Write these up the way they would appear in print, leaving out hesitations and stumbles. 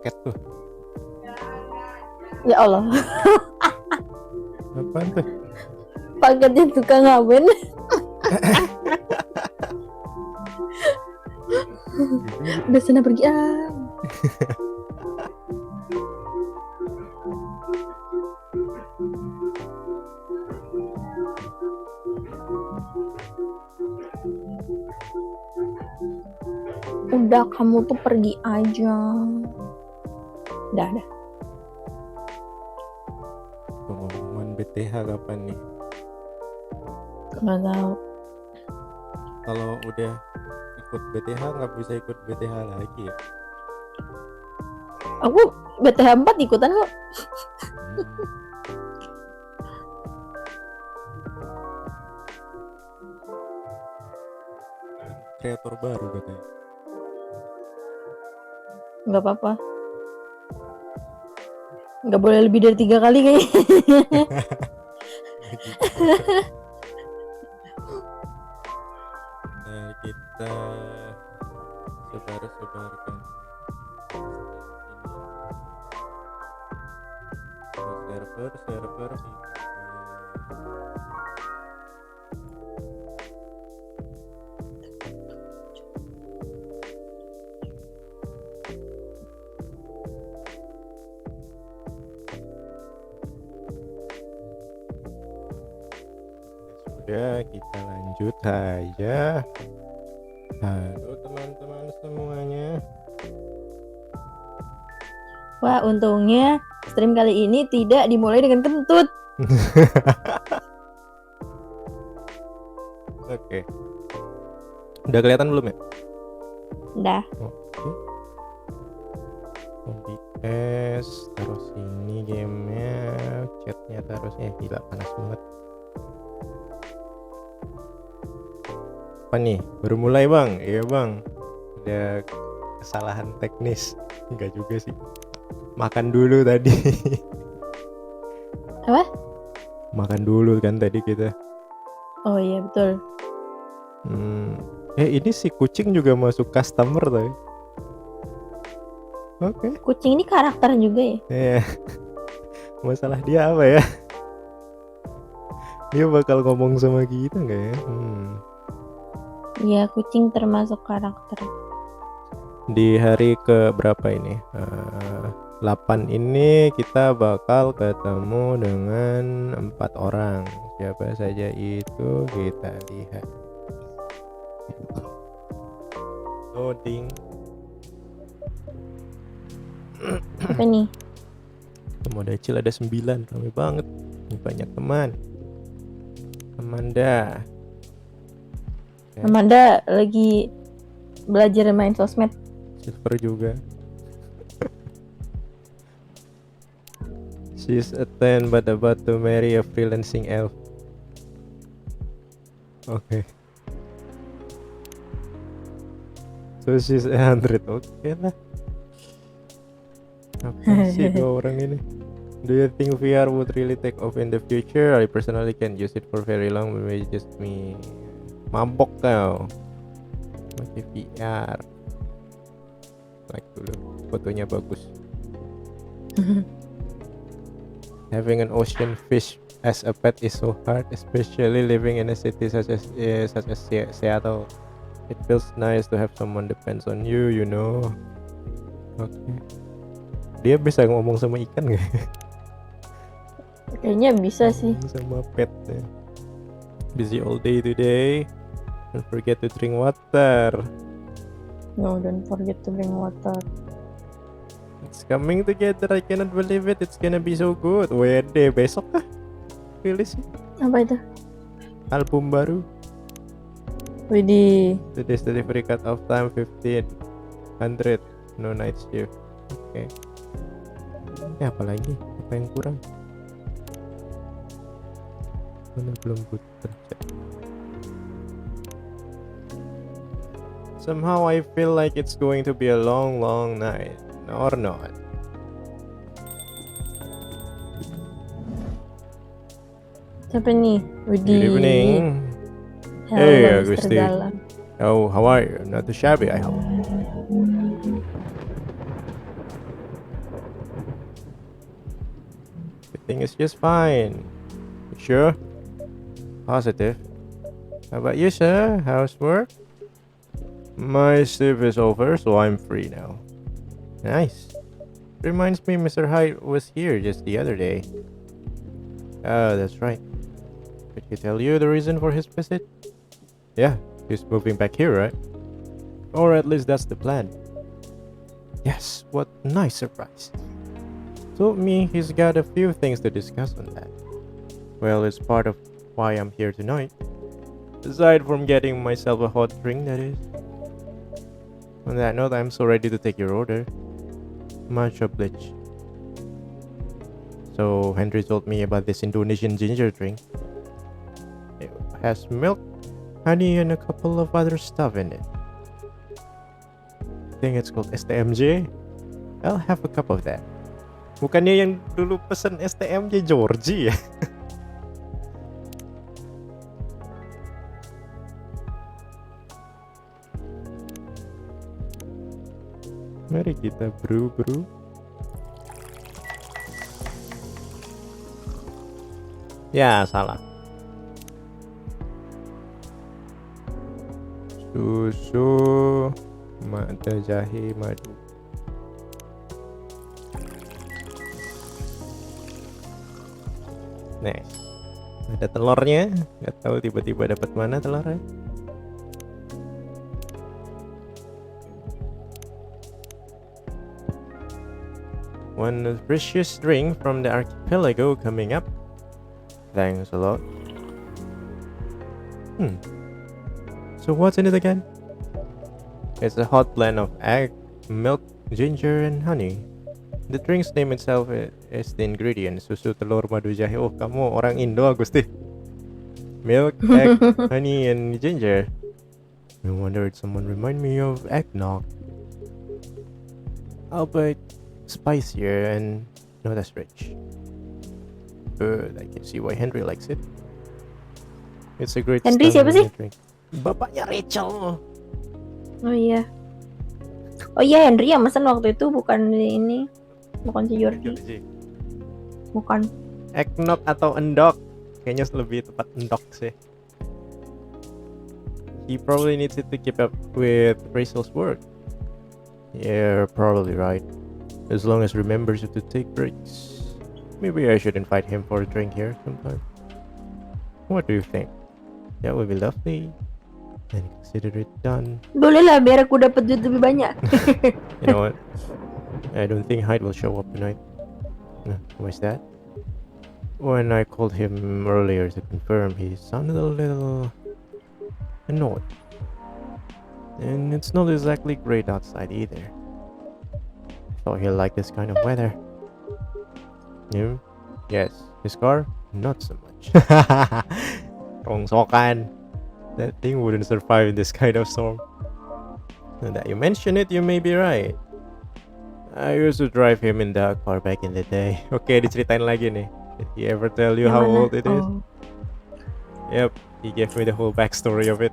paket tuh. Ya Allah. Apaan tuh? Paketnya tukang ngamen. Udah sana pergi Udah, kamu tuh pergi aja. Udah. Pengumuman BTH kapan nih? Nggak tahu. Kalau udah ikut BTH nggak bisa ikut BTH lagi ya? Aku BTH 4 ikutan kok. Kreator baru katanya. Nggak apa-apa. Nggak boleh lebih dari 3 kali kayaknya. Nah, kita sebar-sebarkan server sudah, kita lanjut aja. Halo teman-teman semuanya. Wah, untungnya stream kali ini tidak dimulai dengan kentut. Oke. Udah kelihatan belum ya? Udah. Oke. OBS, terus ini gamenya, chatnya terusnya gila panas banget. Apa nih? Baru mulai bang? Iya bang. Ada kesalahan teknis. Enggak juga sih. Makan dulu tadi. Apa? Makan dulu kan tadi kita. Oh iya betul. Ini si kucing juga masuk customer tadi. Oke. Kucing ini karakter juga ya? Iya. Masalah dia apa ya? Dia bakal ngomong sama kita nggak ya? Iya, kucing termasuk karakter. Di hari ke berapa ini? 8 ini kita bakal ketemu dengan 4 orang. Siapa saja itu kita lihat. Loading. Apa nih? Modacil ada 9, ramai banget. Ini banyak teman. Amanda lagi belajar main sosmed. Silver juga. She's a 10 but about to marry a freelancing elf. Okay. So she's 100. Okay lah. Apa sih dua orang ini? Do you think VR would really take off in the future? I personally can't use it for very long, but maybe just me. Mabok kau. Pakai VR. Like dulu, fotonya bagus. Having an ocean fish as a pet is so hard, especially living in a city such as Seattle. It feels nice to have someone depends on you, you know. Okay. Dia bisa ngomong sama ikan nggak? Kayaknya bisa sih. Sama petnya. Busy all day today. Don't forget to drink water. No, don't forget to bring water. It's coming together. I cannot believe it. It's gonna be so good. Wede, besok kah? Rilis Apa itu? album baru. Widih. Today's delivery cut off time 1500. No night shift. Oke. Apa lagi? Apa yang kurang? Mana belum kerja. Somehow I feel like it's going to be a long night. Or not. Siapa nih? Widih. Good evening. Hello, Hey, Mr. Agusti. Galang. Oh, how are you? Not too shabby, I hope. everything is just fine. You sure? Positive. How about you, sir? How's work? My shift is over, so I'm free now. Nice. Reminds me Mr. Hyde was here just the other day. Oh, that's right. Did he tell you the reason for his visit? Yeah, he's moving back here, right? Or at least that's the plan. Yes, what nice surprise. Told me he's got a few things to discuss on that. Well, it's part of why I'm here tonight. Aside from getting myself a hot drink, that is. On that note, I'm so ready to take your order. Much obliged. So, Henry told me about this Indonesian ginger drink. It has milk, honey, and a couple of other stuff in it. I think it's called STMJ. I'll have a cup of that. Bukannya yang dulu pesen STMJ Georgie ya? Mari kita brew. Ya, salah. Susu, mata jahe, madu. Nice. Ada telurnya. Gak tahu tiba-tiba dapat mana telurnya. One nutritious drink from the archipelago coming up. Thanks a lot. So what's in it again? It's a hot blend of egg, milk, ginger, and honey. The drink's name itself is the ingredient. Susu, telur, madu, jahe. Oh, kamu orang Indo, Agusti. Milk, egg, honey, and ginger. No wonder did someone remind me of eggnog. Albeit spicier and not as rich. But I can see why Henry likes it. It's a great Henry siapa sih? drink. Bapaknya Rachel. Oh iya. Oh iya, Henry yang mesen waktu itu bukan ini. Bukan si Jordi. Bukan. Eggnog atau endok? Kayaknya lebih tepat endok sih. He probably needs it to keep up with Rachel's work. Yeah, probably right. As long as remembers to take breaks. Maybe I should invite him for a drink here sometime. What do you think? That would be lovely. And consider it done. Boleh lah, biar aku dapat duit lebih banyak. You know what? I don't think Hyde will show up tonight. Why's that? When I called him earlier to confirm, he sounded a little annoyed. And it's not exactly great outside either. Thought he'll like this kind of weather. Yes. His car? Not so much. Rongsokan. That thing wouldn't survive in this kind of storm. Now that you mention it, you may be right. I used to drive him in that car back in the day. Okay, diceritain lagi nih. Did he ever tell you how old it is? Yep, he gave me the whole backstory of it.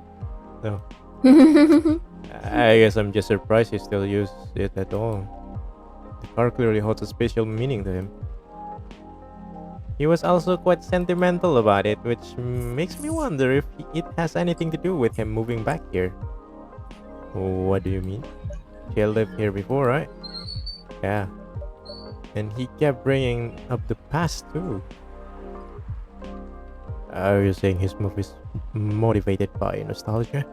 So, I guess I'm just surprised he still uses it at all. The car clearly holds a special meaning to him. He was also quite sentimental about it, which makes me wonder if it has anything to do with him moving back here. What do you mean? He lived here before, right? Yeah. And he kept bringing up the past too. Are you saying his move is motivated by nostalgia?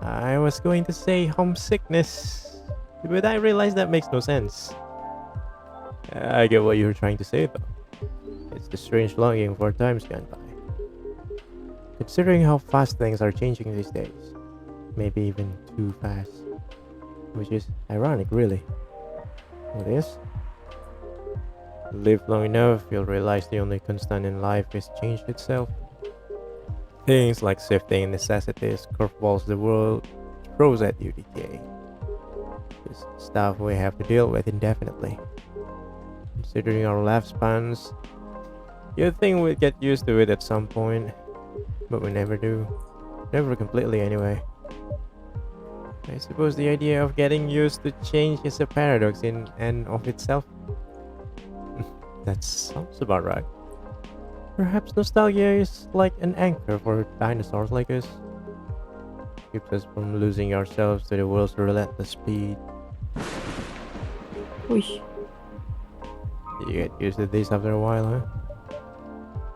I was going to say homesickness, but I realized that makes no sense. I get what you're trying to say though. It's the strange longing for times gone by. Considering how fast things are changing these days. Maybe even too fast. Which is ironic, really. It is. Live long enough, you'll realize the only constant in life is change itself. Things like shifting necessities, curveballs the world throws at you decay. It's stuff we have to deal with indefinitely. Considering our lifespans, you'd think we'd get used to it at some point, but we never do. Never completely anyway. I suppose the idea of getting used to change is a paradox in and of itself. That sounds about right. Perhaps nostalgia is like an anchor for dinosaurs like us. Keeps us from losing ourselves to the world's relentless speed. Wih, You get used to this after a while, huh?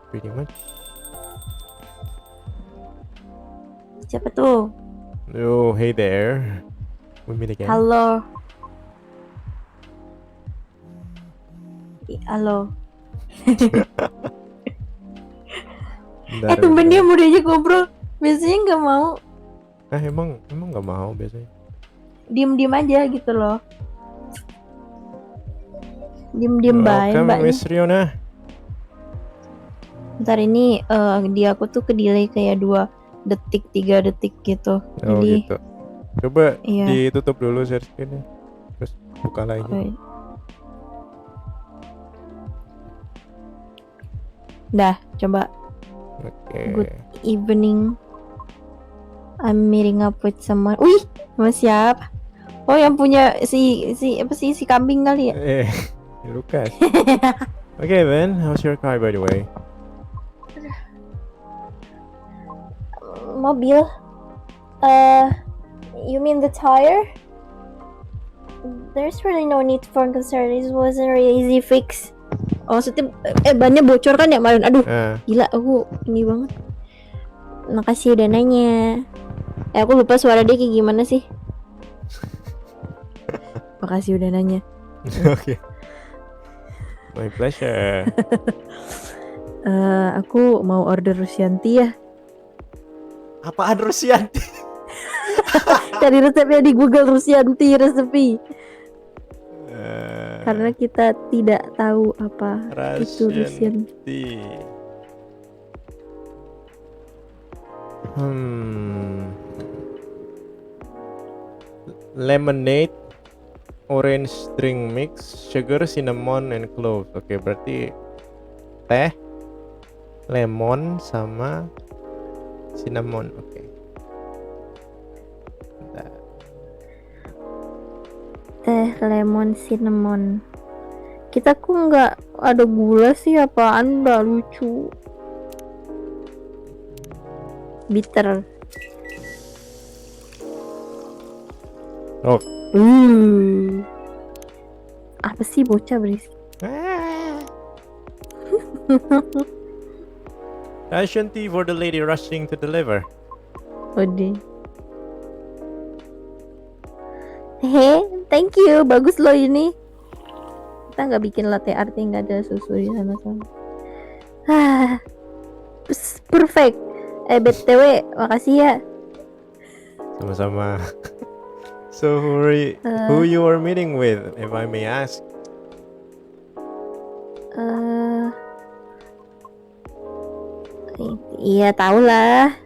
Pretty much. siapa tuh? Oh, hey there. We meet again. Halo. Halo. Bentar, Tumben bentar. dia mau diajak ngobrol. Biasanya nggak mau. emang nggak mau biasanya. Diem-diem aja gitu loh. Diem-diem baik Welcome, mbaknya. Miss Riona. Ntar ini dia aku tuh ke delay kayak 2 detik 3 detik gitu. Oh Jadi gitu. Coba iya. ditutup dulu share screen-nya. Terus buka lagi. Oh, dah, coba. Oke. Good evening. I'm meeting up with someone. Wih, sama siapa? Oh, yang punya si kambing kali ya? Lucas. Okay, Ben, how's your car by the way? Mobil. You mean the tire? There's really no need for concern. This wasn't a really easy fix. Oh, maksudnya bannya bocor kan ya kemarin. Aduh, gila aku ini banget. Makasih udah nanya. Aku lupa suara dia kayak gimana sih. Makasih udah nanya. Oke. My pleasure. Aku mau order Rusyanti ya. Apaan Rusyanti? Cari resepnya di Google, Rusyanti resepi. Karena kita tidak tahu apa itu Rusyanti. Lemonade, orange drink mix, sugar, cinnamon, and cloves. Oke, berarti teh, lemon, sama cinnamon. Oke. Teh, lemon, cinnamon. Kita kok nggak ada gula sih, apaan, nggak lucu. Bitter. Oh. Apa sih bocah berisik? Russian tea for the lady rushing to deliver. Ode. Thank you, bagus loh ini. Kita nggak bikin latte art yang nggak ada susu di sana-sana. Perfect. BTW, makasih ya. Sama-sama. So who you are meeting with, if I may ask? Iya tahu lah.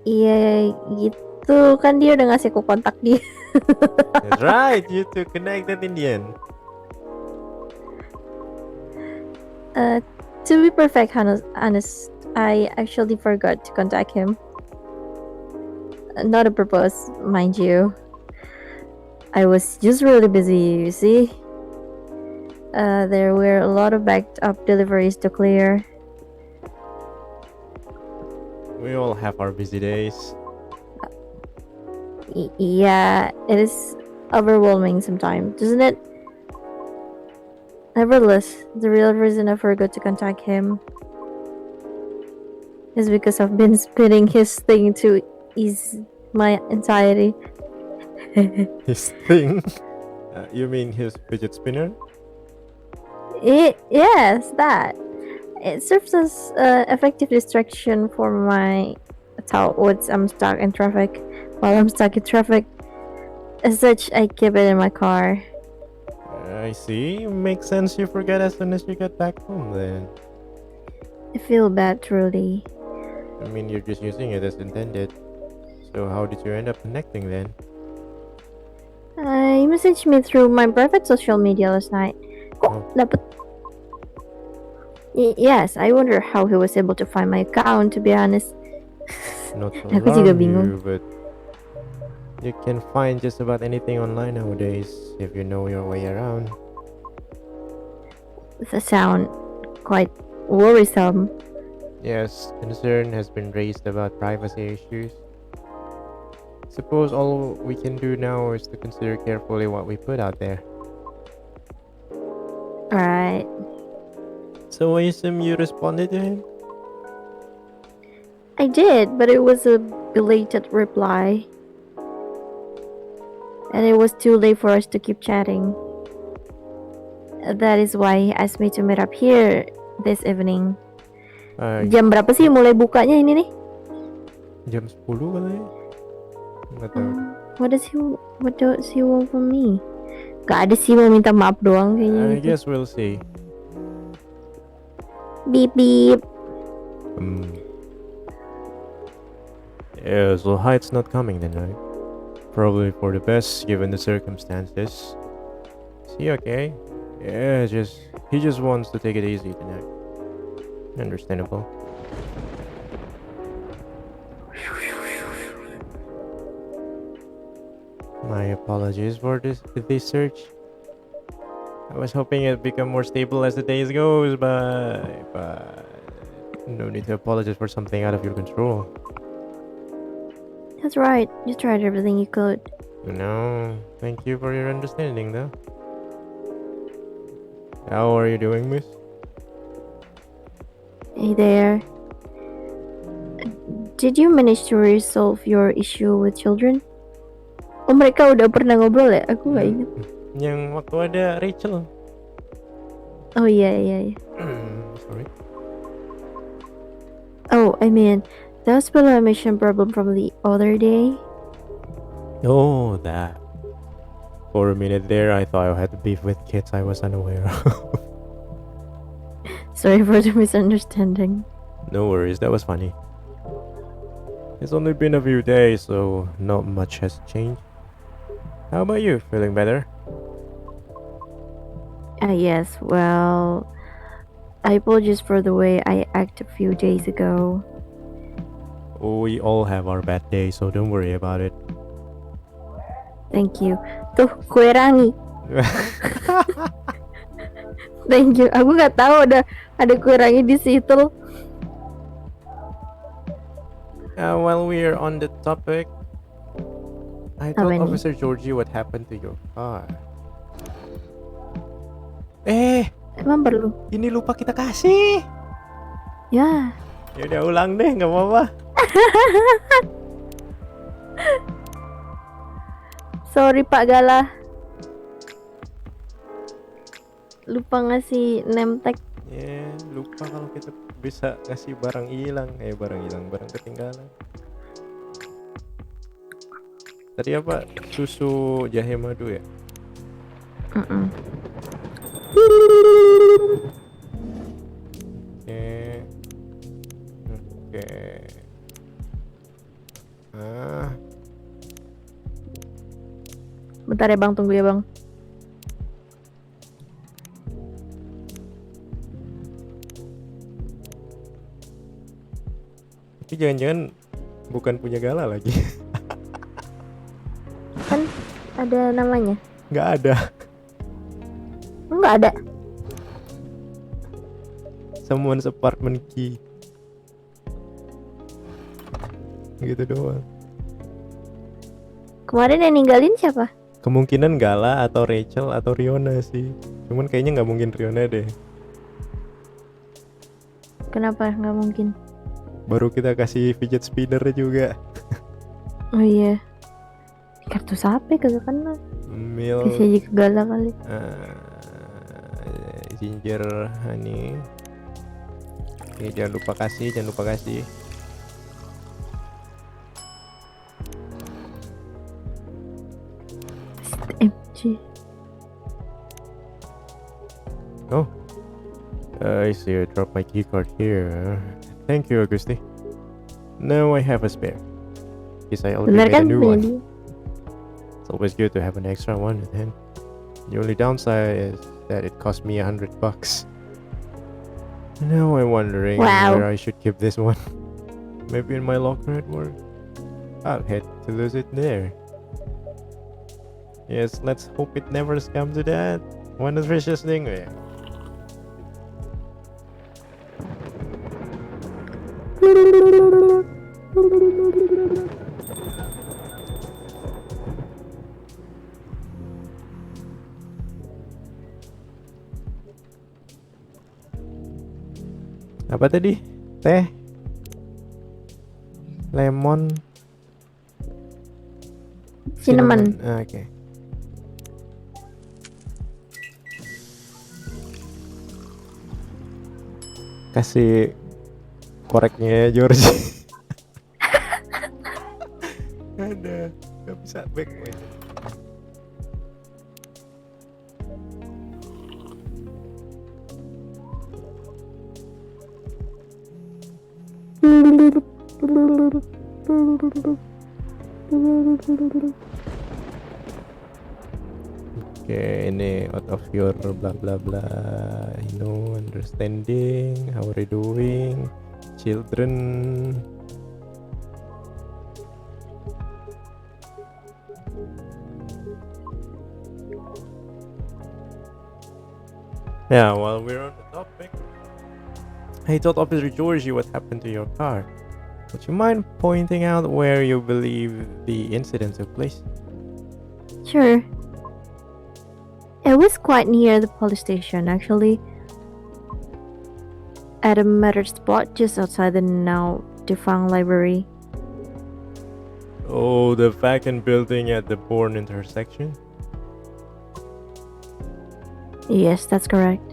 Iya gitu kan, dia udah ngasih aku kontak dia. That's right, you two connected in the end. To be perfect honest, I actually forgot to contact him. Not a purpose, mind you. I was just really busy, you see. There were a lot of backed up deliveries to clear. We all have our busy days. Yeah, it is overwhelming sometimes, isn't it? Nevertheless, the real reason I forgot to contact him is because I've been spinning his thing to ease my anxiety. His thing? You mean his fidget spinner? Yes, that. It serves as effective distraction for my thoughts. I'm stuck in traffic. While I'm stuck in traffic, as such, I keep it in my car. I see. Makes sense you forget as soon as you get back home then. I feel bad, truly. I mean, you're just using it as intended. So how did you end up connecting then? He messaged me through my private social media last night. Dapat. Yes, I wonder how he was able to find my account, to be honest. Not to Aku juga alarm bingung. you, but You can find just about anything online nowadays if you know your way around. That sound quite worrisome. Yes, concern has been raised about privacy issues. Suppose all we can do now is to consider carefully what we put out there. Alright. So I assume you responded to him? I did, but it was a belated reply. And it was too late for us to keep chatting. That is why he asked me to meet up here this evening. Jam berapa sih mulai bukanya ini nih? Jam 10 katanya. Nggak tahu. What does he want from me? Gak ada sih, mau minta maaf doang kayaknya. I guess we'll see. Beep beep. Yeah, so Hyde's not coming tonight. Probably for the best given the circumstances. Is he okay? Yeah, he just wants to take it easy tonight. Understandable. My apologies for this search. I was hoping it'd become more stable as the days goes, but no need to apologize for something out of your control. That's right. You tried everything you could. No, thank you for your understanding, though. How are you doing, miss? Hey there. Did you manage to resolve your issue with children? Oh, mereka udah pernah ngobrol ya? Aku gak ingat. Yang waktu ada Rachel. Oh iya. Sorry. Oh, I mean, that was still a mission problem from the other day. Oh, that. For a minute there, I thought I had to beef with kids I was unaware of. Sorry for the misunderstanding. No worries, that was funny. It's only been a few days, so not much has changed. How about you? Feeling better? Yes, well, I apologize for the way I acted a few days ago. We all have our bad days, so don't worry about it. Thank you. Tuh, kue rangi. Thank you. Aku nggak tahu ada kue rangi di situ. While we're on the topic, I told Officer Georgie what happened to your car. Emang perlu? Ini lupa kita kasih. Ya. Ya udah ulang deh, nggak apa-apa. Sorry Pak Gala. Lupa ngasih name tag. Lupa kalau kita bisa ngasih barang hilang, barang ketinggalan. Tadi apa? Susu jahe madu ya? Oke. Bentar ya Bang, tunggu ya Bang. Tapi jangan-jangan bukan punya Gala lagi. Kan ada namanya. Nggak ada. Nggak ada. Someone's apartment key. Gitu doang. Kemarin yang ninggalin siapa? Kemungkinan Gala atau Rachel atau Riona sih. Cuman kayaknya nggak mungkin Riona deh. Kenapa nggak mungkin? Baru kita kasih fidget spinner juga. Oh iya. Kartu siapa kagak kenal. Milk. Kasih aja ke Gala kali. Ginger honey. Oke, jangan lupa kasih. MG. Oh, I see. I dropped my keycard here. Thank you, Augusti. Now I have a spare. Guess I already made a new one. It's always good to have an extra one at hand. The only downside is that it cost me $100. Now I'm wondering where I should keep this one. Maybe in my locker at work. I'll head to lose it there. Yes, let's hope it never comes to that. One of the precious thing. Apa tadi? Teh? Lemon? Cinnamon. Oke. Kasih koreknya George. Ada, nggak bisa back. Oke, ini out of your blah blah blah, you know, understanding, how are you doing, children. Yeah, while we're on the topic, I thought Officer Georgie, what happened to your car? Would you mind pointing out where you believe the incident took place? Sure. It was quite near the police station, actually. At a matter spot just outside the now defunct library. Oh, the vacant building at the Bourne intersection? Yes, that's correct.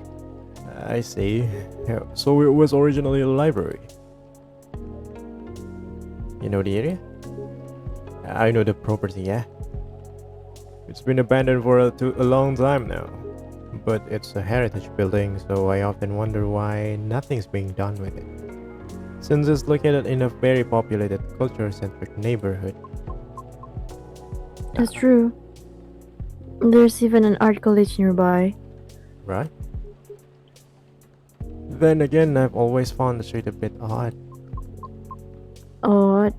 I see. Yeah, so it was originally a library. You know the area? I know the property, yeah. It's been abandoned for a long time now. But it's a heritage building, so I often wonder why nothing's being done with it. Since it's located in a very populated, culture-centric neighborhood. That's true. There's even an art college nearby. Right? Then again, I've always found the street a bit odd. Odd?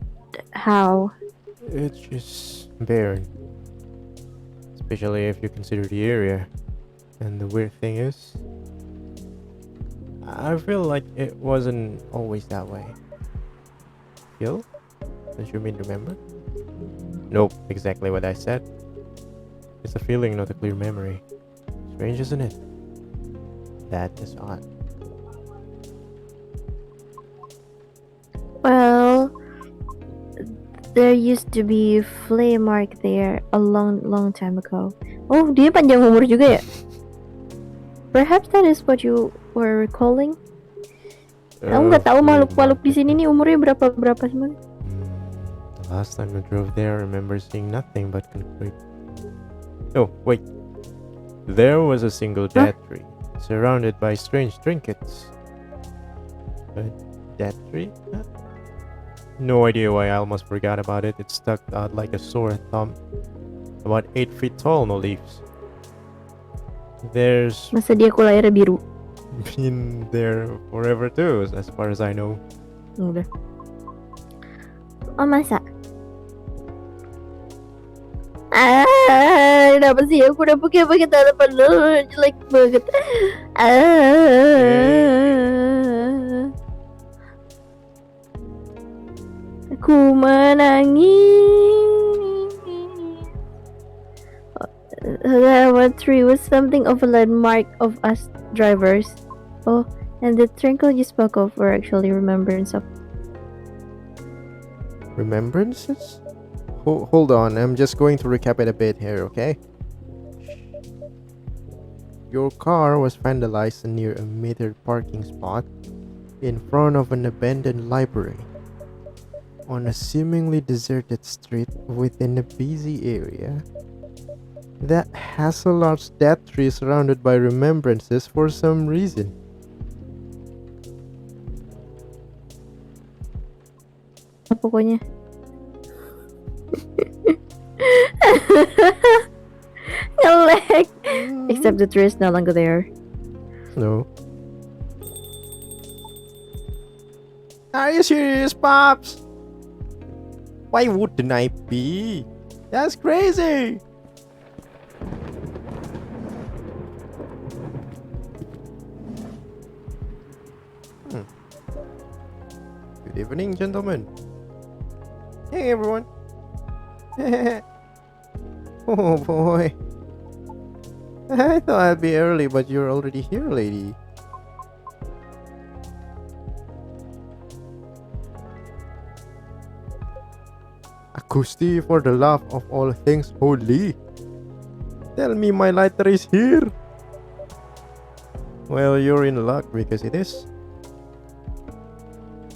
How? It's just barren. Especially if you consider the area. And the weird thing is, I feel like it wasn't always that way. Feel? Don't you mean remember? Nope, exactly what I said. It's a feeling, not a clear memory. Strange, isn't it? That is odd. Well, there used to be a flea mark there a long time ago. Oh, dia panjang umur juga ya? Perhaps that is what you were recalling? Aku nggak tahu makhluk-makhluk di sini nih umurnya berapa semua. The last time I drove there, I remember seeing nothing but concrete. Oh, wait. There was a single dead tree, surrounded by strange trinkets. A dead tree? Huh? No idea why I almost forgot about it. It stuck out like a sore thumb. About 8 feet tall, no leaves. There's Masa dia kulayarnya biru? been there forever too, as far as I know. Udah. Oh masa? Kenapa sih aku udah pakai tatapan lo jelek banget. Aku menangis. That one tree was something of a landmark of us drivers. Oh, and the twinkle you spoke of were actually remembrance of. Remembrances? Hold on, I'm just going to recap it a bit here, okay? Your car was vandalized near a metered parking spot in front of an abandoned library on a seemingly deserted street within a busy area that has a large dead tree surrounded by remembrances for some reason. Pokoknya. Nge-lag. Except the tree is no longer there. No. Are you serious, Pops? Why wouldn't I be? That's crazy! evening, gentlemen. Hey, everyone. Oh boy. I thought I'd be early, but you're already here, lady. Akusti, for the love of all things holy, tell me my lighter is here. Well, you're in luck because it is.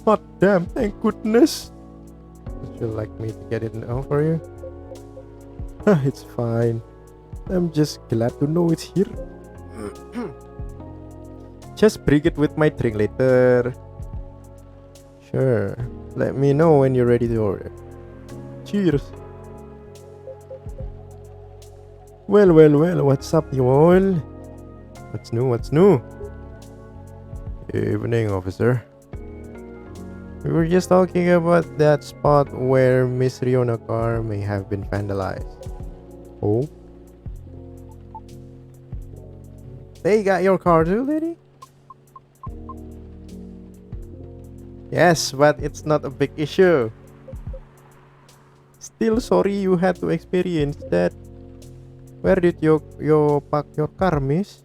Hot damn, thank goodness. Would you like me to get it now for you? It's fine. I'm just glad to know it's here. Just bring it with my drink later. Sure. Let me know when you're ready to order. Cheers. Well, what's up, you all? What's new? Evening, officer. We were just talking about that spot where Miss Riona's car may have been vandalized. Oh? They got your car too, lady? Yes, but it's not a big issue. Still sorry you had to experience that. Where did you park your car, miss?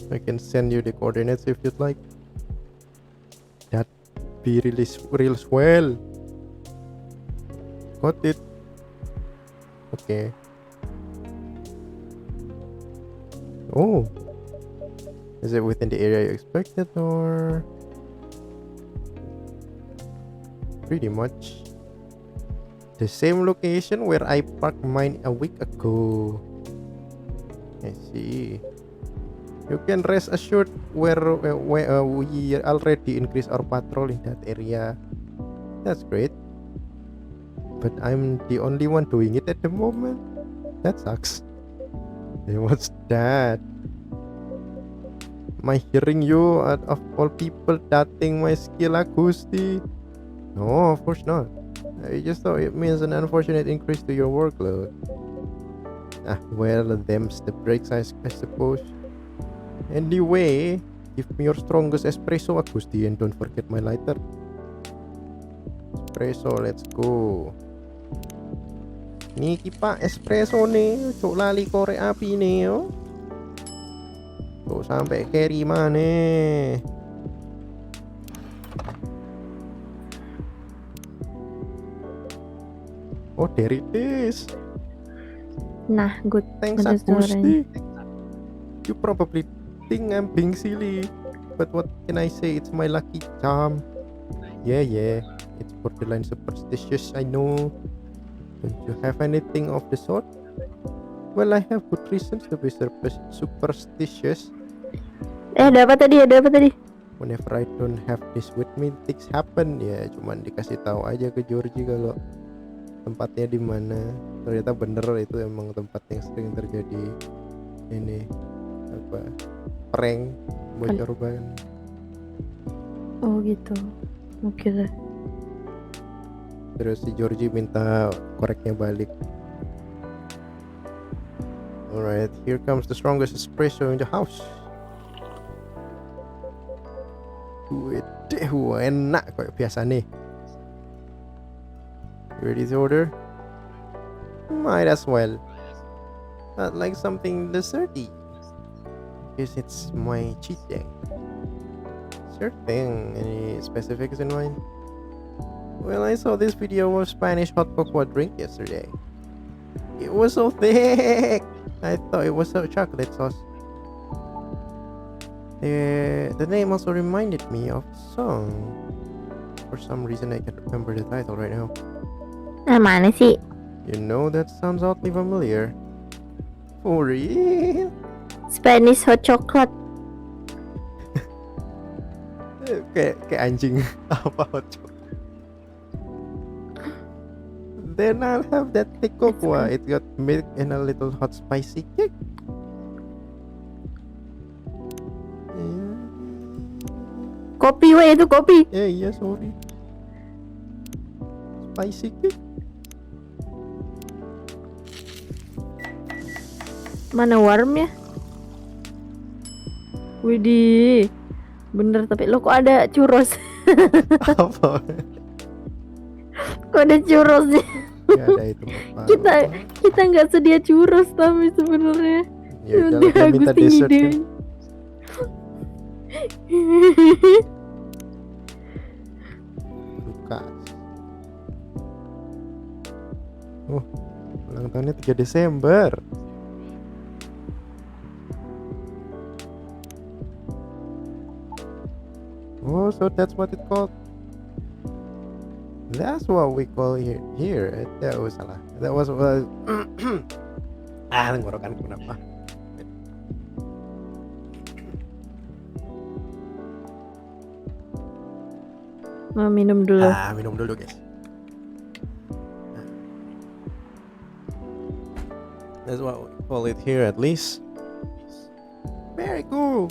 I can send you the coordinates if you'd like. That'd be real swell. Got it. Okay. Oh. Is it within the area you expected or? Pretty much the same location where I parked mine a week ago. I see. You can rest assured where we already increased our patrol in that area. That's great. But I'm the only one doing it at the moment. That sucks. Hey, what's that? Am I hearing you out of all people doubting my skill, Akusti? No, of course not. I just thought it means an unfortunate increase to your workload. Well, them's the breaks, I suppose. Anyway, give me your strongest espresso, Akusti, and don't forget my lighter. Espresso, let's go. Niki pa, espresso nih. Cuk lali korek api nih, yo. Tuh sampai carry mana. Oh, there it is. Nah, good. Thanks, Akusti. You probably think I'm being silly, but what can I say? It's my lucky charm. Yeah, it's borderline superstitious, I know. Don't you have anything of the sort? Well, I have good reasons to be superstitious. Ada apa tadi? Whenever I don't have this with me, things happen. Ya, cuman dikasih tahu aja ke Georgie kalau tempatnya di mana. Ternyata bener itu emang tempat yang sering terjadi ini apa prank bocor ban. Oh gitu. Oke lah. Terus si Georgie minta koreknya balik. Alright, here comes the strongest espresso in the house. Wih, enak kayak biasa nih. Ready to order? Might as well. I'd like something desserty. Because it's my cheat day. Sure thing. Any specifics in mind? Well, I saw this video of Spanish hot cocoa drink yesterday. It was so thick. I thought it was a chocolate sauce. The name also reminded me of a song. For some reason, I can't remember the title right now. Mana sih? You know, that sounds oddly familiar. For real? Spanish hot chocolate. kayak anjing. Apa hot chocolate? Then I'll have that thick cocoa. It got milk and a little hot spicy kick. Kopi, weh, itu kopi. Iya, sorry. Spicy kick. Mana warmnya? Widih, Bener, tapi lo kok ada churros? Apa? Kok ada churrosnya? Gak ada itu apa. Kita nggak sedia churros tapi sebenarnya. Ya udah Nanti dia minta Agusti dessert kan. ngidein. Lukas. Oh, ulang tahunnya 3 Desember. Oh, so that's what it called. That's what we call here. That was salah. That was tenggorokan kenapa? Mau minum dulu. Minum dulu guys. That's what we call it here at least. Very cool.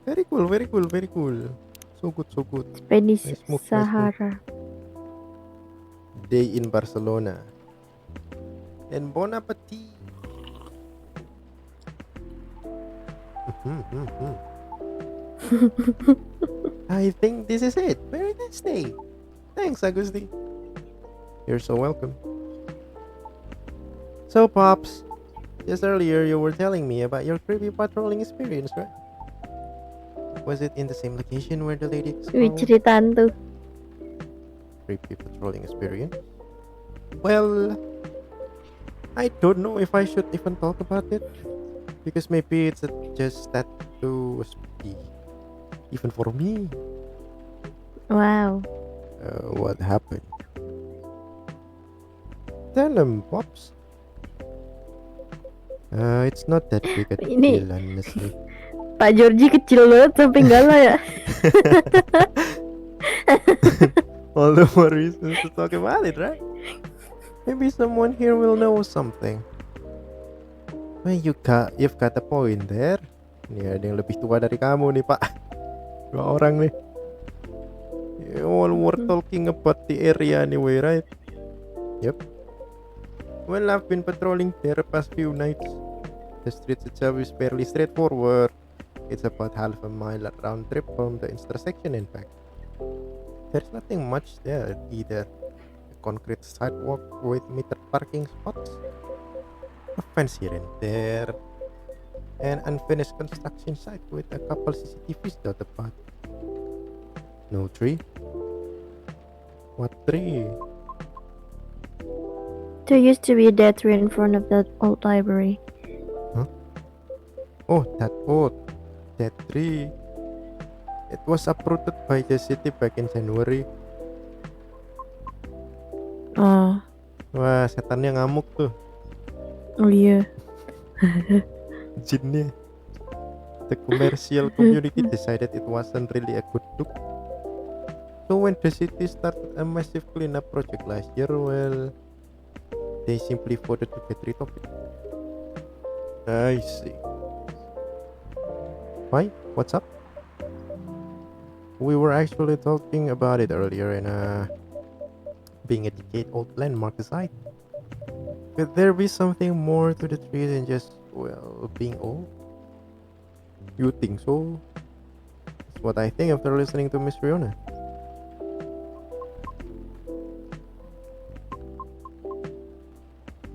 Very cool. So good. Spanish Nice move. Sahara. Day in Barcelona. And bon appetit. I think this is it. Very nice day. Thanks, Agusti. You're so welcome. So, Pops, just earlier you were telling me about your creepy patrolling experience, right? Was it in the same location where the lady Wih, ceritaan tuh. creepy patrolling experience? Well, I don't know if I should even talk about it, because maybe it's just that too spooky, even for me. Wow. What happened? Tell them, Pops. It's not that big a Ini- deal, honestly. Pak Georgie kecil banget sampai galau ya. All the more reasons to talk about it, right? Maybe someone here will know something. Well, you've got a point there. Nih ada yang lebih tua dari kamu nih, Pak. 2 orang nih. All were talking about the area anyway, right? Yep. Well, I've been patrolling there past few nights. The street itself is fairly straightforward. It's about half a mile round trip from the intersection, in fact. There's nothing much there either. A concrete sidewalk with metered parking spots, a fence here and there, an unfinished construction site with a couple CCTVs dotted about. No tree? What tree? There used to be a dead tree in front of that old library. Oh, that tree. It was uprooted by the city back in January. Oh Wah, setannya ngamuk tuh. iya. Jinnya. The commercial community decided it wasn't really a good look. So when the city started a massive cleanup project last year, well, they simply voted to get rid of it. I see. Why? What's up? We were actually talking about it earlier, and being a decade-old landmark aside, could there be something more to the tree than just, well, being old? You think so? That's what I think after listening to Miss Riona.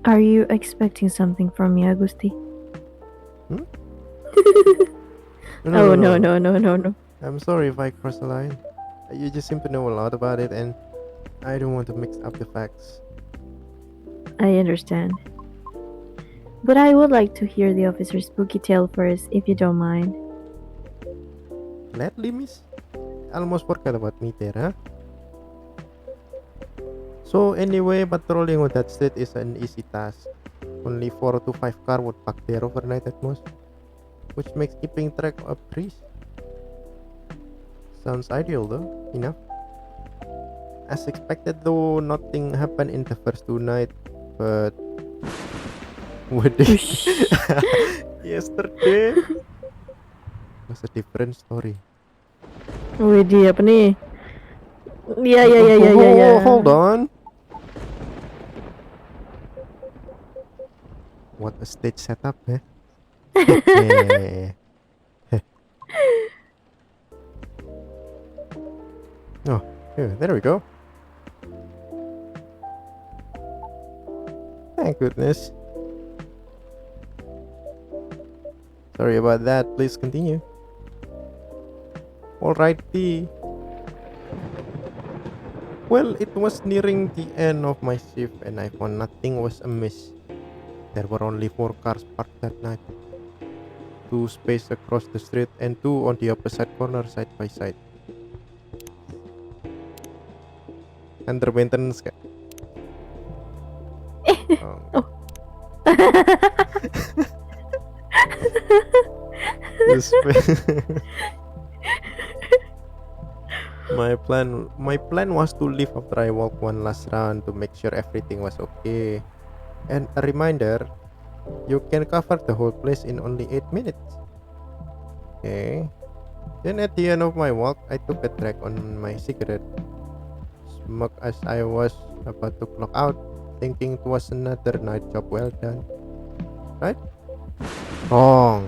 Are you expecting something from me, Agusti? No. I'm sorry if I crossed the line. You just seem to know a lot about it, and I don't want to mix up the facts. I understand. But I would like to hear the officer's spooky tale first, if you don't mind. Gladly, miss. Almost forgot about me there, huh? So anyway, patrolling on that street is an easy task. Only 4 to 5 cars would park there overnight at most, which makes keeping track a breeze. Sounds ideal though, enough. As expected though, nothing happened in the first 2 nights, but yesterday was a different story. Wih, dia apa nih? Iya. Hold on. What a stage setup, eh? Yeah, there we go. Thank goodness. Sorry about that. Please continue. Alrighty. Well, it was nearing the end of my shift and I found nothing was amiss. There were only 4 cars parked that night. 2 spaced across the street and 2 on the opposite corner side by side. Under maintenance kah? Oh. This my plan was to leave after I walked one last round to make sure everything was okay. And a reminder, you can cover the whole place in only 8 minutes. Okay. Then at the end of my walk, I took a drag on my cigarette. Smoked as I was about to clock out, thinking it was another night job well done. Right? Wrong.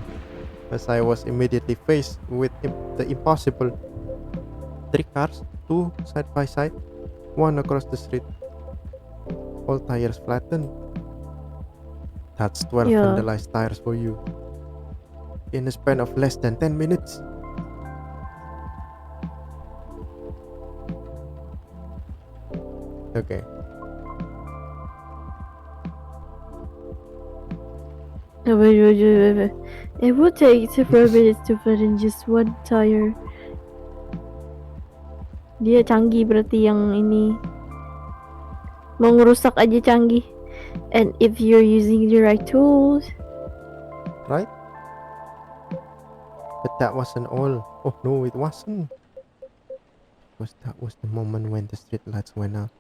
As I was immediately faced with the impossible. 3 cars, 2 side by side, 1 across the street. All tires flattened. That's 12 vandalized tires for you. In a span of less than 10 minutes. Okay. Wait. It will take several minutes to flatten just one tire. Dia canggih berarti yang ini. Mau ngerusak aja canggih. And if you're using the right tools. Right? But that wasn't all. Oh no, it wasn't. Because that was the moment when the street lights went out.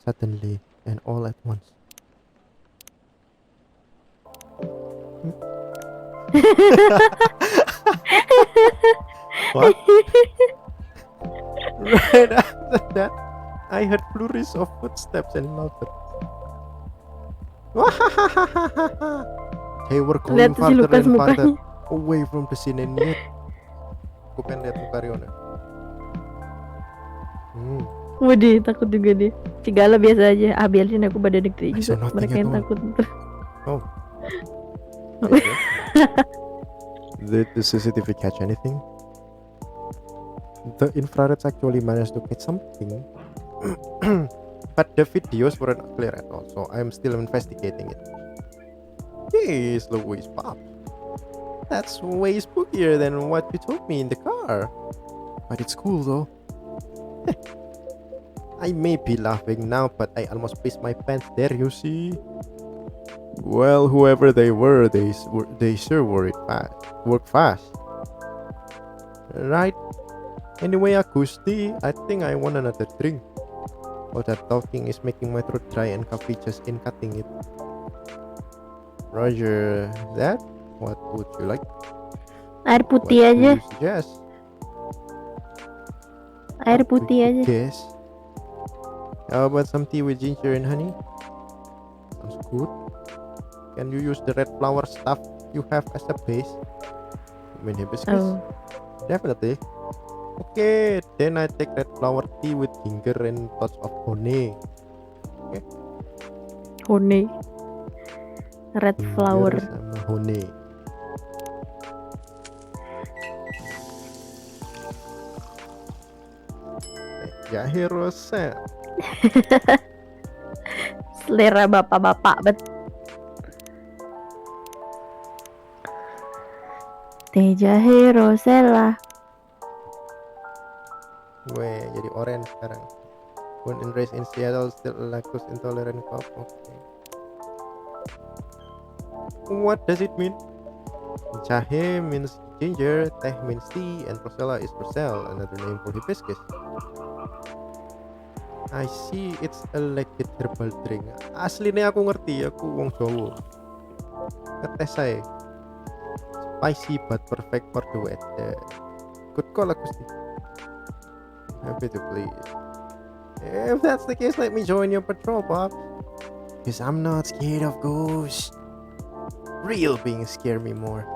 Suddenly and all at once. What? Right after that, I heard flurries of footsteps and laughter. They were going farther and farther away from the scene and yet. Aku pengen lihat muka Riona. Waduh, takut juga deh. Cigala biasa aja. Biarin aku pada negeri juga. Mereka yang takut. Oh. Did the CCTV catch anything? The infrareds actually managed to catch something. But the videos weren't clear at all, so I'm still investigating it. Jeez, Louise Pop. That's way spookier than what you told me in the car. But it's cool though. I may be laughing now, but I almost pissed my pants there, you see. Well, whoever they were, they sure work fast. Right? Anyway, Akusti, I think I want another drink. All that talking is making my throat dry and coffee just in cutting it. Roger that. What would you like? Air putih aja. Yes. Air putih aja. Yes. How about some tea with ginger and honey? Sounds good. Can you use the red flower stuff you have as a base? You mean hibiscus? Oh. Definitely. Okay, then I take red flower tea with ginger and touch of honey. Okay. Honey. Red flower. Sama honey. Jahe rosé. Selera bapak-bapak bet. Teh jahe rosella. Gue jadi orange sekarang. Born and raised in Seattle, still a lactose intolerant cop. Okay. What does it mean? Jahe means ginger, teh means tea, and rosella is roselle, another name for hibiscus. I see, it's a legit herbal drink. Aslinya aku ngerti, aku wong Jawa. Ngetes saya. Spicy but perfect for the weather. Good call, Agusti. Happy to please. If that's the case, let me join your patrol, Bob. Cause I'm not scared of ghosts. Real beings scare me more.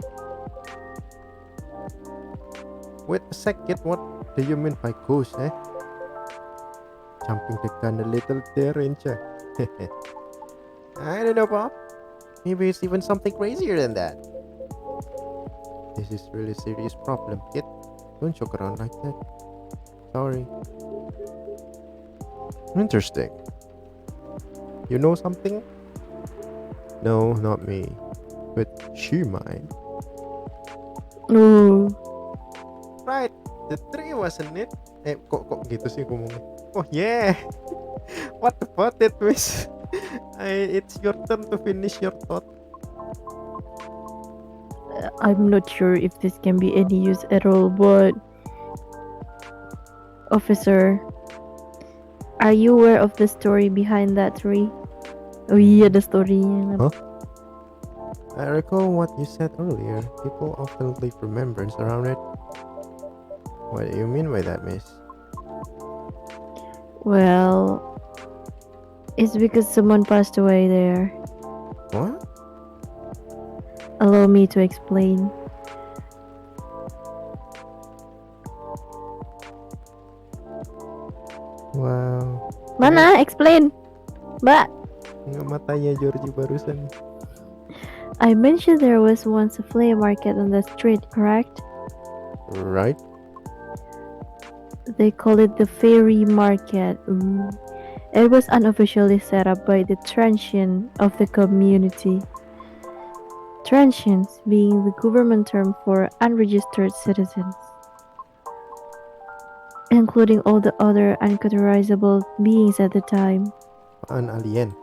Wait a second, what do you mean by ghost, eh? jumping the gun a little there, ain't ya? I don't know, Bob. Maybe it's even something crazier than that. This is really serious problem, kid. Don't joke around like that. Sorry. Interesting. You know something? No, not me. But she might. Oh, Right, the tree wasn't it? Kok gitu sih ngomongnya. Oh yeah. What about it, miss? It's your turn to finish your thought. I'm not sure if this can be any use at all, but officer, are you aware of the story behind that tree? Oh iya, the story. Huh? I recall what you said earlier. People often leave remembrance around it. What do you mean by that, miss? Well, it's because someone passed away there. What? Allow me to explain. Wow. mana? Explain, Mbak. Nggak matanya Georgie barusan. I mentioned there was once a flea market on the street, correct? Right? They call it the fairy market. Ooh. It was unofficially set up by the transient of the community. Transients being the government term for unregistered citizens, including all the other uncategorizable beings at the time. An alien.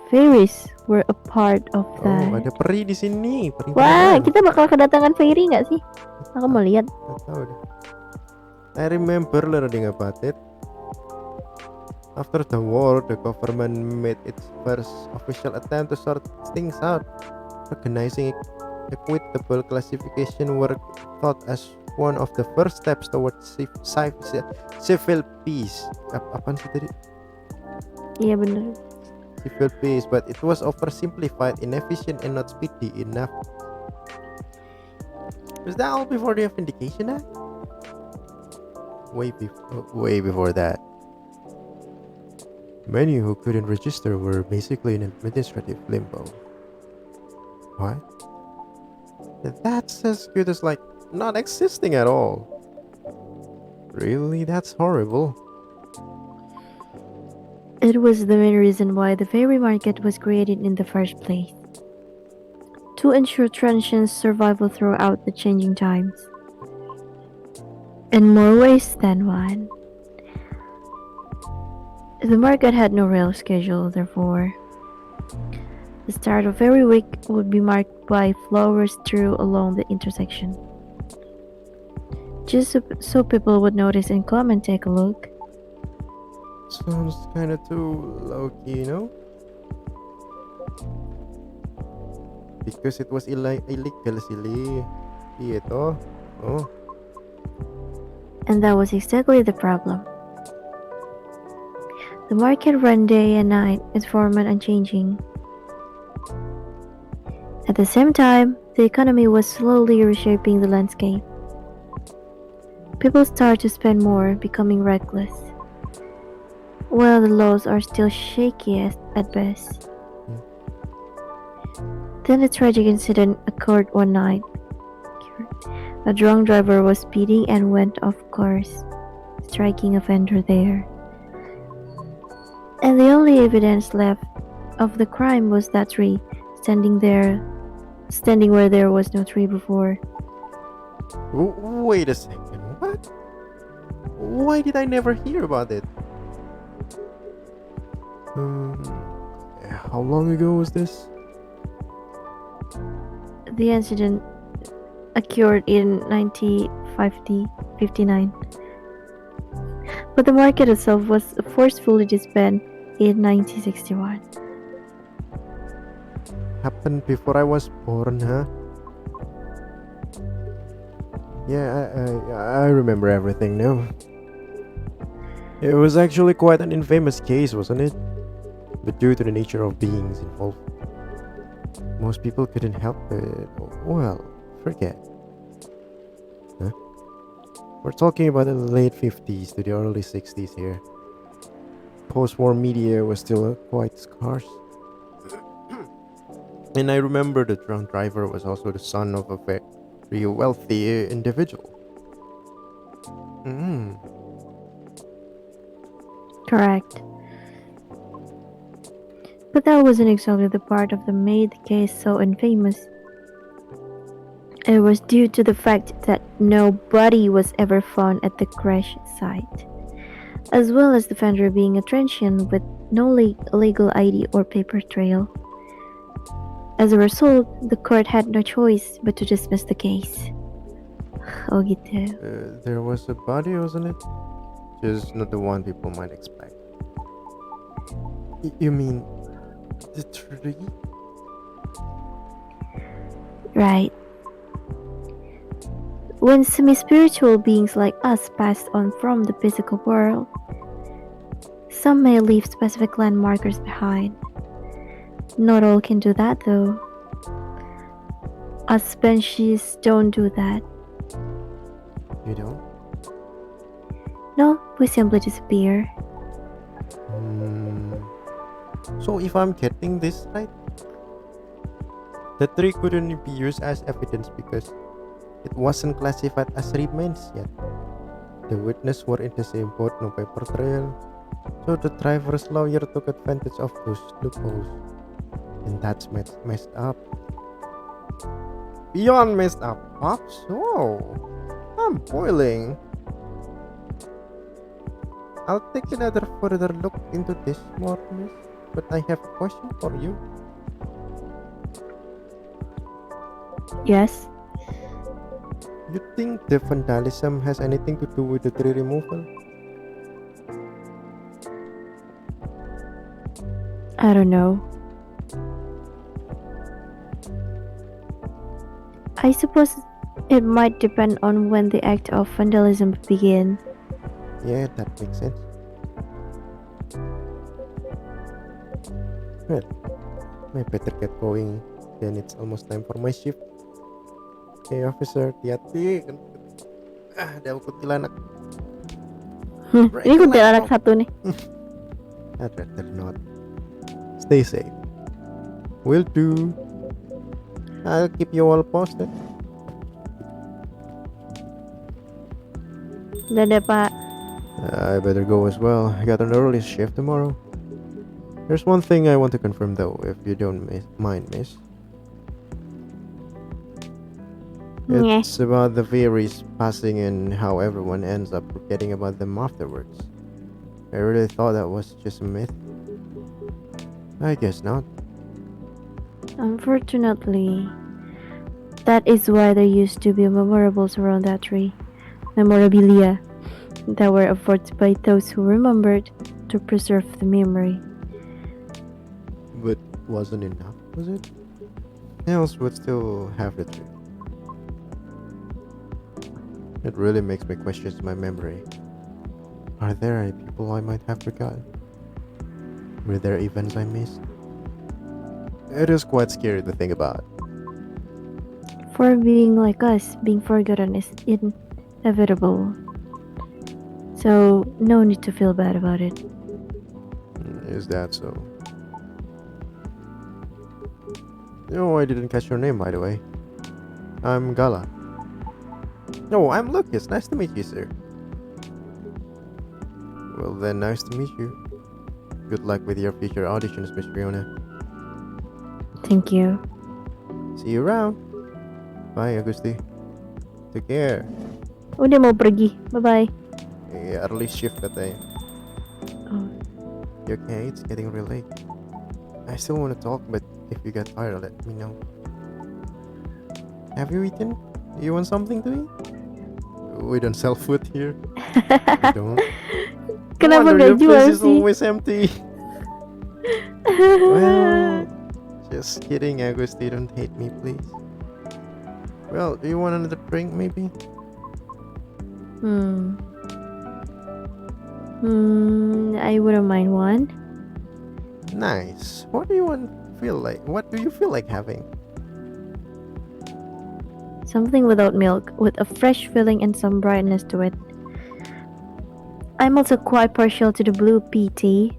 Fairies were a part of Oh, that. ada peri di sini. Peri Wah, beneran. kita bakal kedatangan fairy nggak sih? Aku mau lihat. Nggak tahu deh. I remember learning about it. After the war, the government made its first official attempt to sort things out. Recognizing equitable classification were thought as one of the first steps towards civil peace. Apaan sih tadi? Iya bener. Civil peace, but it was oversimplified, inefficient, and not speedy enough. Was that all before the Vindication Act? Way before that. Many who couldn't register were basically in administrative limbo. What? That's as good as like not existing at all. Really? That's horrible. It was the main reason why the fairy market was created in the first place. To ensure transients' survival throughout the changing times. In more ways than one. The market had no real schedule, therefore. The start of every week would be marked by flowers strewn along the intersection. Just so people would notice and come and take a look. Sounds kinda too low-key, you know? Because it was illegal, silly. Iya toh. Oh. And that was exactly the problem. The market ran day and night, its format unchanging. At the same time, the economy was slowly reshaping the landscape. People start to spend more, becoming reckless. While the laws are still shaky at best. Then a tragic incident occurred one night. A drunk driver was speeding and went off course, striking a vendor there. And the only evidence left of the crime was that tree, standing where there was no tree before. Wait a second. What? Why did I never hear about it? How long ago was this? The incident occurred in 1959, but the market itself was forcefully disbanded in 1961. Happened before I was born, huh? Yeah, I remember everything now. It was actually quite an infamous case, wasn't it? But due to the nature of beings involved, most people couldn't help it. Well, forget. Huh? We're talking about the late 50s to the early 60s here. Post-war media was still quite scarce. And I remember the drunk driver was also the son of a very wealthy individual. Mm. Correct. But that wasn't exactly the part of the made the case so infamous. It was due to the fact that no body was ever found at the crash site, as well as the vendor being a transient with no legal ID or paper trail. As a result, the court had no choice but to dismiss the case. Oh gitu. There was a body, wasn't it? Just not the one people might expect. You mean the tree? Right. When semi-spiritual beings like us passed on from the physical world, some may leave specific landmarkers behind. Not all can do that though. Us banshees don't do that. You don't? No, we simply disappear. So if I'm getting this right, the tree couldn't be used as evidence because it wasn't classified as remains yet. The witnesses were in the same boat, no paper trail. So the driver's lawyer took advantage of those loopholes. And that's messed up. Beyond messed up, Pops. Oh, I'm boiling. I'll take another further look into this more, miss. But I have a question for you. Yes? You think the vandalism has anything to do with the tree removal? I don't know. I suppose it might depend on when the act of vandalism began. Yeah, that makes sense. Well, I better get going. Then it's almost time for my shift. Okay, officer, hati-hati. Ada kuntilanak. Ini kuntilanak satu nih. I'd rather not. Stay safe. Will do. I'll keep you all posted. Dadah Pak. I better go as well. I got an early shift tomorrow. There's one thing I want to confirm though, if you don't mind, miss. It's about the fairies passing and how everyone ends up forgetting about them afterwards. I really thought that was just a myth. I guess not. Unfortunately, that is why there used to be memorables around that tree. Memorabilia that were offered by those who remembered to preserve the memory. But wasn't enough, was it? Else would still have the tree. It really makes me question my memory. Are there any people I might have forgotten? Were there events I missed? It is quite scary to think about. For being like us, being forgotten is inevitable. So, no need to feel bad about it. Is that so? No, I didn't catch your name, by the way. I'm Gala. No, I'm Lucas. Nice to meet you, sir. Well then, nice to meet you. Good luck with your future auditions, Miss Fiona. Thank you. See you around. Bye, Agusti. Take care. Udah mau pergi. Bye-bye. Early shift katanya. Oh. You okay? It's getting real late. I still want to talk, but if you get tired, let me know. Have you eaten? You want something to eat? We don't sell food here. We don't. Kenapa Your gak jual place is sih? always empty. Well, just kidding, Agusti. Don't hate me, please. Well, do you want another drink, maybe? I wouldn't mind one. Nice. What do you feel like? What do you feel like having? Something without milk, with a fresh feeling and some brightness to it. I'm also quite partial to the blue pea tea.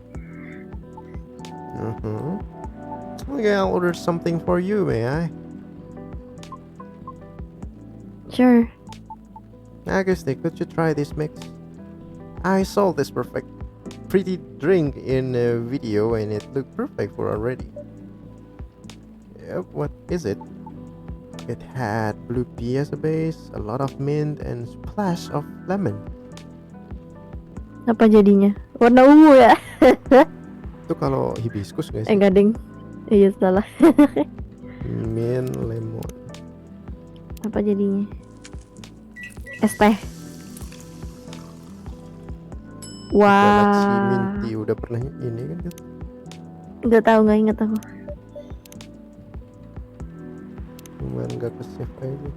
Okay, I'll order something for you, may I? Sure. Augusty, could you try this mix? I saw this pretty drink in a video and it looked perfect for already. Yep, what is it? It had blue pea as a base, a lot of mint, and splash of lemon. Apa jadinya? Warna ungu ya? Itu kalau hibiscus gak sih? Enggak ding. Iya salah. Mint, lemon. Apa jadinya? Es teh. Galaxy Wah. Minty udah pernah ini kan? Nggak tahu, nggak inget aku. Cuman gak ke save aja.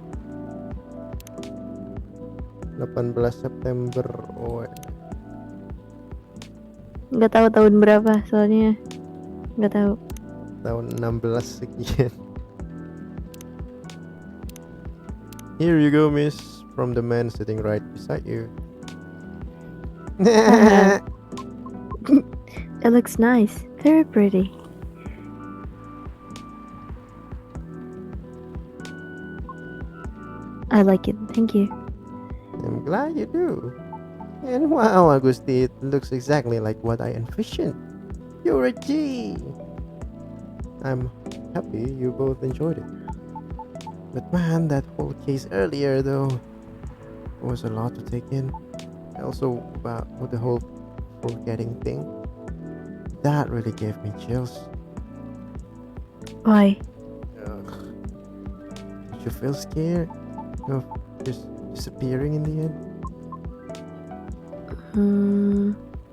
18 September. Oh, Nggak tahu tahun berapa soalnya. Nggak tahu. tahun 16 sekian. Here you go, miss, from the man sitting right beside you. It looks nice. Very pretty. I like it. Thank you. I'm glad you do. And wow, Augusti, it looks exactly like what I envisioned. You're a G. I'm happy you both enjoyed it. But man, that whole case earlier though was a lot to take in. Also about the whole forgetting thing. That really gave me chills. Why? Ugh. Did you feel scared of just disappearing in the end?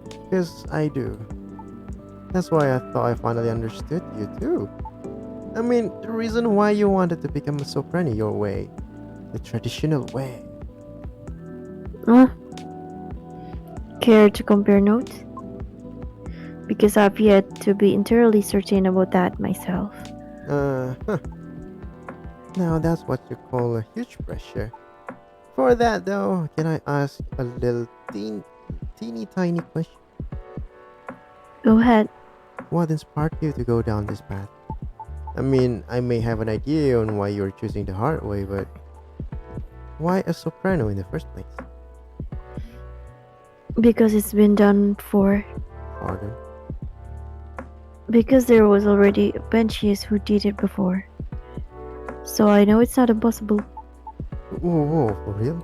Because I do. That's why I thought I finally understood you too. I mean, the reason why you wanted to become a soprano your way, the traditional way. Care to compare notes? Because I've yet to be entirely certain about that myself. Huh. Now that's what you call a huge pressure. For that though, can I ask a little teeny tiny question? Go ahead. What inspired you to go down this path? I mean, I may have an idea on why you're choosing the hard way, but why a soprano in the first place? Because it's been done before. Pardon? Because there was already a banshees who did it before. So I know it's not impossible. Whoa, for real?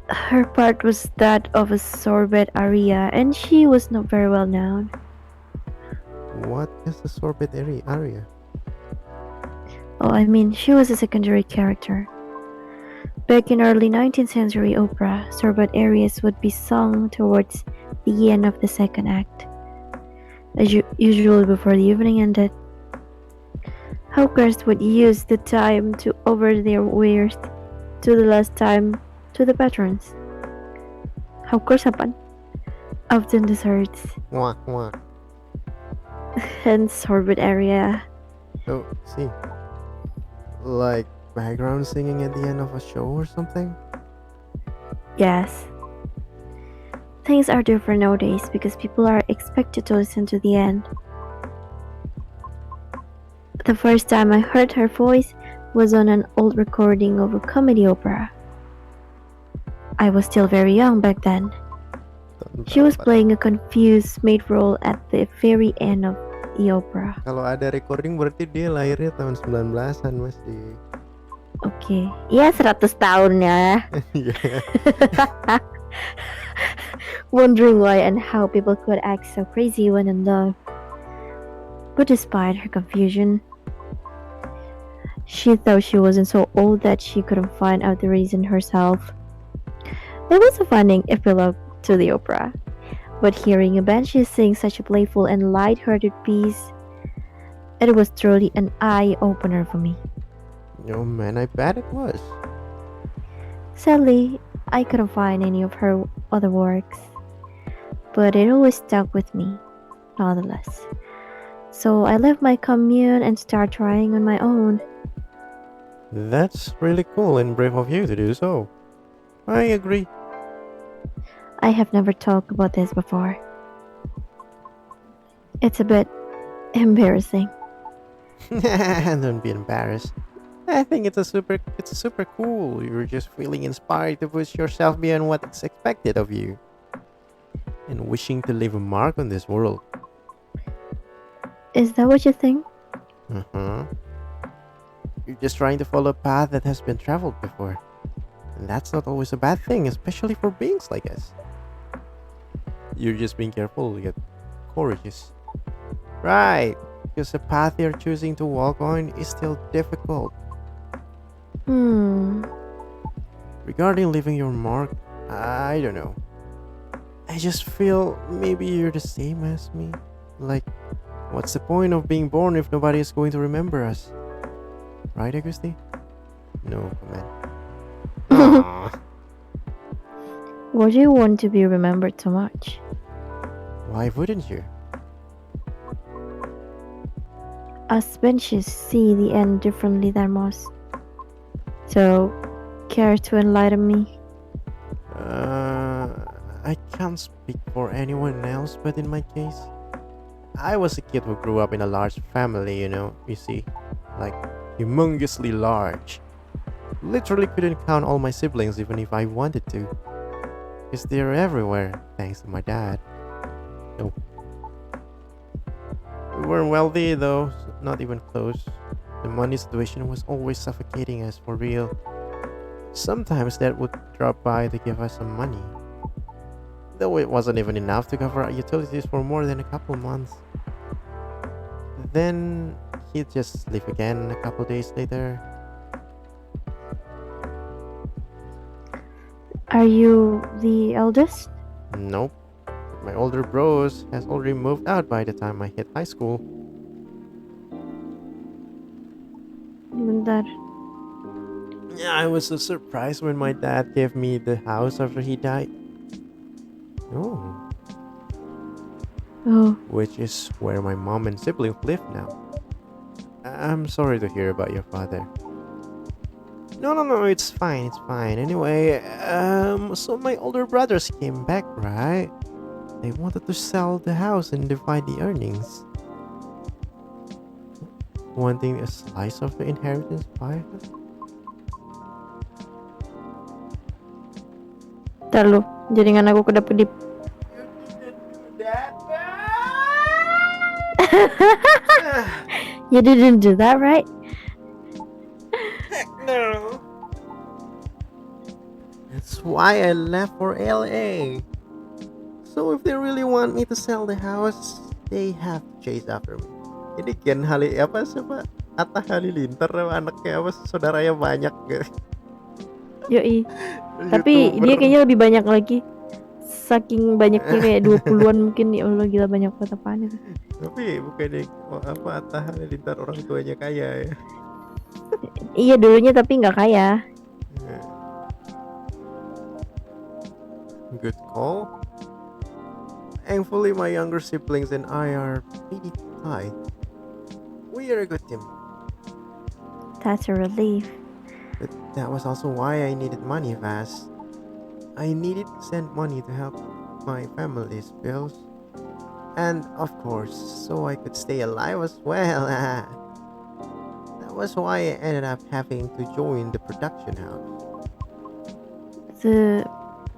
Her part was that of a sorbet aria, and she was not very well known. What is the sorbet aria? Oh, I mean, she was a secondary character. Back in early 19th century opera, sorbet arias would be sung towards the end of the second act, usually before the evening ended. Hawkers would use the time to offer their wares to the last time to the patrons. Hawkers apa? Often desserts. Wah. Hence sorbet aria. Oh, see. Like background singing at the end of a show or something? Yes. Things are different nowadays because people are expected to listen to the end. The first time I heard her voice was on an old recording of a comedy opera. I was still very young back then. She was playing a confused maid role at the very end of the opera. Kalau ada recording berarti dia lahirnya tahun 19-an masih. Oke, ya 100 tahun ya. Wondering why and how people could act so crazy when in love. But despite her confusion, she thought she wasn't so old that she couldn't find out the reason herself. It was a funny epilogue to the opera, but hearing a banshee sing such a playful and light-hearted piece, it was truly an eye-opener for me. Oh man, I bet it was. Sadly, I couldn't find any of her other works, but it always stuck with me, nonetheless. So I left my commune and started trying on my own. That's really cool and brave of you to do so. I agree. I have never talked about this before. It's a bit embarrassing. Don't be embarrassed. I think it's super cool. You're just feeling inspired to push yourself beyond what's expected of you and wishing to leave a mark on this world. Is that what you think? Uh-huh. You're just trying to follow a path that has been traveled before. And that's not always a bad thing, especially for beings like us. You're just being careful yet courageous. Right, because the path you're choosing to walk on is still difficult. Regarding leaving your mark, I don't know. I just feel maybe you're the same as me. Like, what's the point of being born if nobody is going to remember us? Right, Augusti? No comment. Aw, Would you want to be remembered so much? why wouldn't you? Us benches see the end differently than most. So, care to enlighten me? I can't speak for anyone else, but in my case, I was a kid who grew up in a large family, you see, like humongously large. Literally couldn't count all my siblings even if I wanted to, because they're everywhere, thanks to my dad. Nope. We weren't wealthy though, not even close. The money situation was always suffocating us for real. Sometimes Dad would drop by to give us some money, though it wasn't even enough to cover our utilities for more than a couple months. Then he'd just leave again a couple days later. Are you the eldest? Nope. My older bros has already moved out by the time I hit high school. Bentar. Yeah, I was so surprised when my dad gave me the house after he died. Oh, Oh, which is where my mom and siblings live now. I'm sorry to hear about your father. No, it's fine, it's fine. Anyway, so my older brothers came back, right? They wanted to sell the house and divide the earnings. Wanting a slice of the inheritance pie? ntar lu. Jaringan aku kedap-kedip. You didn't do that, You didn't do that, right? Heck no. That's why I left for LA. So if they really want me to sell the house, they have to chase after me. Ini kan apa coba? Atta Halilintar anaknya apa saudaranya banyak gitu. Yoi. Tapi dia kayaknya lebih banyak lagi. Saking banyaknya kayak 20-an mungkin. Ya Allah, gila banyak banget apaan itu. Tapi bukannya apa Atta Halilintar orang tuanya kaya ya. Iya dulunya tapi nggak kaya. Good call. Thankfully, my younger siblings and I are pretty tight. We are a good team. That's a relief. But that was also why I needed money fast. I needed to send money to help my family's bills. And of course, so I could stay alive as well. That was why I ended up having to join the production house. The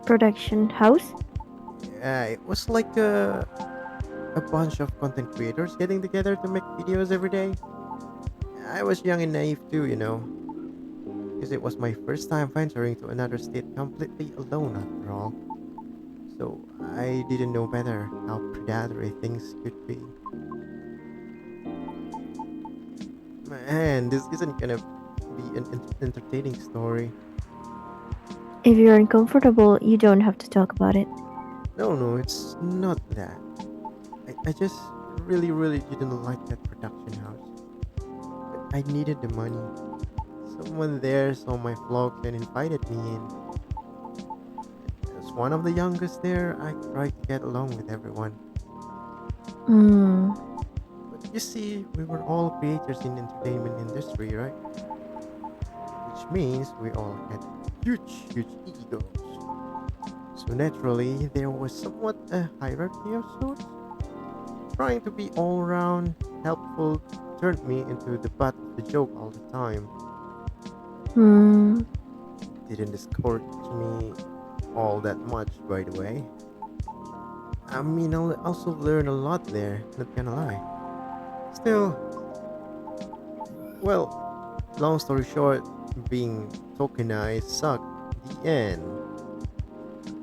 production house? It was like a bunch of content creators getting together to make videos every day. I was young and naive too, because it was my first time venturing to another state completely alone after all. So I didn't know better how predatory things could be. Man, this isn't gonna be an entertaining story. If you're uncomfortable, you don't have to talk about it. No, it's not that. I just really didn't like that production house. But I needed the money. Someone there saw my vlogs and invited me in. As one of the youngest there, I tried to get along with everyone. But you see, we were all creators in the entertainment industry, right? means we all had huge egos. So naturally, there was somewhat a hierarchy of sorts. Trying to be all round helpful turned me into the butt of the joke all the time. Hmm. Didn't discourage me all that much, by the way. I mean, I also learned a lot there, not gonna lie. Still, well, long story short, being tokenized sucked. The end.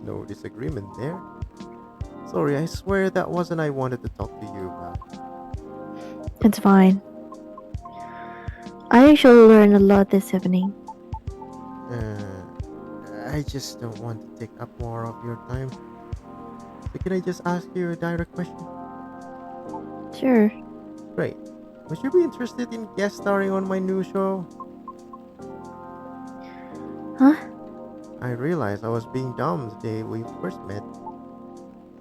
No disagreement there. Sorry, I swear that wasn't I wanted to talk to you about. It's fine. I actually learned a lot this evening. I just don't want to take up more of your time. So can I just ask you a direct question? Sure. Great. Would you be interested in guest starring on my new show? Huh? I realized I was being dumb the day we first met.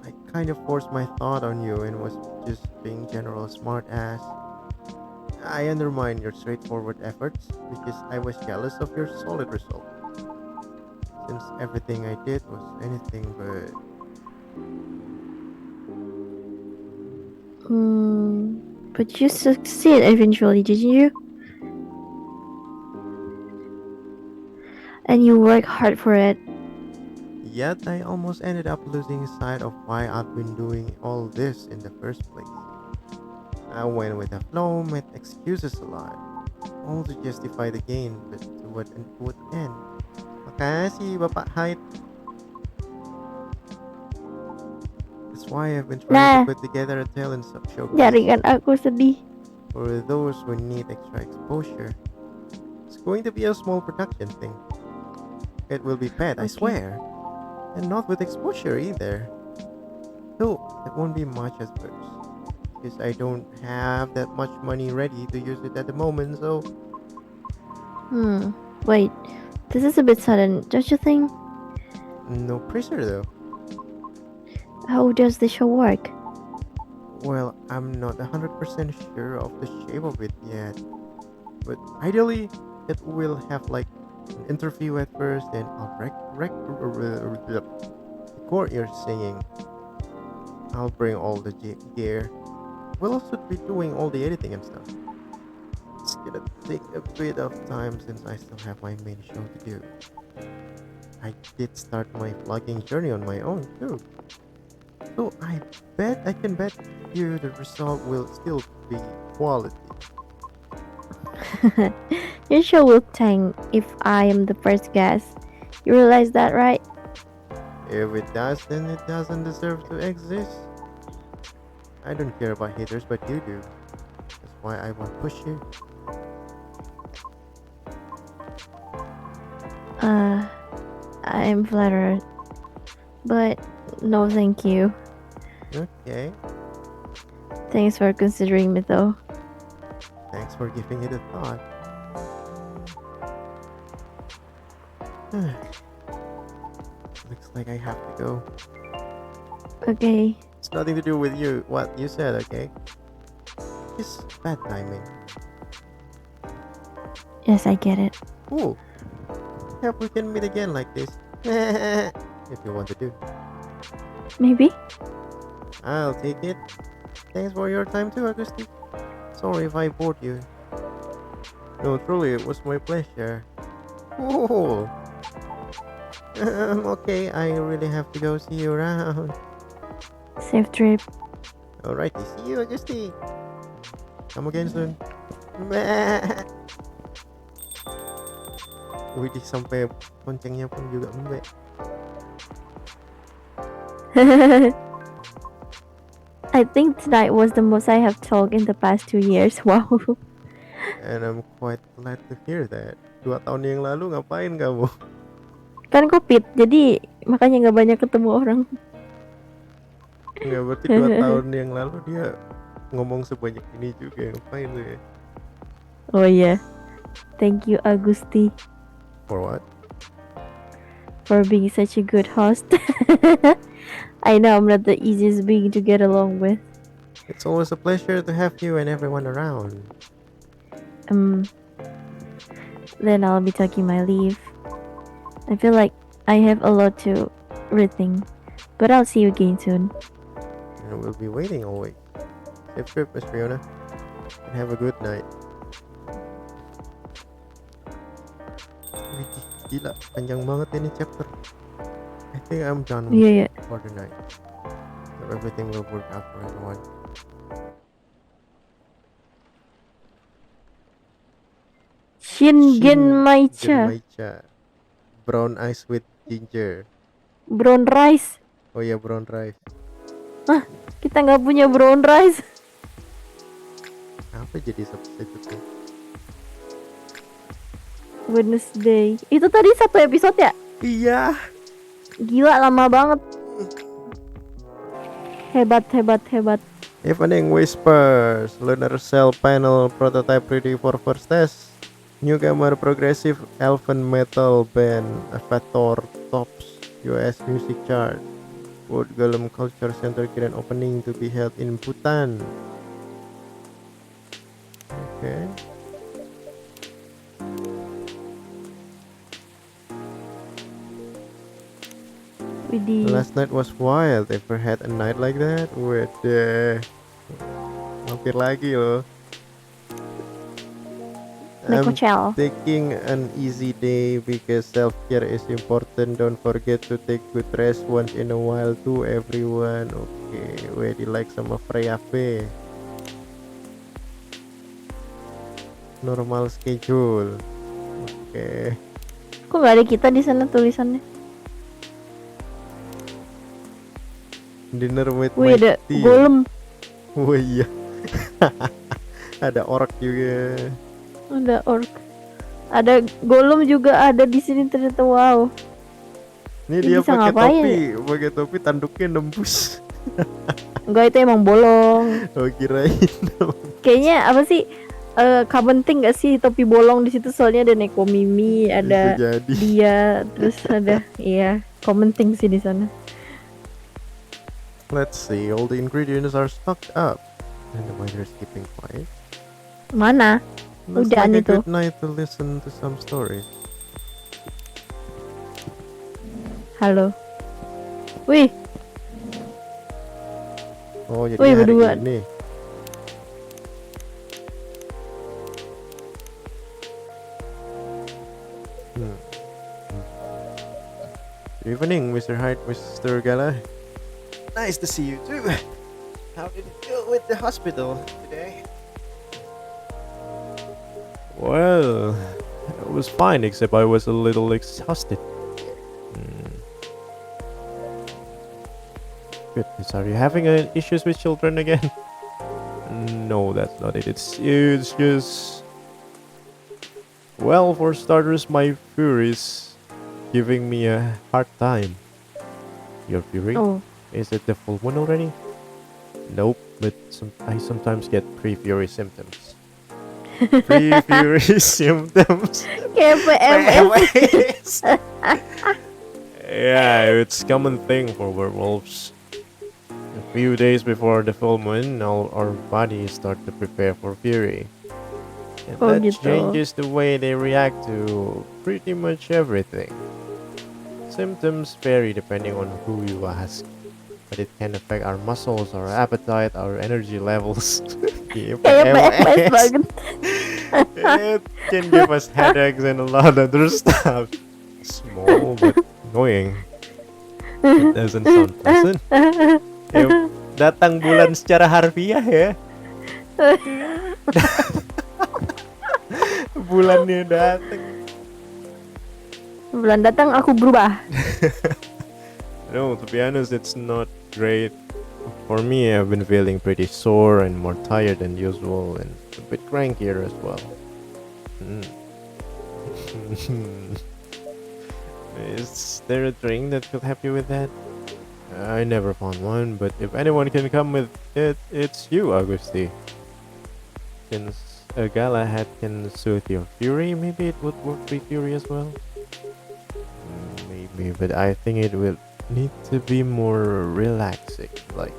I kind of forced my thought on you and was just being general smart ass. I undermined your straightforward efforts because I was jealous of your solid result. Since everything I did was anything but... But you succeed eventually, didn't you? And you work hard for it. Yet I almost ended up losing sight of why I'd been doing all this in the first place. I went with the flow, made excuses a lot, all to justify the gain, but to what end? Makasih, Bapak Hyde. That's why I've been trying to Nah, put together a talent showcase jaringan aku sedih. for those who need extra exposure. It's going to be a small production thing. It will be paid, I Okay. swear. And not with exposure either. Though, it won't be much at first. Because I don't have that much money ready to use it at the moment, so... Wait, this is a bit sudden, don't you think? No pressure though. How does the show work? Well, I'm not 100% sure of the shape of it yet. But ideally, it will have like an interview at first, then I'll record your singing. I'll bring all the gear. We'll also be doing all the editing and stuff. It's gonna take a bit of time since I still have my main show to do. I did start my vlogging journey on my own too. So I can bet you the result will still be quality. Your show will tank if I am the first guest. You realize that, right? If it does, then it doesn't deserve to exist. I don't care about haters, but you do. That's why I won't push you. I am flattered. But no thank you. Okay. Thanks for considering me though. Thanks for giving it a thought. Looks like I have to go. Okay. It's nothing to do with you, what you said, okay? It's bad timing. Yes, I get it. Cool. Hope we can meet again like this. If you want to do. Maybe? I'll take it. Thanks for your time too, Augusti. Sorry if I bored you. No, truly, it was my pleasure. Cool. Okay, I really have to go. See you around. Safe trip. Alrighty, see you, Augusti. Come again soon. Wih, sampai loncengnya pun juga embek. I think tonight was the most I have talked in the past 2 years. Wow. And I'm quite glad to hear that. 2 tahun yang lalu ngapain kamu? Kan COVID, jadi makanya nggak banyak ketemu orang. Nggak, berarti 2 tahun yang lalu dia ngomong sebanyak ini juga. Ngapain tuh ya? Oh iya. Thank you, Agusti, For what? for being such a good host. I know I'm not the easiest being to get along with. It's always a pleasure to have you and everyone around. then I'll be taking my leave. I feel like I have a lot to rethink, but I'll see you again soon. And we'll be waiting always. Safe trip, Miss Fiona. And have a good night. Wih, gila, panjang banget ini chapter. I think I'm done with Yeah, yeah. for the night. So everything will work out for everyone. Shingen Maicha. Genmaicha. Brown ice with ginger. Brown rice. Oh ya, brown rice. Kita nggak punya brown rice. Apa jadi substitute-nya? Wednesday. Itu tadi satu episode ya? Iya. Gila lama banget. Hebat. Evening Whispers, Lunar Cell Panel Prototype ready for first test. Newcomer Progressive Elven Metal Band Avatar Tops US Music Chart. World Golem Culture Center Grand Opening to be held in Bhutan. Okay. Widih. Last night was wild. Ever had a night like that? Waduh. Mampir lagi loh. I'm Nekocel. taking an easy day because self-care is important. Don't forget to take good rest once in a while too, everyone. Okay, Wedi like sama Freya V. Normal schedule. Oke. Kok nggak ada kita di sana tulisannya? Dinner with Wih, my ada team. golem. Oh iya. Ada orc juga. Ada orc. Ada golem juga ada di sini ternyata. Wow. Ini Ini dia bisa pakai ngapain pakai topi tanduknya nembus. Enggak, itu emang bolong. Oh kirain. Kayaknya apa sih? Kabenting gak sih topi bolong di situ, soalnya ada Nekomimi, ada Bisa jadi. dia, terus ada iya, Kabenting sih di sana. Let's see, all the ingredients are stocked up. And the waiter is keeping quiet. Mana? Looks Udah, like a itu. good night to listen to some stories. Halo. Wih, Oh jadi Wih, hari berdua. ini. Good evening, Mr. Hyde, Mr. Gala. Nice to see you too. How did it go with the hospital today? Well, it was fine, except I was a little exhausted. Goodness, are you having issues with children again? No, that's not it. It's just... Well, for starters, my Fury is giving me a hard time. Your Fury? oh, Is it the full one already? Nope, but I sometimes get pre-Fury symptoms. Pre-Fury symptoms? kayak PMS. Yeah, it's common thing for werewolves. A few days before the full moon, all our bodies start to prepare for Fury. And Oh, that gitu. changes the way they react to pretty much everything. Symptoms vary depending on who you ask, but it can affect our muscles, our appetite, our energy levels. Kayak PMS banget. It can give us headaches and a lot of other stuff. Small but annoying. It doesn't sound pleasant. Datang bulan secara harfiah ya. Bulannya datang. Bulan datang aku berubah. No, to be honest, it's not great. For me, I've been feeling pretty sore and more tired than usual and a bit crankier as well. Is there a drink that could help you with that? I never found one, but if anyone can come with it, it's you, Augusti. Since a gala hat can soothe your fury, maybe it would work with fury as well. Maybe, but I think it will need to be more relaxing, like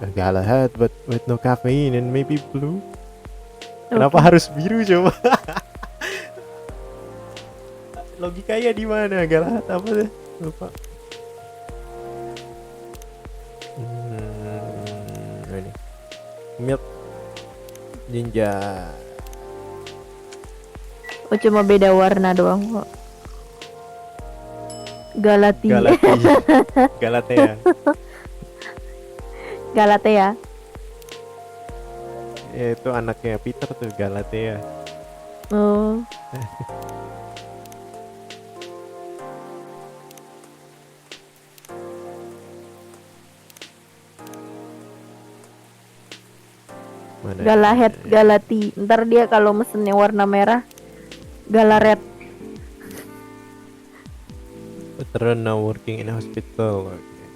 a gala hat but with no caffeine and maybe blue. Kenapa harus biru coba? Logikanya di mana? Galat apa deh? Lupa. Ini milk ninja. Oh, cuma beda warna doang kok. Galatia. Galatea. Galatea. Ya, itu anaknya Peter tuh, Galatea. Oh. Mana? Galahet, Galati. Ntar dia kalau mesennya warna merah, Galaret. Veteran now working in a hospital. Okay.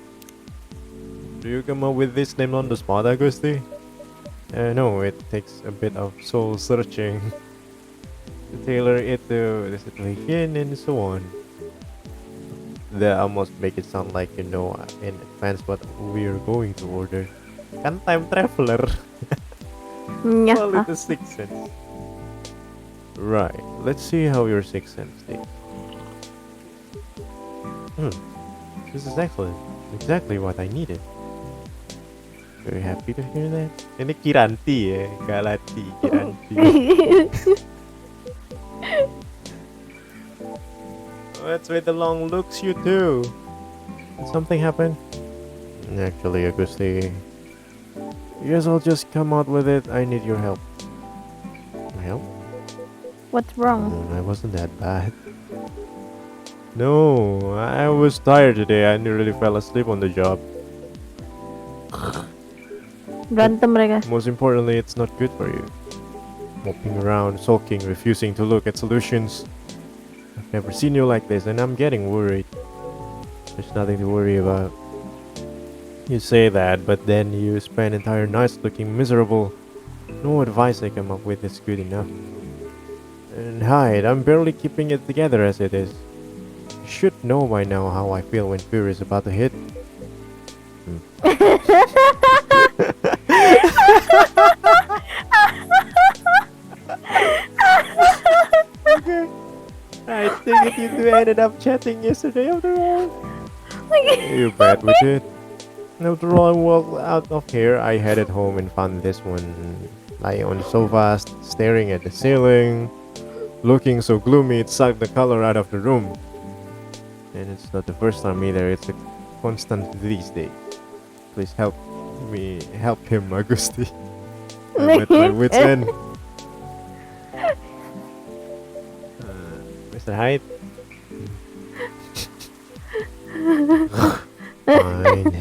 Do you come up with this name on the spot, Agusti? No, it takes a bit of soul searching to tailor it to the situation and so on. They almost make it sound like you know in advance what we're going to order. Kan time traveler. Call it a sixth sense. Right, let's see how your sixth sense takes. This is excellent. Exactly what I needed. Very happy to hear that. Ini Kiranti ya, Galati, Kiranti. What's with the long looks, you two? Did something happen? Actually, Augusti. Yes, I'll just come out with it. I need your help. My help? What's wrong? I wasn't that bad. No, I was tired today. I nearly fell asleep on the job. Berantem mereka. Most importantly, it's not good for you. Moping around, sulking, refusing to look at solutions. I've never seen you like this, and I'm getting worried. There's nothing to worry about. You say that, but then you spend entire nights looking miserable. No advice I come up with is good enough. And hide, I'm barely keeping it together as it is. You should know by now how I feel when fear is about to hit. I think you two ended up chatting yesterday after all. You bet we did. After all, I walked out of here. I headed home and found this one lying on the sofa, staring at the ceiling, looking so gloomy it sucked the color out of the room. And it's not the first time either. It's a constant these days. Please help me help him, Augusti. I'm at my wit's end. Mr. Hyde. Fine.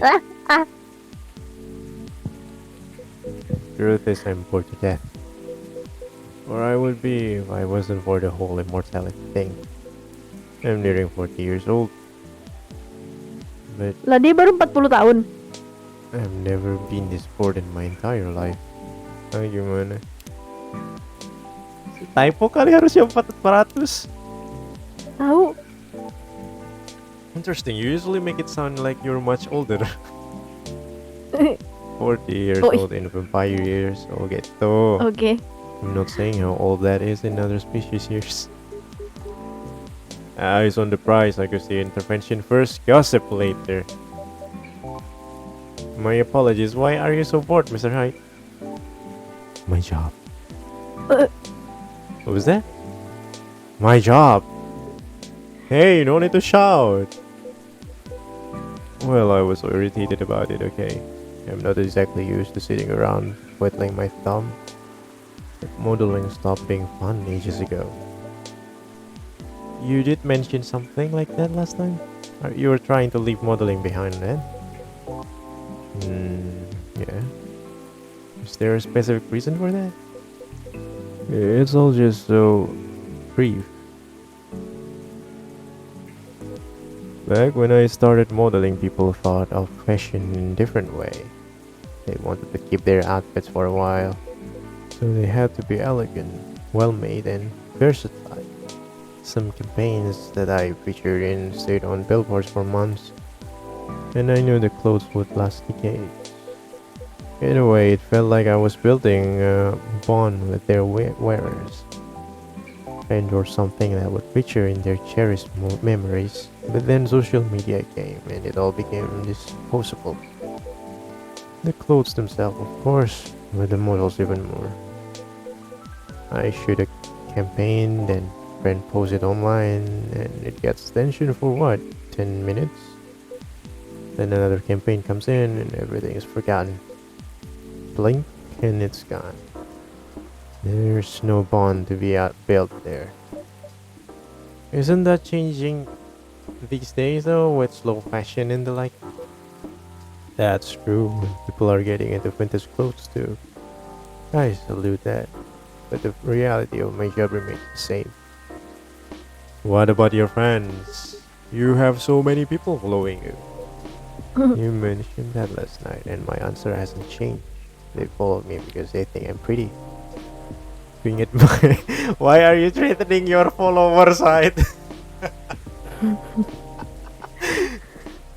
Truth is, I'm bored to death. Or I would be if I wasn't for the whole immortality thing. I'm nearing 40 years old. But Lah dia baru 40 tahun. I've never been this bored in my entire life. Ah, gimana? Typo kali harusnya 400. Tahu. Interesting, you usually make it sound like you're much older. 40 years Oh, old in vampire years. Oh, gitu. Oke. I'm not saying how old that is in other species years. Eyes on the prize, I could see intervention first, gossip later. My apologies, why are you so bored, Mr. Hyde? My job. What was that? My job. Hey, no need to shout. Well, I was so irritated about it, okay. I'm not exactly used to sitting around twiddling my thumb. Modeling stopped being fun ages ago. You did mention something like that last time? You were trying to leave modeling behind then? Yeah. Is there a specific reason for that? It's all just so brief. Back when I started modeling, people thought of fashion in a different way. They wanted to keep their outfits for a while, so they had to be elegant, well-made, and versatile. Some campaigns that I featured in stayed on billboards for months, and I knew the clothes would last decades. In a way, it felt like I was building a bond with their wearers. friend or something that would feature in their cherished memories. But then social media came and it all became disposable. The clothes themselves, of course, but the models even more. I shoot a campaign, then friend posts it online, and it gets attention for what, 10 minutes? Then another campaign comes in and everything is forgotten. Blink and it's gone. There's no bond to be built there. Isn't that changing these days though, with slow fashion and the like? That's true. People are getting into vintage clothes too. I salute that. But the reality of my job remains the same. What about your friends? You have so many people following you. You mentioned that last night and my answer hasn't changed. They follow me because they think I'm pretty. Being admired. Why are you threatening your follower side?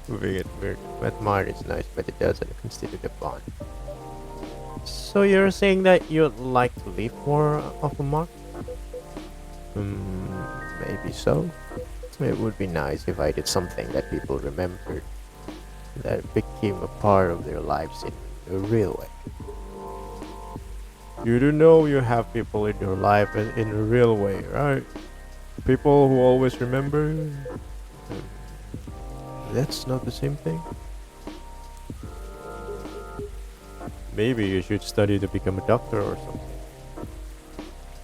Being admired is nice, but it doesn't constitute a bond. So you're saying that you'd like to leave more of a mark? Maybe so. It would be nice if I did something that people remembered, that became a part of their lives in a real way. You do know you have people in your life in a real way, right? People who always remember. That's not the same thing. Maybe you should study to become a doctor or something.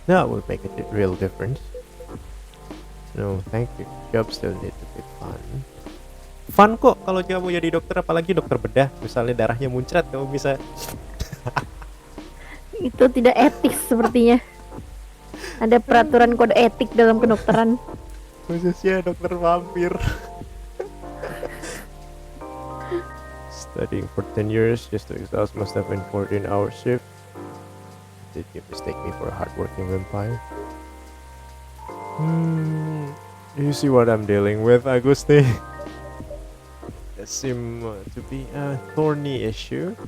That would make a real difference. No, thank you. Job still need to be fun. Fun kok kalau kamu jadi dokter, apalagi dokter bedah. Misalnya darahnya muncrat, kamu bisa. Itu tidak etis sepertinya. Ada peraturan kode etik dalam kedokteran. Khususnya dokter vampir. Studying for 10 years just to exhaust must have been 14-hour shift. Did you mistake me for a hardworking vampire? You see what I'm dealing with, Agusti? That seems to be a thorny issue.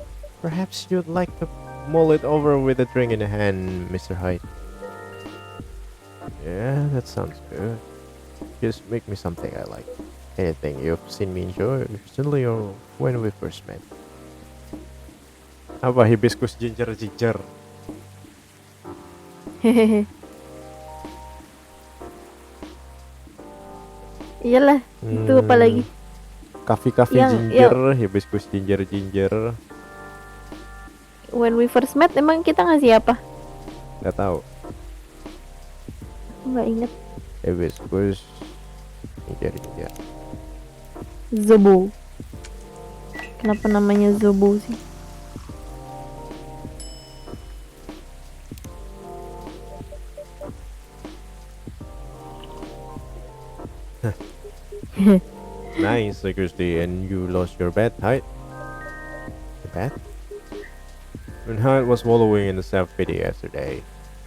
Perhaps you'd like to mull it over with a drink in hand, Mr. Hyde. Yeah, that sounds good. Just make me something I like. Anything you've seen me enjoy recently or when we first met. Apa hibiscus ginger? Hehehe. Iyalah, itu apa lagi? Coffee Yang- ginger, hibiscus ginger. When we first met, emang kita ngasih apa? Nggak tahu. Aku nggak inget. Hibiscus ginger. Zobo. Kenapa namanya Zobo sih? Nice, Agusti. And you lost your bet, Hyde? The bet? When Hyde was wallowing in the self-pity yesterday,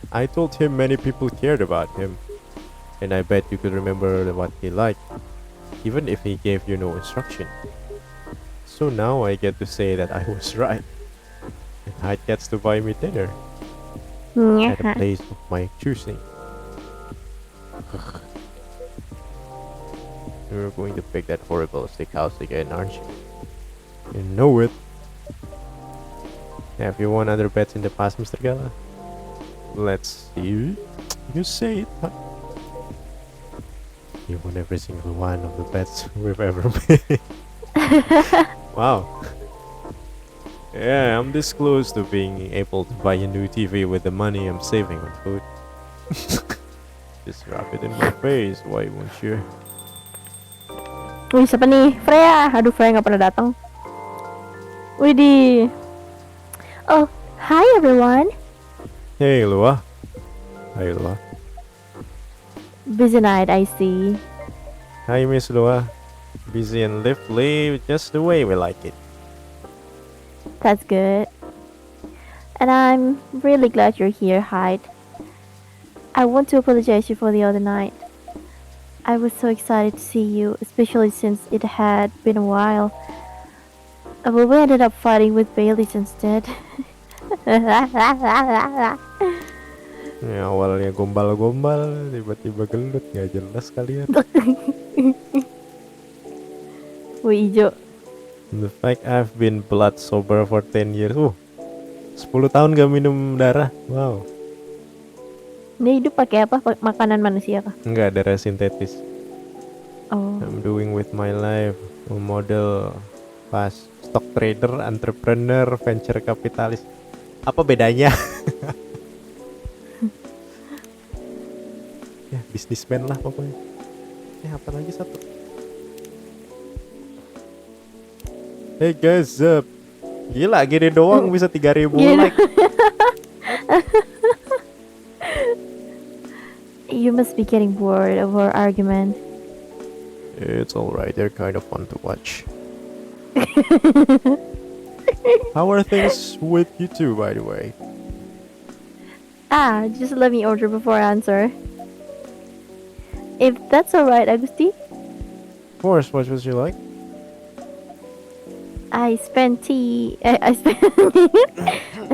I told him many people cared about him. And I bet you could remember what he liked, even if he gave you no instruction. So now I get to say that I was right. And Hyde gets to buy me dinner at a place of my choosing. You're going to pick that horrible steakhouse again, aren't you? You know it. Have you won other bets in the past, Mr. Gala? Let's see. You say it. Huh? You won every single one of the bets we've ever made. Wow. Yeah, I'm this close to being able to buy a new TV with the money I'm saving on food. Just rub it in my face, why won't you? Wih, siapa nih? Freya. Aduh, Freya nggak pernah datang. Widih. Oh, hi everyone. Hey, Lua. Hi, Lua. Busy night, I see. Hi, Miss Lua. Busy and lively, just the way we like it. That's good. And I'm really glad you're here, Hyde. I want to apologize you for the other night. I was so excited to see you, especially since it had been a while. But we ended up fighting with Bailey's instead. Ya, awalnya gombal-gombal, tiba-tiba gelut, nggak jelas kalian. Wih hijau. The fact I've been blood sober for 10 years. 10 tahun gak minum darah. Wow. Dia hidup pakai apa? Makanan manusia kah? Enggak, darah sintetis. Oh. I'm doing with my life. Model pas stock trader, entrepreneur, venture capitalist. Apa bedanya? Ya, businessman lah pokoknya. Apa lagi satu? Hey guys, gila gini doang bisa 3.000 like. You must be getting bored of our argument. It's alright, they're kind of fun to watch. How are things with you two, by the way? Just let me order before I answer. If that's alright, Agusti. Of course, what would you like? I spent I spent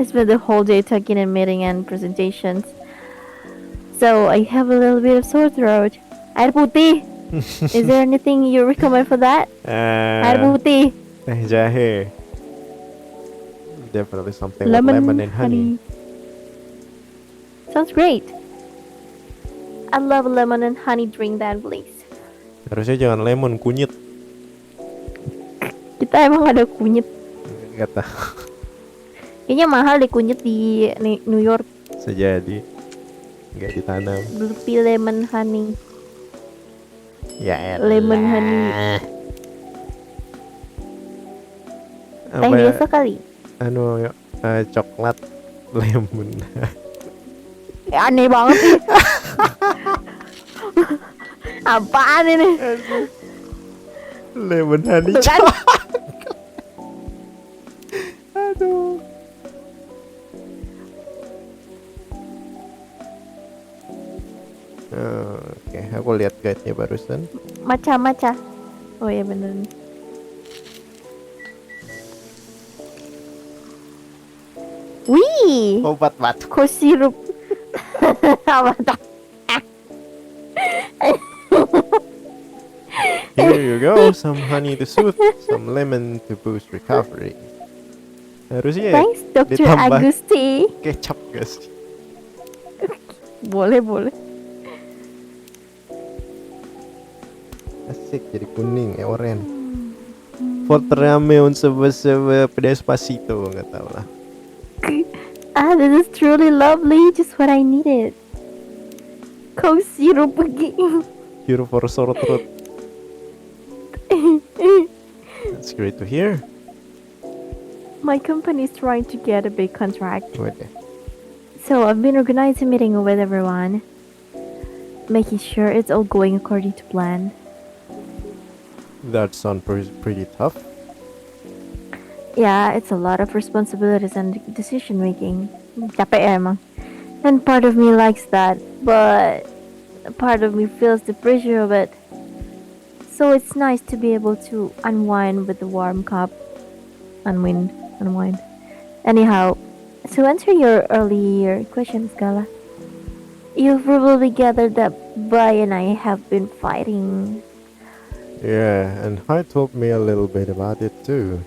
I spent the whole day talking and meeting and presentations. So I have a little bit of sore throat. Air putih. Is there anything you recommend for that? Air putih. Teh jahe. Definitely something with lemon and honey. Sounds great. I love a lemon and honey drink that, please. Harusnya jangan lemon, kunyit. Kita emang ada kunyit. Gak tahu. Kayaknya mahal deh kunyit di New York. Sejadi nggak ditanam. Blueberry lemon honey. Ya elah. Lemon honey. Teh biasa kali. Coklat lemon. Aneh banget sih. Apaan ini? Lemon honey. Tuh kan? Aduh. Oke, aku lihat guide-nya barusan. Maca-maca. Oh iya bener nih. Wih, Obat batuk. kok sirup. Apa tak? Here you go, some honey to soothe, some lemon to boost recovery. Harusnya Thanks, Dr. ditambah Agusti. kecap guys. Boleh, boleh. Asik jadi kuning, oren. Fortrame un sebe Despacito, nggak tahu lah. This is truly lovely. Just what I needed. Kok sirup begini? Cure for sore throat. That's great to hear. My company is trying to get a big contract. Waduh. So I've been organizing a meeting with everyone, making sure it's all going according to plan. That sounds pretty tough. Yeah, it's a lot of responsibilities and decision making. Capek ya emang. And part of me likes that, but part of me feels the pressure of it. So it's nice to be able to unwind with the warm cup. Unwind. Anyhow, to answer your earlier question, Scala, you've probably gathered that Bai and I have been fighting. Yeah, and Hai told me a little bit about it too.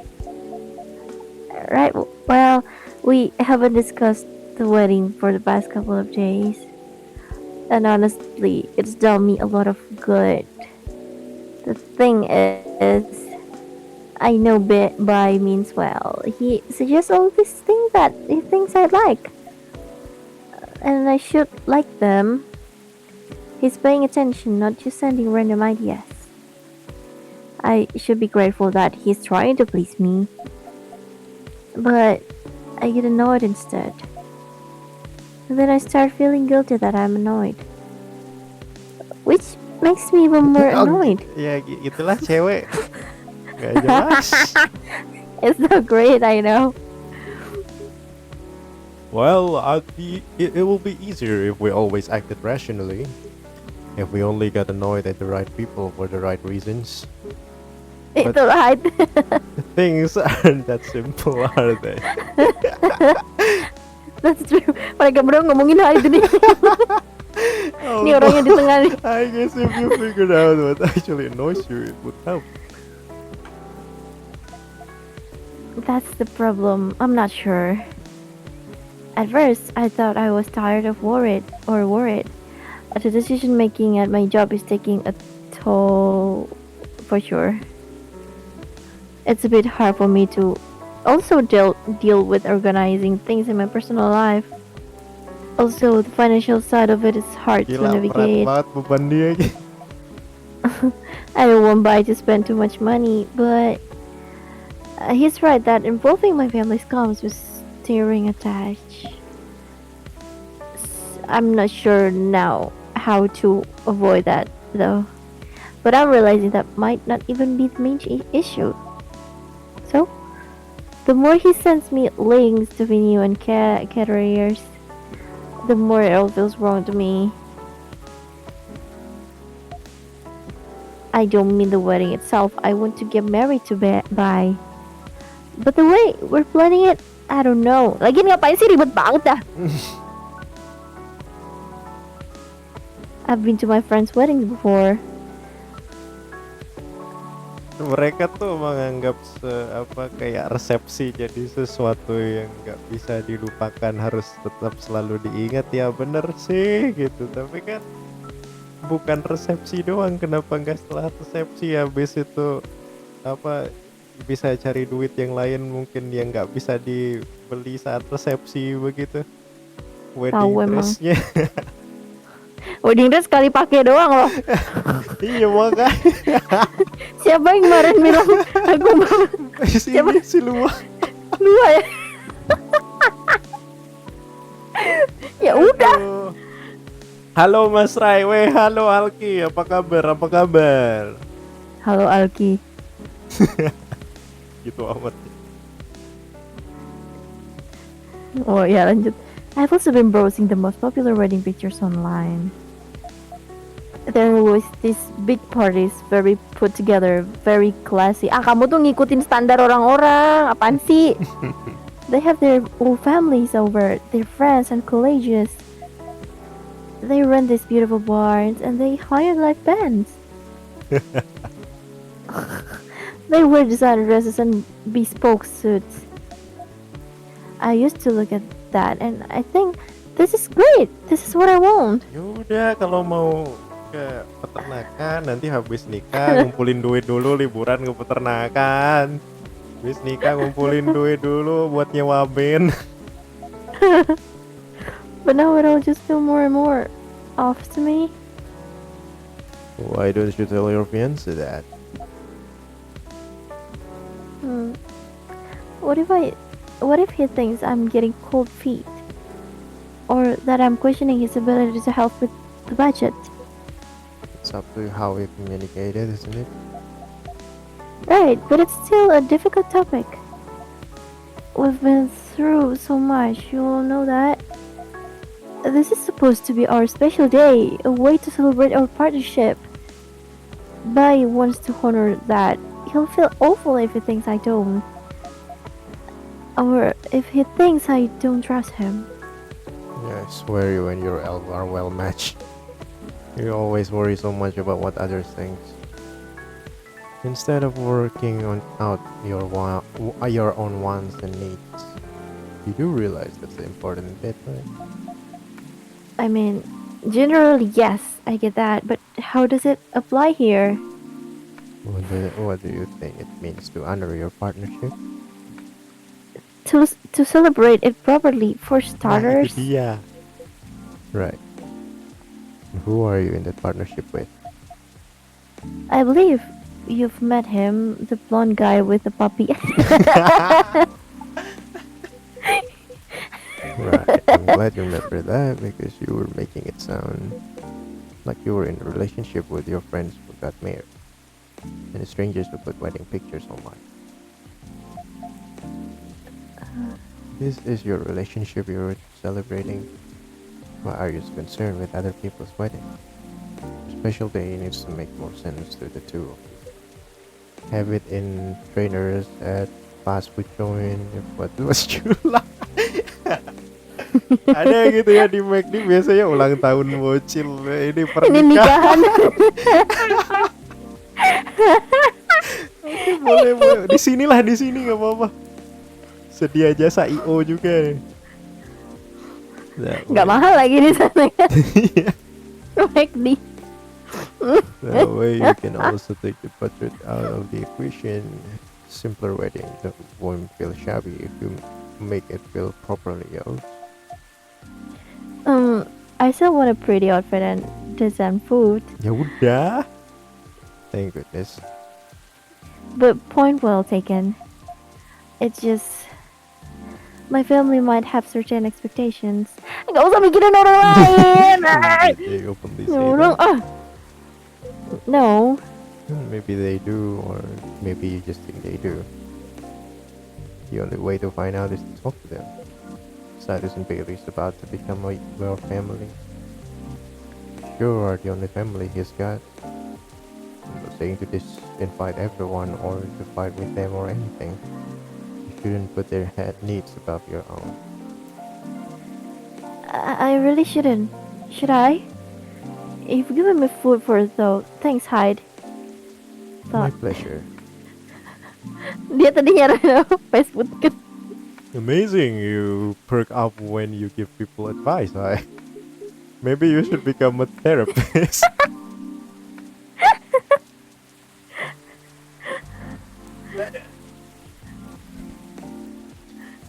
Right, well, we haven't discussed the wedding for the past couple of days. And honestly, it's done me a lot of good. The thing is, I know Bai means well. He suggests all these things that he thinks I like. And I should like them. He's paying attention, not just sending random ideas. I should be grateful that he's trying to please me. But I get annoyed instead. And then I start feeling guilty that I'm annoyed. Which makes me even more annoyed. Ya gitulah cewek. Gak jelas. It's so great, I know. Well, it will be easier if we always acted rationally. If we only got annoyed at the right people for the right reasons. It's right. Things aren't that simple, are they? That's true. Mereka berdua ngomongin hal itu nih. Ini Oh, orangnya di tengah nih. I guess if you figured out what actually annoys you, it would help. That's the problem. I'm not sure. At first, I thought I was tired of worried. The decision making at my job is taking a toll for sure. It's a bit hard for me to also deal with organizing things in my personal life. Also, the financial side of it is hard to Gila, berat navigate. banget beban dia. I don't want Bai to spend too much money, but he's right that involving my family's comes with steering attached. I'm not sure now how to avoid that though. But I'm realizing that might not even be the main issue. So, the more he sends me links to venue and caterers, the more it all feels wrong to me. I don't mean the wedding itself. I want to get married to Bai. But the way we're planning it, I don't know. Lagian ngapain sih ribet banget dah. I've been to my friend's wedding before. Mereka tuh menganggap kayak resepsi jadi sesuatu yang nggak bisa dilupakan, harus tetap selalu diingat. Ya bener sih gitu, tapi kan bukan resepsi doang. Kenapa nggak setelah resepsi habis itu bisa cari duit yang lain mungkin yang nggak bisa dibeli saat resepsi begitu, wedding dressnya. Wedding dress sekali pakai doang loh. Iya makanya. Siapa yang kemarin bilang aku mau si Lua ya? Ya udah. Halo Mas Rai, halo Alki, apa kabar? Halo Alki. Gitu amat. Oh ya lanjut. I've also been browsing the most popular wedding pictures online. There was these big parties, very put together, very classy. Kamu tuh ngikutin standar orang-orang, apaan sih? They have their whole families over, their friends and colleagues. They run these beautiful barns and they hire live bands. They wear designer dresses and bespoke suits. I used to look at that and I think this is great. This is what I want. Yaudah, kalau mau ke peternakan nanti habis nikah ngumpulin duit dulu, liburan ke peternakan. Habis nikah ngumpulin duit dulu buat nyewa band. But now it all just feel more and more off to me. Why don't you tell your fiance that? What if he thinks I'm getting cold feet? Or that I'm questioning his ability to help with the budget? It's up to how we communicate it, isn't it? Right, but it's still a difficult topic. We've been through so much, you all know that. This is supposed to be our special day, a way to celebrate our partnership. Bai wants to honor that. He'll feel awful if he thinks I don't. Or if he thinks I don't trust him. Yeah, I swear you and your elf are well matched. You always worry so much about what others think, instead of working out your own wants and needs. You do realize that's the important bit, right? I mean, generally yes, I get that, but how does it apply here? What do you think it means to honor your partnership? To celebrate it properly, for starters. Yeah. Right. Who are you in that partnership with? I believe you've met him, the blonde guy with the puppy. Right. I'm glad you remember that because you were making it sound like you were in a relationship with your friends who got married and the strangers who put wedding pictures online. This is your relationship you're celebrating. Why are you so concerned with other people's wedding? Your special day needs to make more sense to the two of you. Have it in trainers at fast food joint if what was July. Ada gitu ya di McD biasanya ulang tahun bocil, ini Ini pernikahan. nikahan. Oke, boleh. Di sini nggak apa-apa. Sedia jasa IO juga nih. Nggak mahal lagi di sana kan. McD. That way you can also take the budget out of the equation. Simpler wedding that won't feel shabby if you make it feel properly, yo. I still want a pretty outfit and decent food. Ya udah. Thank goodness. But point well taken. It's just my family might have certain expectations. Nggak usah mikirin orang lain. They openly say Orang that. No. Maybe they do, or maybe you just think they do. The only way to find out is to talk to them. Cyrus and Bailey is about to become a well family. You are the only family he's got. I'm not saying to invite everyone or to fight with them or anything. You shouldn't put their needs above your own. I really shouldn't. Should I? You've given me food for it though. Thanks, Hyde. My pleasure. Dia tadi nyaranin fast food kan. Amazing, you perk up when you give people advice, right? Maybe you should become a therapist.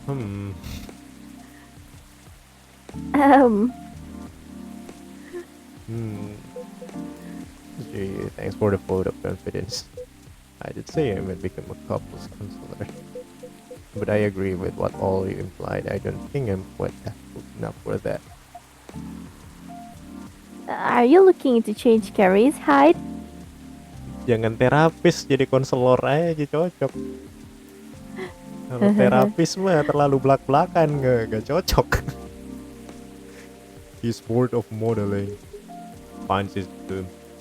Hmm. Gee, thanks for the vote of confidence. I did say I might become a couples counselor. But I agree with what all you implied. I don't think I'm quite enough for that. Are you looking to change careers, Hyde? Jangan terapis, jadi konselor aja cocok. Kalau terapis mah terlalu belak-belakan, gak cocok. He's bored of modeling. Finds his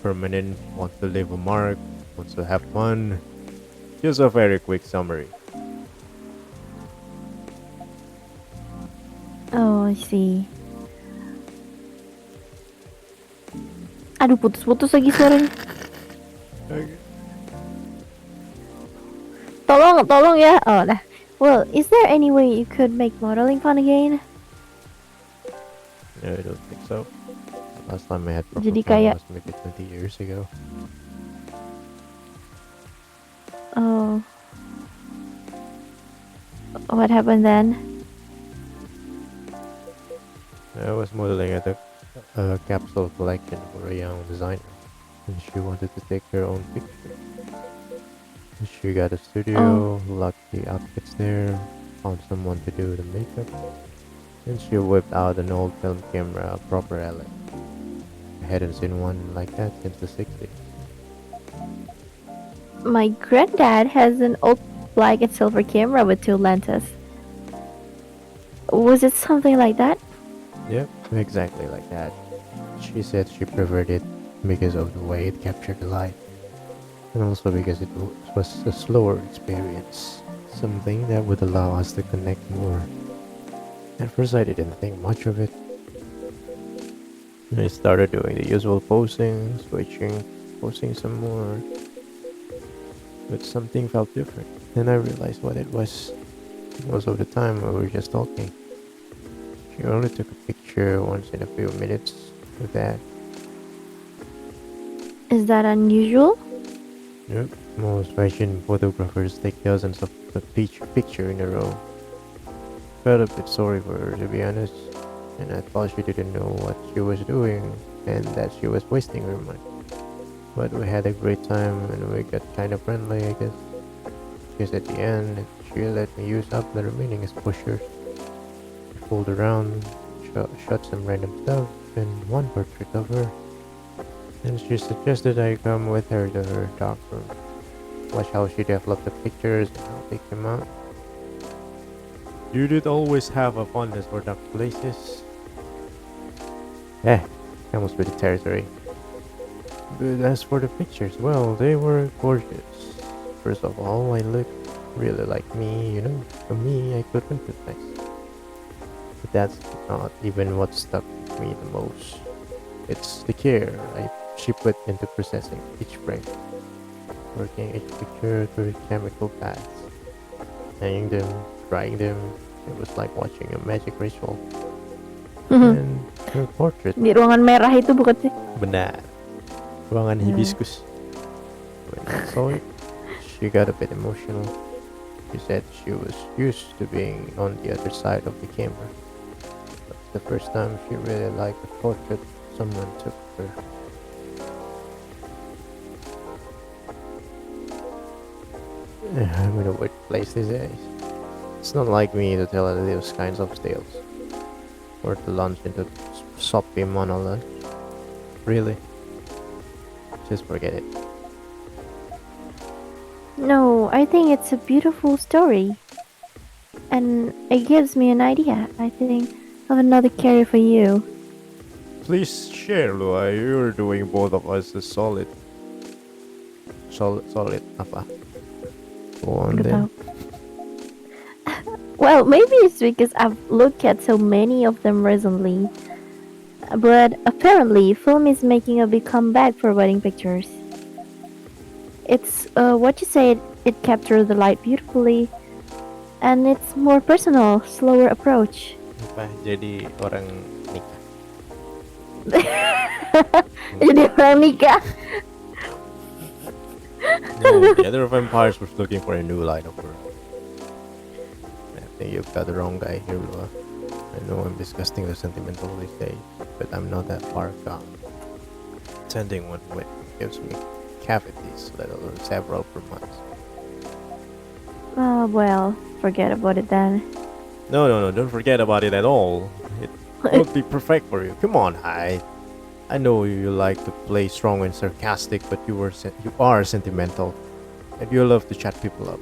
permanent, wants to leave a mark, wants to have fun. Just a very quick summary. Oh, I see. Aduh, putus-putus lagi suaranya. Okay. Tolong ya. Oh, dah. Well, is there any way you could make modeling fun again? No, I don't think so. Last time I had proper Jadi fun kayak- was maybe 20 years ago. Oh. What happened then? I was modeling at a capsule collection for a young designer, and she wanted to take her own picture. She got a studio, locked the outfits there, found someone to do the makeup, and she whipped out an old film camera, a proper LA. I hadn't seen one like that since the 60s. My granddad has an old black and silver camera with 2 lenses. Was it something like that? Yep, exactly like that. She said she preferred it because of the way it captured the light, and also because it was a slower experience, something that would allow us to connect more. At first I didn't think much of it. I started doing the usual posing, switching, posing some more, but something felt different. Then I realized what it was. Most of the time we were just talking. She only took a picture once in a few minutes with that. Is that unusual? Yep, most fashion photographers take dozens of picture in a row. Felt a bit sorry for her, to be honest, and I thought she didn't know what she was doing and that she was wasting her money. But we had a great time and we got kind of friendly, I guess. Because at the end, she let me use up the remaining exposures. Fooled around, shot some random stuff, and one portrait of her. And she suggested I come with her to her dark room. Watch how she developed the pictures and I'll take them out. You did always have a fondness for dark places. That must be the territory. But as for the pictures, well, they were gorgeous. First of all, I looked really like me, you know. For me, I could recognize. The that's not even what stuck with me the most. It's the care she put into processing each frame, working each picture through chemical paths, hanging them, drying them. It was like watching a magic ritual. And her portrait, Di ruangan merah itu bukan sih? benar, ruangan hibiscus. When I saw it, she got a bit emotional. She said she was used to being on the other side of the camera. But the first time she really liked the portrait someone took of her. I'm in a weird place these days. It's not like me to tell those kinds of tales, or to launch into soppy monologues. Really, just forget it. No, I think it's a beautiful story. And it gives me an idea, I think, of another career for you. Please share, Lua. You're doing both of us a solid. Solid apa? Go on Gak then. tahu. Well, maybe it's because I've looked at so many of them recently. But apparently, film is making a big comeback for wedding pictures. It's what you said, it captures the light beautifully. And it's more personal, slower approach. Apa? Jadi orang nikah. Jadi orang nikah. No, the other vampires was looking for a new line of work. I think you've got the wrong guy here, Lua. I know I'm disgustingly sentimental these days, but I'm not that far gone. Attending one wedding gives me cavities, let alone several per month. Oh, well, forget about it then. No, don't forget about it at all. It would be perfect for you. Come on, Hyde. I know you like to play strong and sarcastic, but you are sentimental, and you love to chat people up.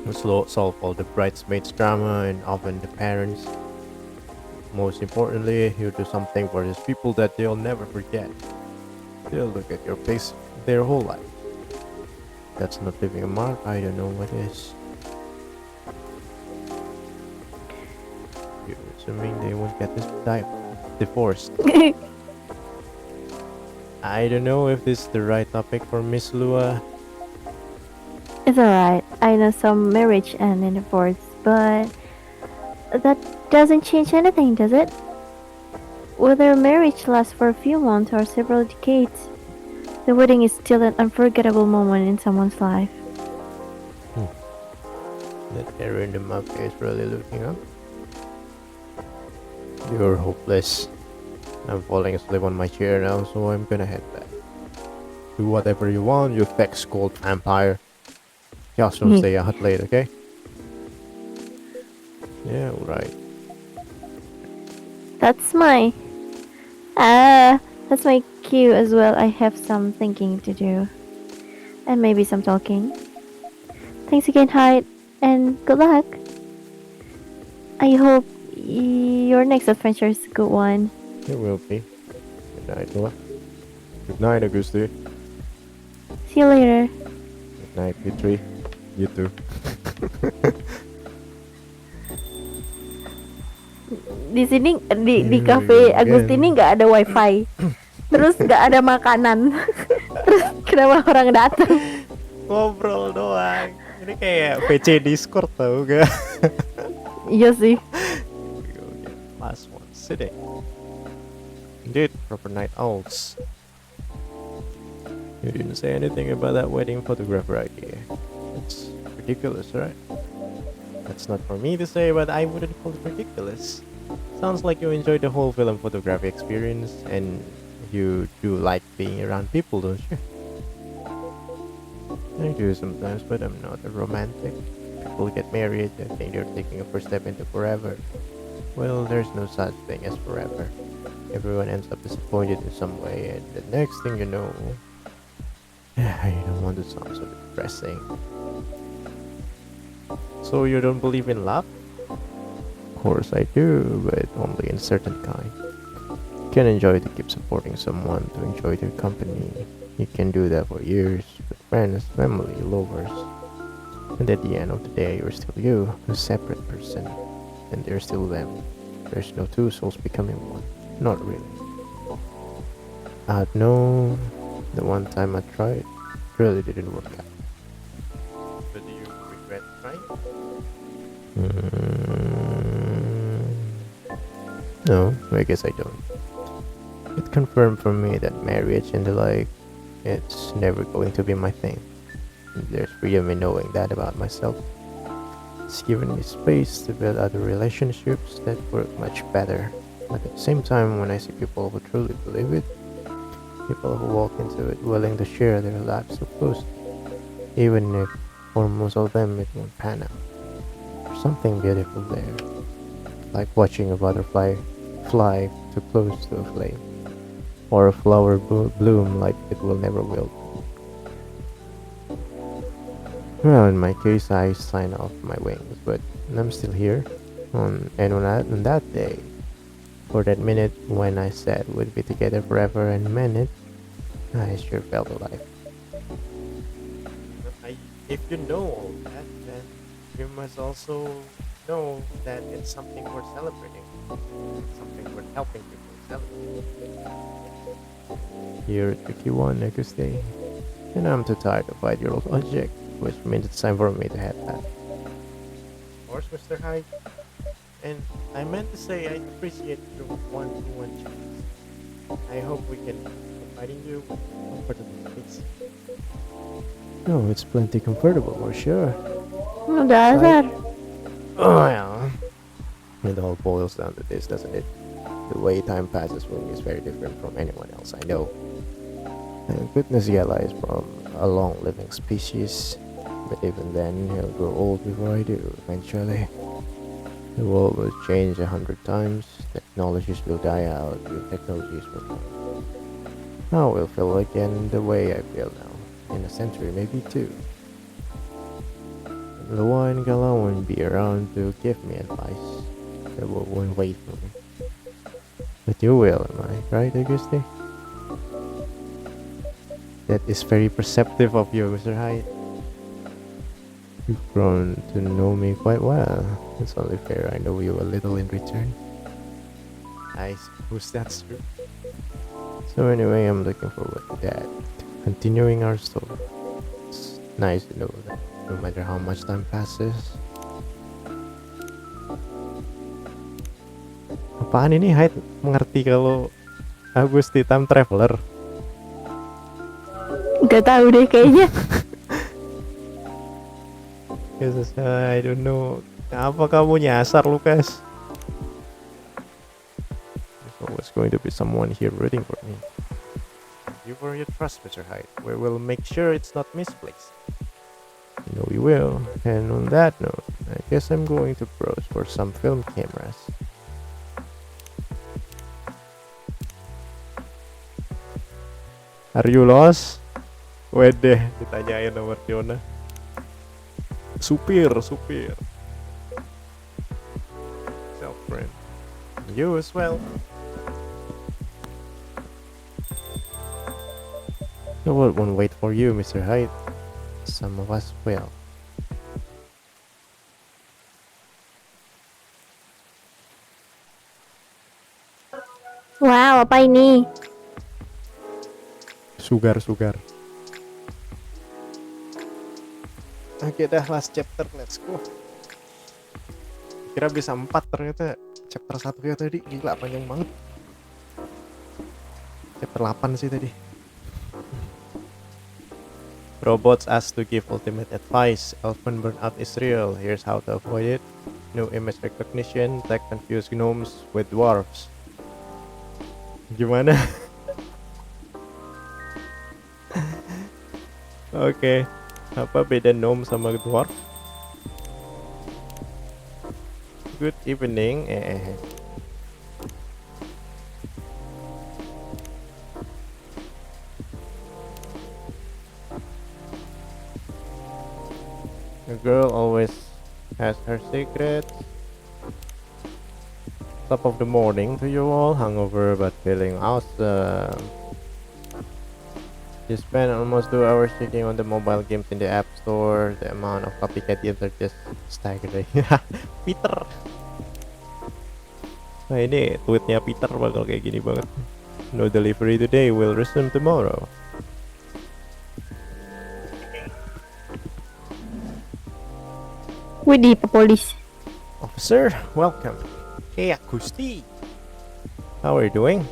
You solve all the bridesmaids drama and often the parents. Most importantly, you do something for these people that they'll never forget. They'll look at your face their whole life. That's not leaving a mark. I don't know what is. You're assuming they won't get divorced. I don't know if this is the right topic for Miss Lua. It's alright. I know some marriage and in divorce, but that doesn't change anything, does it? Whether marriage lasts for a few months or several decades, the wedding is still an unforgettable moment in someone's life. That error in the mafia is really looking up. You're hopeless. I'm falling asleep on my chair now, so I'm gonna head back. Do whatever you want, you thick skulled vampire. Just don't stay out late, okay? Yeah, alright. That's my cue as well. I have some thinking to do. And maybe some talking. Thanks again, Hyde, and good luck. I hope your next adventure is a good one. It will be. Good night, Noah. Good night, Augusti. See you later. Good night, P3. You too. Di sini di cafe Agustini nggak ada wifi, terus nggak ada makanan, terus kenapa orang datang? Ngobrol doang. Ini kayak PC Discord tau gak? Iya sih. Last one, sitting. Indeed, proper night owls. You didn't say anything about that wedding photographer idea. It's ridiculous, right? That's not for me to say, but I wouldn't call it ridiculous. Sounds like you enjoyed the whole film photography experience, and you do like being around people, don't you? I do sometimes, but I'm not a romantic. People get married and think they're taking a first step into forever. Well, there's no such thing as forever. Everyone ends up disappointed in some way, and the next thing you know... I don't want to sound so depressing. So you don't believe in love? Of course I do, but only in certain kind. You can enjoy to keep supporting someone, to enjoy their company. You can do that for years, with friends, family, lovers. And at the end of the day, you're still you, a separate person, and they're still them. There's no two souls becoming one. Not really. No. The one time I tried, really didn't work out. But do you regret trying? No, I guess I don't. It confirmed for me that marriage and the like, it's never going to be my thing. There's freedom in knowing that about myself. It's given me space to build other relationships that work much better. But at the same time, when I see people who truly believe it, people who walk into it willing to share their lives so close, even if for most of them it won't pan out. There's something beautiful there, like watching a butterfly fly too close to a flame, or a flower bloom like it will never wilt. Well, in my case, I signed off my wings, but I'm still here. And on that day, for that minute when I said we'd be together forever and meant it, I sure felt alive. If you know all that, then you must also know that it's something worth celebrating, something worth helping people celebrate. You're a tricky one, Auguste, and I'm too tired to fight your old object, which means it's time for me to head back. Of course, Mr. Hyde. And I meant to say I appreciate your one-to-one chats. I hope we can providing you with comfortable space. No, it's plenty comfortable for sure. Dasar. Oh yeah. It all boils down to this, doesn't it? The way time passes for me is very different from anyone else I know. And goodness, Yella is from a long-living species, but even then, he'll grow old before I do, eventually. The world will change 100 times, technologies will die out, new technologies will come. I will feel again the way I feel now, in a century, maybe two. Lua and Gala won't be around to give me advice. They won't wait for me. But you will, am I right, Auguste? That is very perceptive of you, Mr. Hyde. You've grown to know me quite well. It's only fair I know you a little in return. I suppose that's true. So anyway, I'm looking forward to that. Continuing our story. It's nice to know that no matter how much time passes. Apaan ini Hyde mengerti kalau Agusti time traveler? Gak tahu deh kayaknya. Yes, I don't know. Apa kamu nyasar, Lucas? There's always going to be someone here rooting for me. Thank you for your trust, Mr. Hyde. We will make sure it's not misplaced. You know we will. And on that note, I guess I'm going to browse for some film cameras. Are you lost? Wedeh, ditanyain sama Fiona. Supir. Self-friend. You as well. The world won't wait for you, Mr. Hyde. Some of us will. Wow, apa ini? Sugar. Oke dah, last chapter, let's go. Kira bisa 4 ternyata. Chapter 1 ya tadi, gila panjang banget. Chapter 8 sih tadi. Robots asked to give ultimate advice. Elfin burnout is real. Here's how to avoid it. No image recognition. Tech confuse gnomes with dwarves. Gimana? Oke. Apa beda gnome sama dwarf? Good evening. The girl always has her secrets. Top of the morning to you all, hungover but feeling awesome. You spend almost 2 hours checking on the mobile games in the app store. The amount of copycat deals are just staggering. Peter! Nah ini tweetnya Peter bakal kayak gini banget. No delivery today, will resume tomorrow. Widih, pepolis. Officer, welcome. Hey Akusti. How are you doing?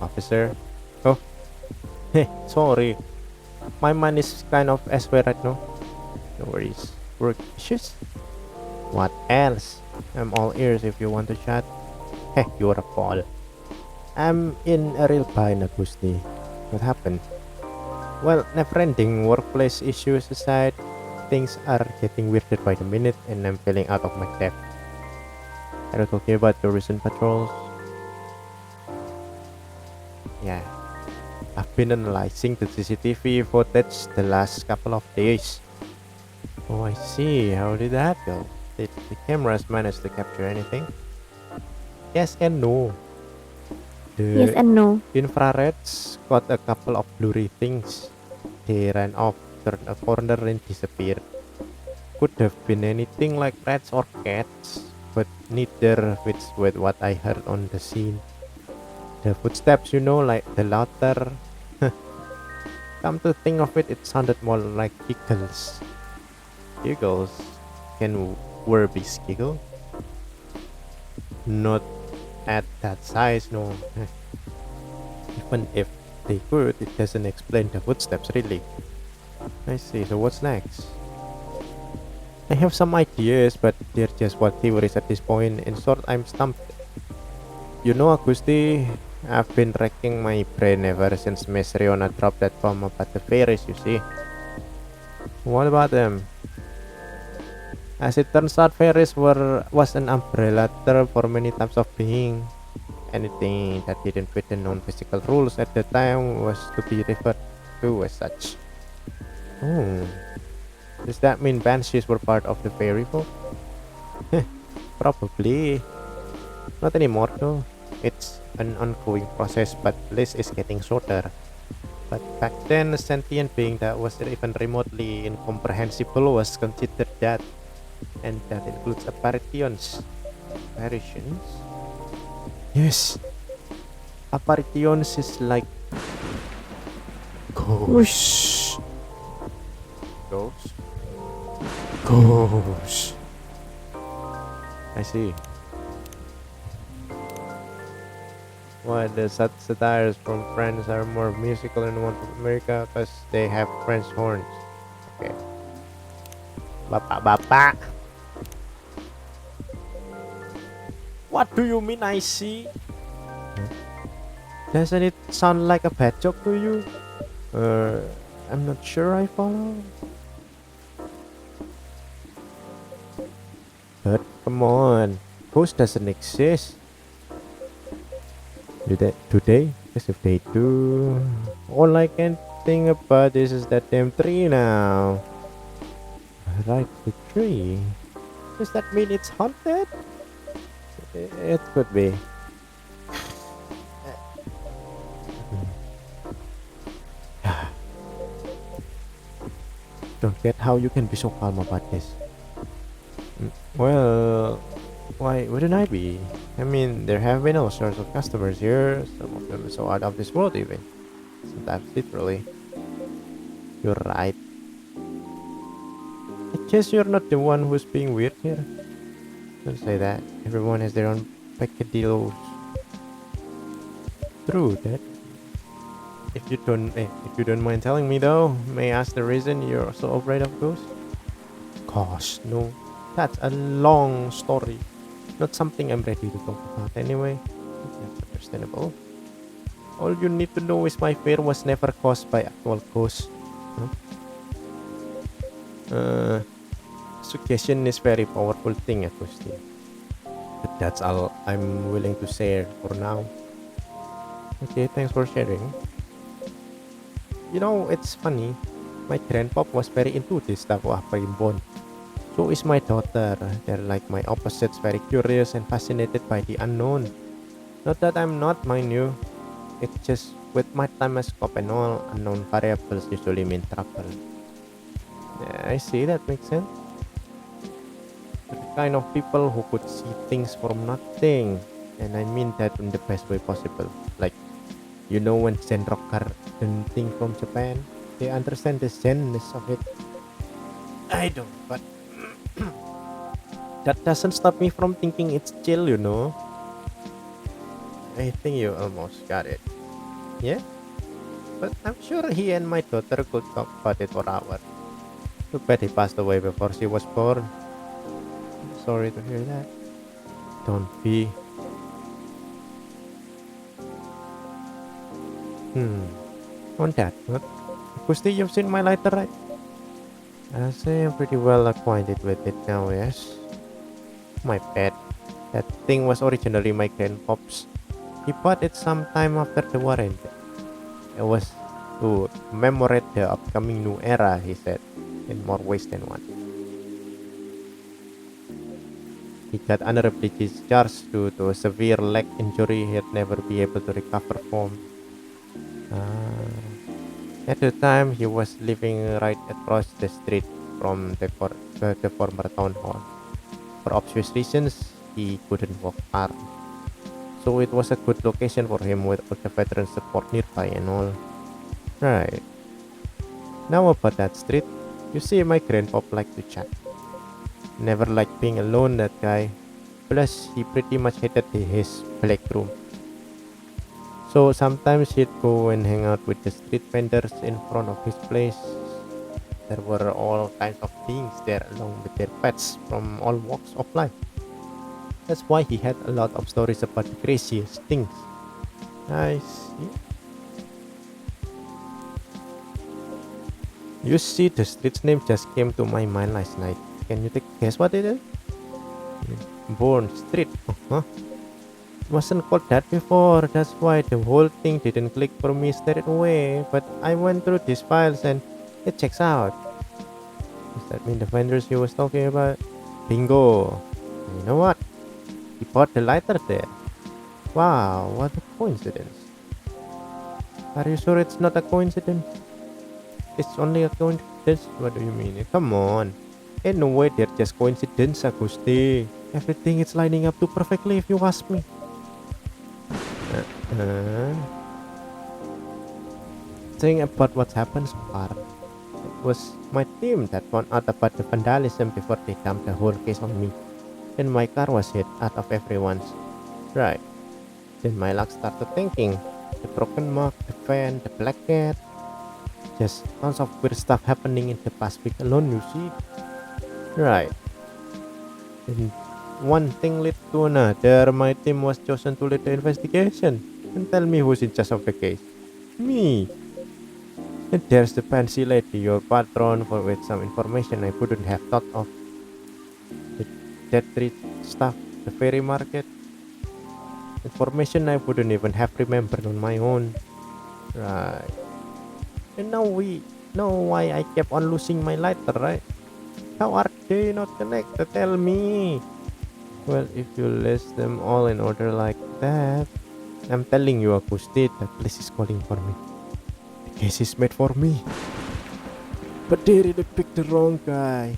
Officer. Oh. Hey, sorry. My mind is kind of elsewhere right now. No worries. Work issues? What else? I'm all ears if you want to chat. Hey, you're a fool. I'm in a real bind, Agusti. What happened? Well, never-ending workplace issues aside, things are getting weirder by the minute and I'm feeling out of my depth. Are you talking about your recent patrols? Yeah. I've been analyzing the CCTV footage the last couple of days. Oh, I see. How did that go? Did the cameras manage to capture anything? Yes and no. Yes The and no. infrareds caught a couple of blurry things. They ran off, turned a corner and disappeared. Could have been anything like rats or cats, but neither fits with what I heard on the scene. The footsteps, you know, like the laughter. Come to think of it, it sounded more like giggles. Giggles? Can werewolves giggle? Not at that size, no. Even if they could, it doesn't explain the footsteps, really. I see, so what's next? I have some ideas, but they're just what theories at this point. In short, I'm stumped. You know, Agusti, I've been racking my brain ever since Miss Riona dropped that bomb about the fairies, you see. What about them? As it turns out, fairies was an umbrella term for many types of being. Anything that didn't fit the known physical rules at the time was to be referred to as such. Oh, does that mean banshees were part of the fairy folk? Probably. Not anymore though. It's an ongoing process, but the list is getting shorter. But back then, a sentient being that was even remotely incomprehensible was considered that. And that includes apparitions. Apparitions? Yes. Apparitions is like ghosts. Ghosts? Ghosts. I see. Why the satires from France are more musical than one from America? Because they have French horns. Okay. Bapak. What do you mean I see? Doesn't it sound like a bad joke to you? I'm not sure I follow. But come on, ghost doesn't exist. Do they? Because if they do, all I can think about is that damn tree now. Right, the tree. Does that mean it's haunted? It could be. Don't get how you can be so calm about this. Well, why wouldn't I be? I mean, there have been all sorts of customers here, some of them so out of this world even. Sometimes literally. You're right. I guess you're not the one who's being weird here. Don't say that. Everyone has their own peccadillos. True that. If you don't mind telling me though, may I ask the reason you're so afraid of ghosts? Gosh, no. That's a long story. Not something I'm ready to talk about anyway. That's understandable. All you need to know is my fear was never caused by actual ghosts. Suggestion is very powerful thing, Agustin. But that's all I'm willing to share for now. Okay, thanks for sharing. You know, it's funny. My grandpop was very into this stuff after being born. So is my daughter. They're like my opposites, very curious and fascinated by the unknown. Not that I'm not, mind you. It's just with my timeless scope and all, unknown variables usually mean trouble. Yeah, I see, that makes sense. The kind of people who could see things from nothing. And I mean that in the best way possible. Like, when Zen rocker and thing from Japan, they understand the Zenness of it. I don't, but that doesn't stop me from thinking it's chill. I think you almost got it. Yeah? But I'm sure he and my daughter could talk about it for hours. Too bad he passed away before she was born. Sorry to hear that. Don't be. On that note, Gusti, you've seen my lighter, right? I say I'm pretty well acquainted with it now, yes. My pet. That thing was originally my grandpop's. He bought it sometime after the war ended. It was to commemorate the upcoming new era, he said, in more ways than one. He got honorably discharged due to a severe leg injury he'd never be able to recover from. At the time, he was living right across the street from the former town hall. For obvious reasons, he couldn't walk far. So it was a good location for him with all the veteran support nearby and all. Right. Now about that street, you see my grandpop liked to chat. Never liked being alone, that guy. Plus, he pretty much hated his black room. So sometimes he'd go and hang out with the street vendors in front of his place. There were all kinds of beings there along with their pets from all walks of life. That's why he had a lot of stories about the craziest things. I see. You see, the street's name just came to my mind last night. Can you take a guess what it is? Bourne Street. Huh? It wasn't called that before. That's why the whole thing didn't click for me straight away. But I went through these files and it checks out. Does that mean the vendors he was talking about? Bingo! And you know what? He bought the lighter there. Wow, what a coincidence. Are you sure it's not a coincidence? It's only a coincidence? What do you mean? Come on. Ain't no way they're just coincidence, Agusti. Everything is lining up too perfectly if you ask me. Saying about what happened so far, it was my team that found out about the vandalism before they dumped the whole case on me. Then my car was hit out of everyone's. Right. Then my luck started thinking. The broken mug, the fan, the black cat. Just tons of weird stuff happening in the past week alone, you see. Right. And one thing led to another. My team was chosen to lead the investigation. And tell me who's in charge of the case. Me. And there's the fancy lady, your patron, for with some information I couldn't have thought of. The dead tree stuff, the fairy market. Information I wouldn't even have remembered on my own. Right. And now we know why I kept on losing my lighter, right? How are they not connected? Tell me. Well, if you list them all in order like that, I'm telling you, Agusti, that place is calling for me. The case is made for me. But they really picked the wrong guy.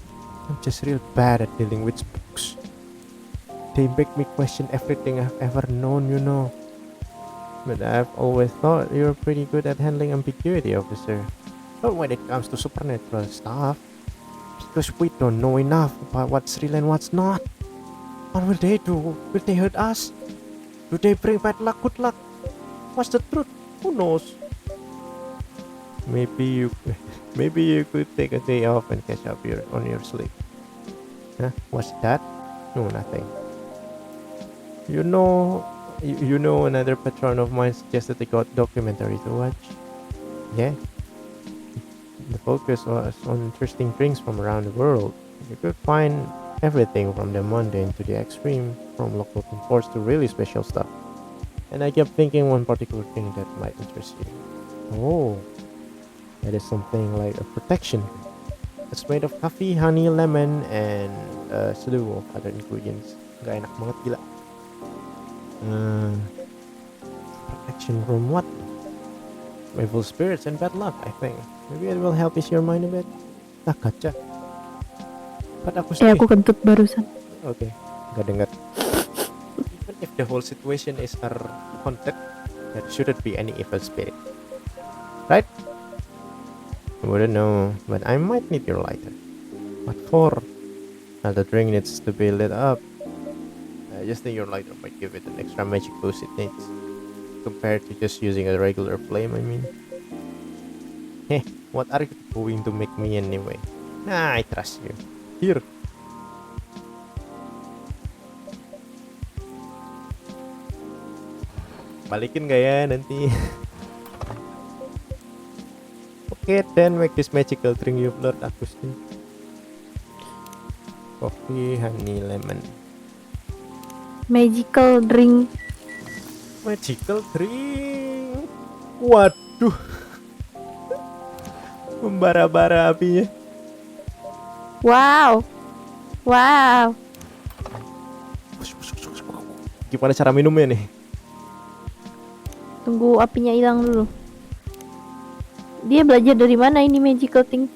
I'm just real bad at dealing with spooks. They make me question everything I've ever known. But I've always thought you're pretty good at handling ambiguity, officer. Not when it comes to supernatural stuff. Because we don't know enough about what's real and what's not. What will they do? Will they hurt us? Do they bring bad luck, good luck? What's the truth? Who knows? Maybe you could take a day off and catch up on your sleep. Huh? What's that? No, nothing. You know another patron of mine suggested a documentary to watch. Yeah. The focus was on interesting drinks from around the world. You could find everything from the mundane to the extreme, from local imports to really special stuff. And I kept thinking one particular thing that might interest you. Oh, that is something like a protection. It's made of coffee, honey, lemon, and a slew of other ingredients. Gak enak banget, gila. Protection from what? Evil spirits and bad luck, I think. Maybe it will help ease your mind a bit. Kita gacha. But aku Aku kentut barusan. Oke, nggak dengar. Even if the whole situation is haunted, there shouldn't be any evil spirit, right? I wouldn't know, but I might need your lighter. What for? Now the drink needs to be lit up. I just think your lighter might give it an extra magic boost it needs, compared to just using a regular flame. I mean, hey, what are you going to make me anyway? Nah, I trust you. Here. Balikin gak ya nanti? Okay, then make this magical drink you've learned, Agustin. Coffee, honey, lemon. Magical drink. Magical drink. Waduh. Membara-bara apinya. Wow. Wow. Gimana cara minumnya nih? Tunggu apinya hilang dulu. Dia belajar dari mana ini magical thing?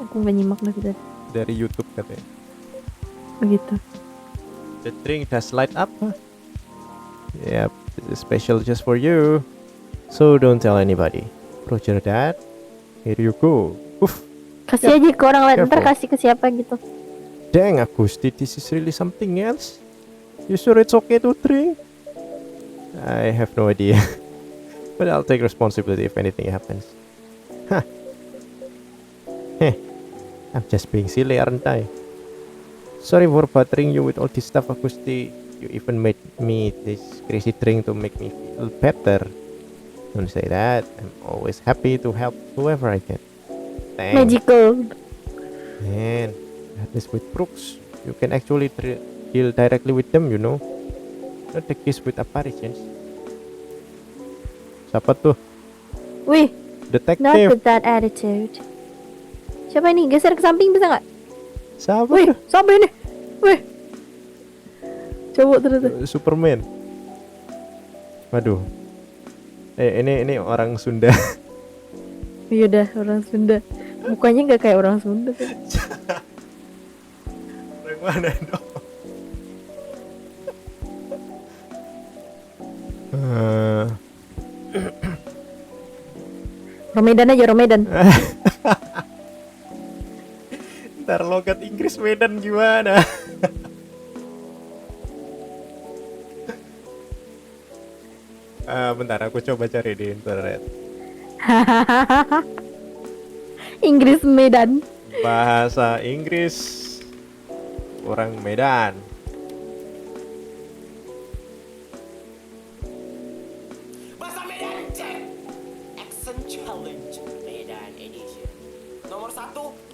Aku nggak nyimak lagi tadi. Dari YouTube katanya. Begitu. The drink does light up, huh? Yep, this is special just for you. So don't tell anybody. Roger that. Here you go. Uff. Kasih aja ke orang lain, ntar Careful. kasih ke siapa gitu. Dang, Agusti, this is really something else. You sure it's okay to drink? I have no idea. But I'll take responsibility if anything happens. Huh. Heh. I'm just being silly, aren't I? Sorry for bothering you with all this stuff, Agusti. You even made me this crazy drink to make me feel better. Don't say that. I'm always happy to help whoever I can. Thanks. Magical. Man, at least with Brooks, you can actually deal directly with them, you know. Not the case with apparitions. Siapa tuh? Wih, not Detektif. with that attitude. Siapa ini? Geser ke samping bisa nggak? Siapa? Wih, tuh? siapa ini? Wih. Cowok ternyata. Superman. Waduh. Ini orang Sunda. Iya dah, orang Sunda. Mukanya nggak kayak orang Sunda. Orang mana dong? Romedan aja, Romedan. Ntar logat Inggris Medan gimana? Bentar aku coba cari di internet. Inggris Medan. Bahasa Inggris orang Medan. Bahasa Medan cek. Accent Challenge Medan Edition. Nomor 1,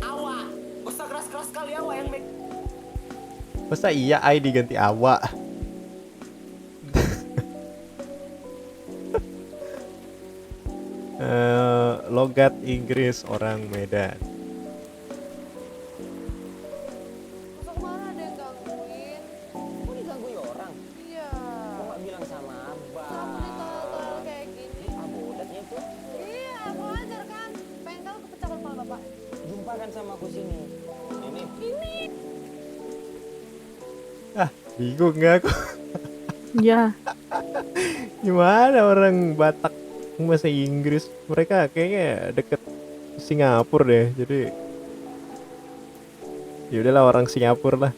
Awa. Gak usah keras-keras kali Awa yang make. Masa iya I diganti Awa? Logat Inggris orang Medan. Masa kemarin ada yang gangguin? Kok digangguin orang? Iya. Kok gak bilang sama Abang? Kenapa ditolol-tolol kayak gini? Bodatnya itu. Iya, mau ajar kan? Pengen tahu kepecahkan kepala bapak? Jumpa kan sama aku sini. Ini. Bingung nggak aku? Ya, Gimana orang Batak bahasa Inggris? Mereka kayaknya deket Singapura deh. Jadi ya udahlah orang Singapura lah.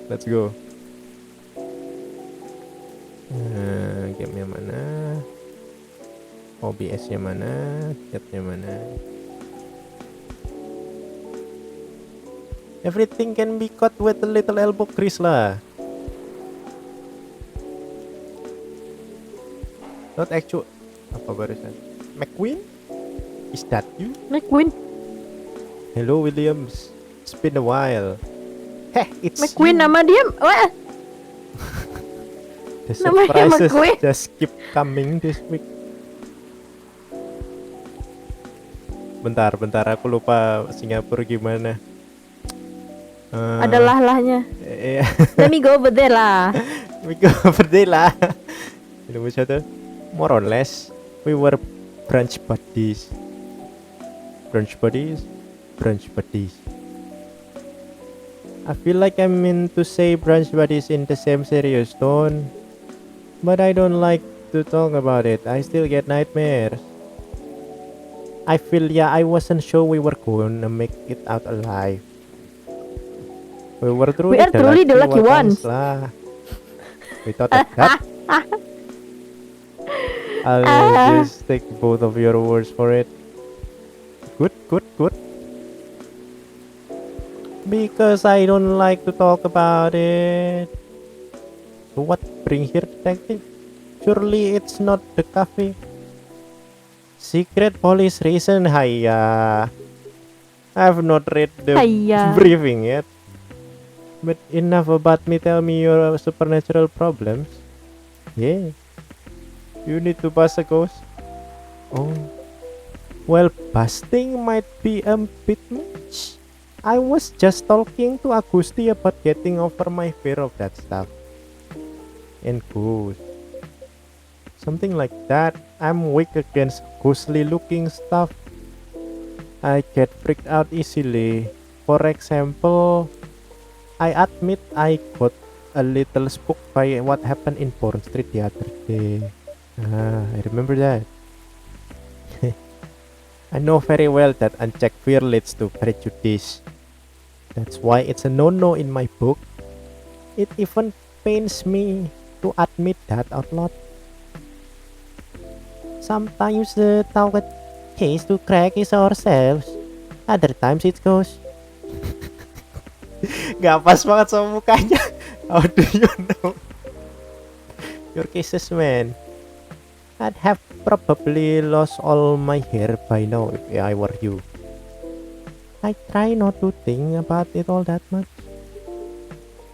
Let's go. Gamenya mana? OBS-nya mana? Chatnya mana? Everything can be caught with a little elbow grease lah. Not actual. Apa barusan? McQueen? Is that you? McQueen. Hello Williams. It's been a while. Heh, it's McQueen you. nama dia. Wah, The namanya surprises McQueen. just keep coming this week. Bentar, aku lupa Singapura gimana. ada lah-lahnya. Iya. Let me go over there lah. We go over there lah. Indonesia tuh more or less we were branch buddies. Brunch buddies. Brunch buddies. I feel like I'm meant to say brunch buddies in the same serious tone, but I don't like to talk about it. I still get nightmares. I feel I wasn't sure we were gonna make it out alive. We were truly, are truly the lucky ones. lah. We thought of that. I'll just take both of your words for it. Good, good, good. Because I don't like to talk about it. So what bring here, detective? Surely it's not the cafe. Secret police reason, hiya. I have not read the Hiya. briefing yet. But enough about me, tell me your supernatural problems. Yeah. You need to bust a ghost. Oh. Well, busting might be a bit much. I was just talking to Agusti about getting over my fear of that stuff. And ghosts. Something like that. I'm weak against ghostly looking stuff. I get freaked out easily. For example, I admit I got a little spooked by what happened in Porn Street the other day. I remember that. I know very well that unchecked fear leads to prejudice. That's why it's a no-no in my book. It even pains me to admit that out loud. Sometimes the target case to crack is ourselves. Other times it goes. Gak pas banget sama mukanya. How do you know? Your cases, man. I'd have probably lost all my hair by now if I were you. I try not to think about it all that much.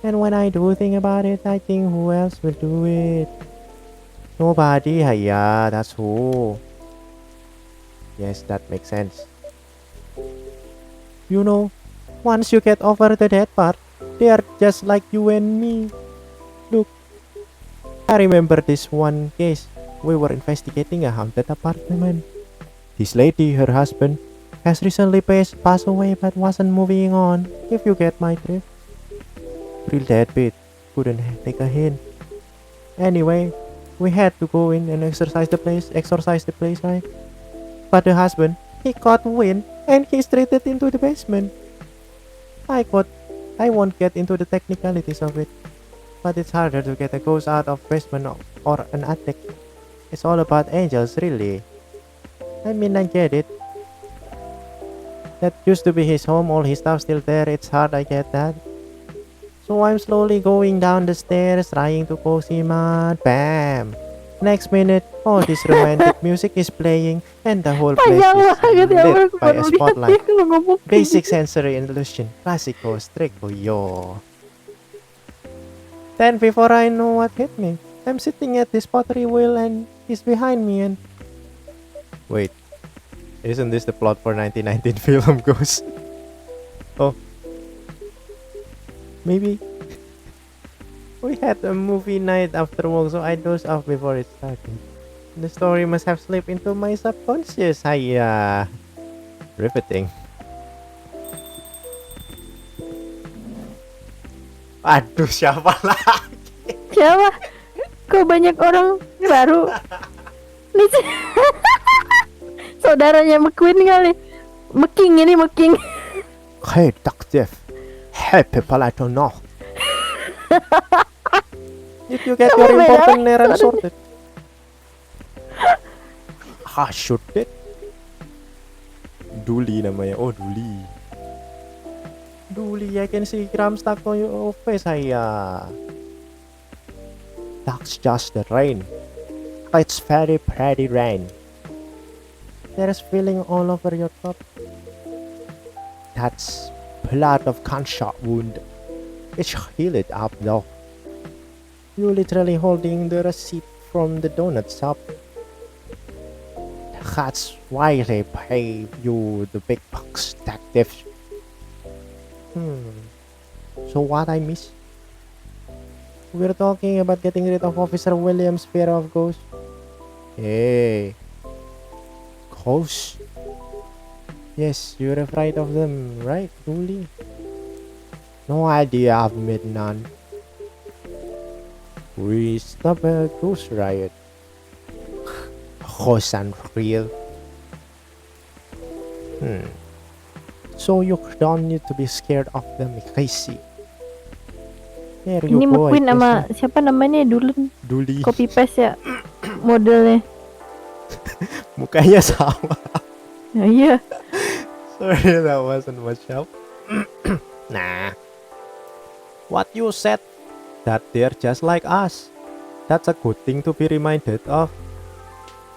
And when I do think about it, I think who else will do it? Nobody, yeah, that's who. Yes, that makes sense. You know, once you get over the dead part, they are just like you and me. Look, I remember this one case. We were investigating a haunted apartment. This lady, her husband, has recently passed away but wasn't moving on, if you get my drift. Real deadbeat, couldn't take a hint. Anyway, we had to go in and exorcise the place, right? But the husband, he caught wind and he straightened into the basement. I won't get into the technicalities of it, but it's harder to get a ghost out of basement or an attic. It's all about angels, really. I mean, I get it. That used to be his home, all his stuff still there. It's hard, I get that. So I'm slowly going down the stairs, trying to close him out. Bam! Next minute, all this romantic music is playing, and the whole place is lit by a spotlight. Basic sensory illusion, classico, strico, yo. Then before I know what hit me, I'm sitting at this pottery wheel and he's behind me and... Wait, isn't this the plot for 1919 film Ghost? Oh. Maybe. We had a movie night after work, so I dozed off before it started. The story must have slipped into my subconscious. Hiya. Riveting. Aduh, siapa lagi? Siapa? Kok banyak orang baru? Ini saudaranya McQueen kali. Meking. Hey, detective. Hey, people, I don't know. If you get your important errand sorted. Shoot it. Duli namanya. Oh, Duli. Duli, I can see crumbs stuck on your face, hiya. That's just the rain. It's very pretty rain. There's feeling all over your top. That's blood of gunshot wound. It's healed up though. You literally holding the receipt from the donut shop. That's why they pay you the big bucks, detective. So what I miss? We're talking about getting rid of Officer Williams' fear of ghosts. Hey, ghosts? Yes, you're afraid of them, right, Dooley? No idea, I've made none. We stop a ghost riot. Ghost unreal. So you don't need to be scared of them, Casey. There you Ini go, I McQueen sama guess. siapa namanya dulu Dooley. copy paste ya modelnya. Mukanya sama. Ya, iya. Sorry, that wasn't much help. Nah. What you said, that they're just like us. That's a good thing to be reminded of.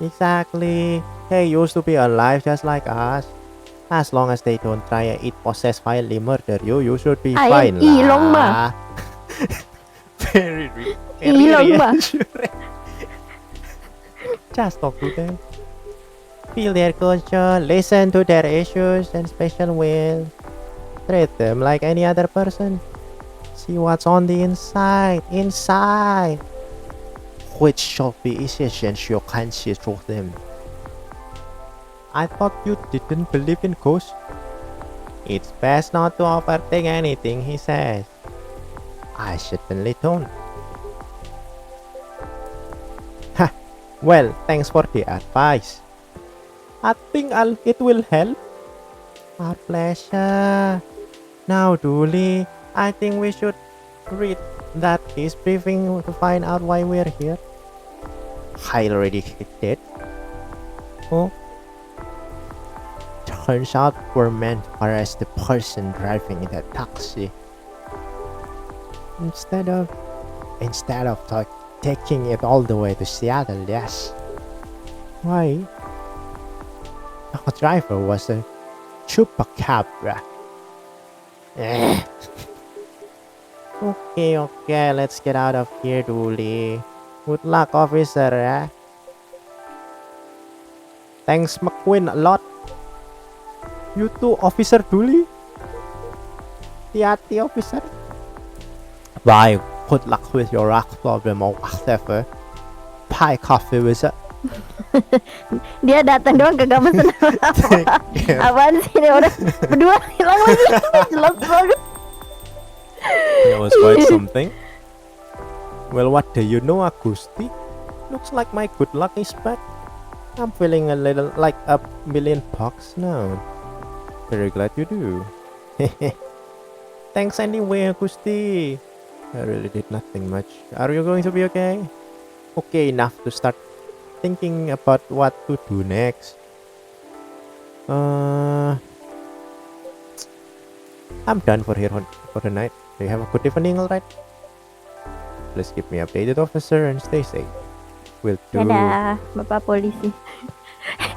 Exactly. They used to be alive just like us. As long as they don't try and eat, possess, violently murder you, you should be fine ilong lah. Very Ilong ba? reassuring. Just talk to them. Feel their culture, listen to their issues and special will. Treat them like any other person. See what's on the inside. Which should be essential can see through them. I thought you didn't believe in ghosts. It's best not to overthink anything he says. I certainly don't. Ha! Well, thanks for the advice. I think it will help. Our pleasure. Now, Dooley, I think we should read that case briefing to find out why we're here. I already did. Oh. Turns out we're meant to arrest the person driving the taxi. Instead of taking it all the way to Seattle, yes. Why? The driver was a chupacabra. Okay, let's get out of here, Dooley. Good luck, officer, eh? Thanks, McQueen, a lot. You too, Officer Dooley. Hati-hati, officer. Bye. Good luck with your rock problem or whatever. Pie coffee with it. Dia datang doang gak mesen apa-apa. Apaan sih ini orang berdua hilang lagi. Jelas banget. That was quite something. Well, what do you know, Agusti? Looks like my good luck is back. I'm feeling a little like $1 million now. Very glad you do. Thanks anyway, Agusti. I really did nothing much. Are you going to be okay? Okay enough to start thinking about what to do next. I'm done for here for the night. Do you have a good evening, alright? Please keep me updated, officer, and stay safe. Will do. Dadah, Bapak polisi.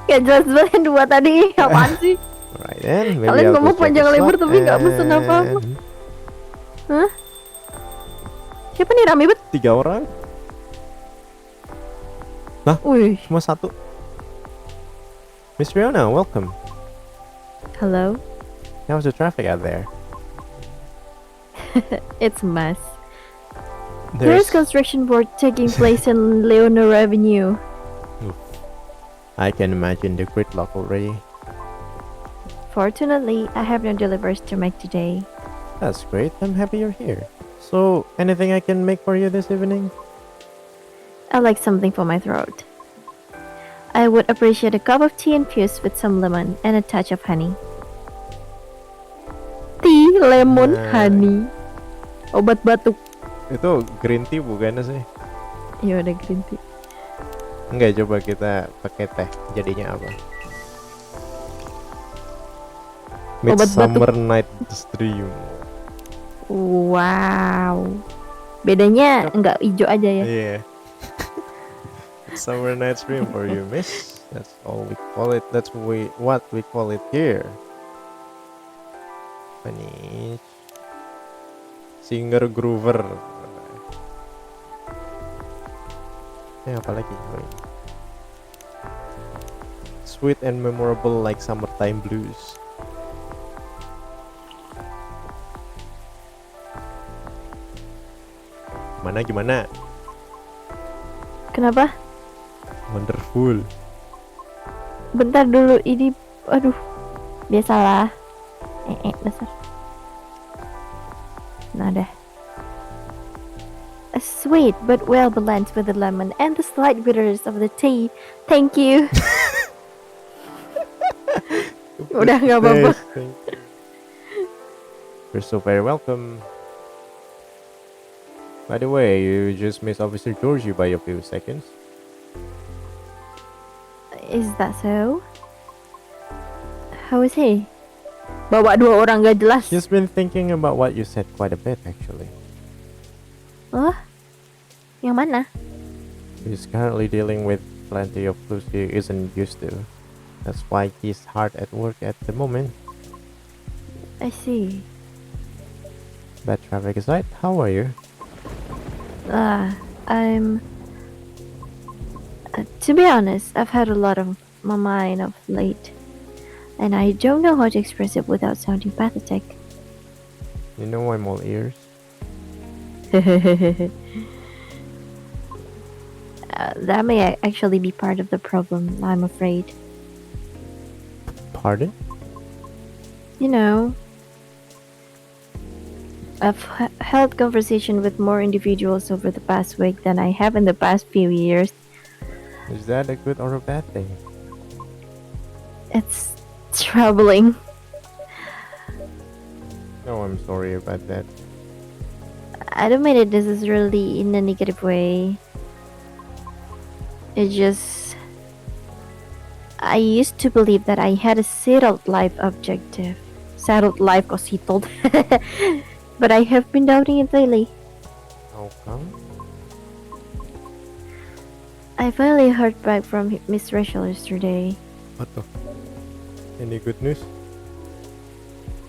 Gak jelas banget dua tadi. Apaan sih? Alright then. Maybe Kalian I'll ngomong go check panjang this lebar out tapi nggak pesen apa-apa. and- Hah? Siapa nih rame banget? 3 orang. Wih, Cuma 1. Miss Riona, welcome. hello. How's the traffic out there? It's a mess. There's construction work taking place in Leonor Avenue. I can imagine the gridlock already. Fortunately, I have no deliveries to make today. That's great. I'm happy you're here. So, anything I can make for you this evening? I like something for my throat. I would appreciate a cup of tea infused with some lemon and a touch of honey. Tea, lemon, Nah. honey. Obat batuk. Itu green tea bukan sih? Ya udah green tea. Enggak, coba kita pakai teh. Jadinya apa? Obat Midsummer Night Dream. Wow. Bedanya enggak hijau aja ya. Yeah. Midsummer Night Dream for you, miss. That's all we call it. That's what we call it here. Finish. Singer Groover. Apa lagi? Oh, ini. Sweet and memorable like summertime blues. Gimana? Kenapa? Wonderful. Bentar dulu ini aduh. Biasalah. Dasar. Nah dah. Sweet but well balanced with the lemon and the slight bitterness of the tea. Thank you. Udah nggak apa-apa. Thank you. You're so very welcome. By the way, you just missed Officer Georgie by a few seconds. Is that so? How is he? Bawa 2 orang gak jelas. She's been thinking about what you said quite a bit, actually. Oh? Yang mana? He's currently dealing with plenty of clues he isn't used to. That's why he's hard at work at the moment. I see. Bad traffic aside, how are you? I'm... to be honest, I've had a lot on my mind of late. And I don't know how to express it without sounding pathetic. You know I'm all ears. That may actually be part of the problem, I'm afraid. Pardon? You know, I've held conversation with more individuals over the past week than I have in the past few years. Is that a good or a bad thing? It's troubling. No, I'm sorry about that. I don't mean it necessarily in a negative way. It just... I used to believe that I had a settled life objective. Settled life kok settled. But I have been doubting it lately. How come? I finally heard back from Miss Rachel yesterday. What the? Any good news?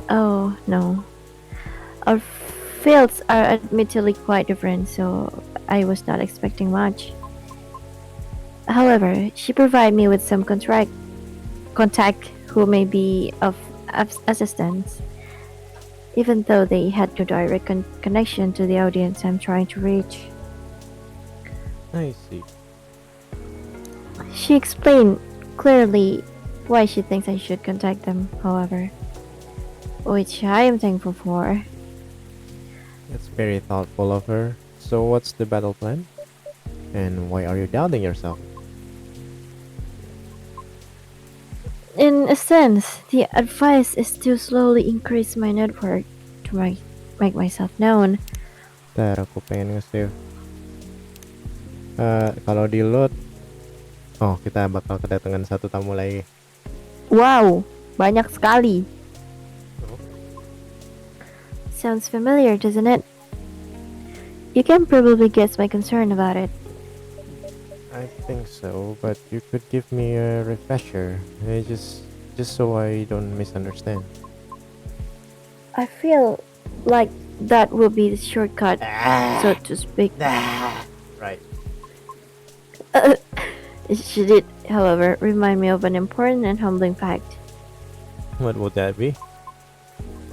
Oh, no. Our fields are admittedly quite different, so I was not expecting much. However, she provided me with some contact who may be of assistance, even though they had no direct connection to the audience I'm trying to reach. I see. She explained clearly why she thinks I should contact them, however, which I am thankful for. That's very thoughtful of her. So what's the battle plan? And why are you doubting yourself? In a sense, the advice is to slowly increase my network to make myself known. Ntar aku pengen nge-save. Kalau di load, oh kita bakal kedatangan satu tamu lagi. Wow, banyak sekali. Sounds familiar, doesn't it? You can probably guess my concern about it. I think so, but you could give me a refresher, just so I don't misunderstand. I feel like that will be the shortcut, so to speak. Right. She did, however, remind me of an important and humbling fact. What would that be?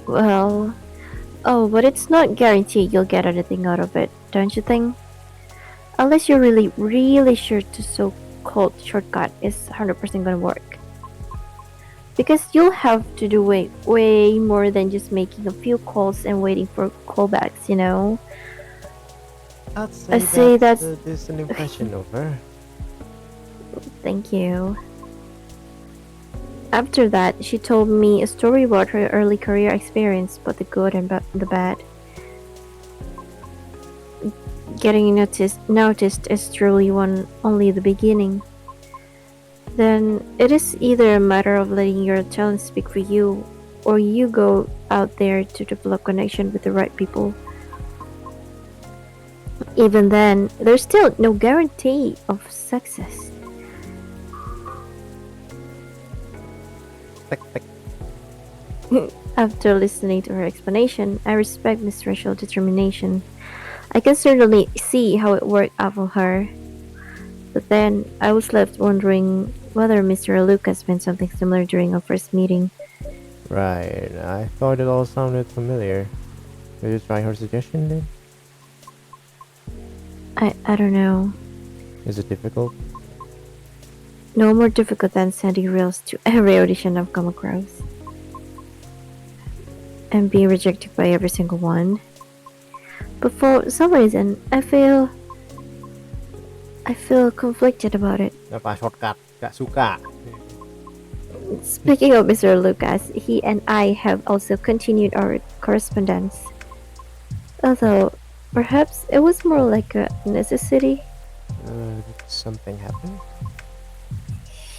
Well, oh, but it's not guaranteed you'll get anything out of it, don't you think? Unless you're really, really sure the so-called shortcut is 100% gonna work. Because you'll have to do way more than just making a few calls and waiting for callbacks, you know? I'd say that's a decent impression of her. Thank you. After that, she told me a story about her early career experience, both the good and the bad. Getting noticed is truly only the beginning. Then it is either a matter of letting your talent speak for you, or you go out there to develop connection with the right people. Even then, there's still no guarantee of success. After listening to her explanation, I respect Miss Rachel's determination. I can certainly see how it worked out for her. But then, I was left wondering whether Mr. Lucas meant something similar during our first meeting. Right, I thought it all sounded familiar. Did you try her suggestion then? I don't know. Is it difficult? No more difficult than sending reels to every audition I've come across. and being rejected by every single one. But for some reason, I feel conflicted about it. Apa shortcut? Gak suka. Speaking of Mr. Lucas, he and I have also continued our correspondence. Although, perhaps it was more like a necessity. Something happened?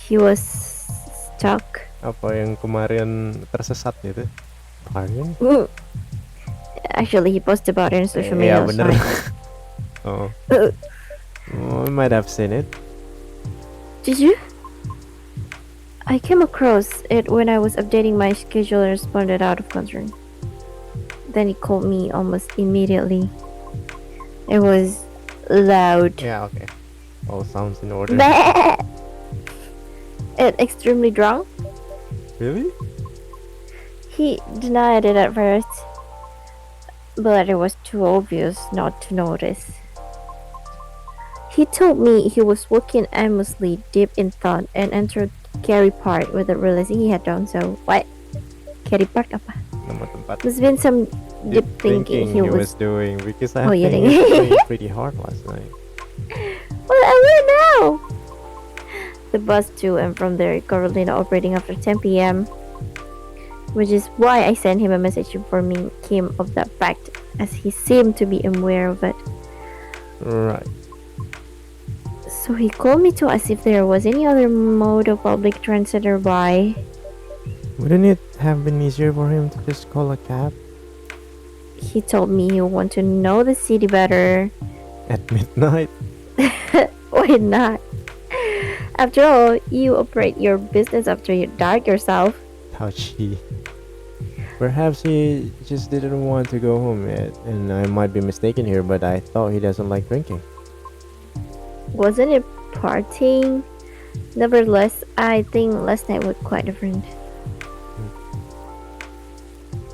He was stuck. Apa yang kemarin tersesat gitu? Kemarin? Actually, he posted about it on social media. Iya bener. Oh. Uh, I might have seen it. Did you? I came across it when I was updating my schedule and responded out of concern. Then he called me almost immediately. It was loud. Yeah, okay. All sounds in order. And extremely drunk. Really? He denied it at first, but it was too obvious not to notice. He told me he was walking aimlessly deep in thought and entered Carey Park without realizing he had done so. What? Carey Park apa? Nama tempat Must have been some deep thinking he was. doing because I Oh, yeah, think ding. he was playing pretty hard last night. Well, I will now. The bus to and from there currently not operating after 10 p.m., which is why I sent him a message informing him of that fact, as he seemed to be aware of it. Right. So he called me to ask if there was any other mode of public transit nearby. Wouldn't it have been easier for him to just call a cab He told me he wanted to know the city better. at midnight? Why not? After all, you operate your business after you dark yourself. Touchy. Perhaps he just didn't want to go home yet, and I might be mistaken here, but I thought he doesn't like drinking. Wasn't it partying? Nevertheless, I think last night was quite different.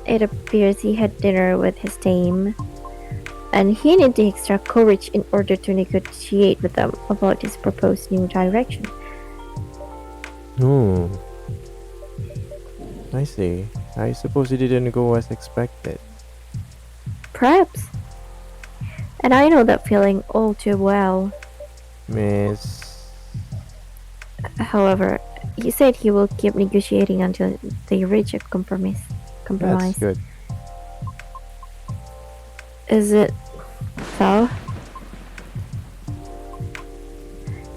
It appears he had dinner with his team, and he needed the extra courage in order to negotiate with them about his proposed new direction. Oh. I see. I suppose he didn't go as expected. Perhaps. And I know that feeling all too well. Miss... However, he said he will keep negotiating until they reach a compromise. That's good. Is it so?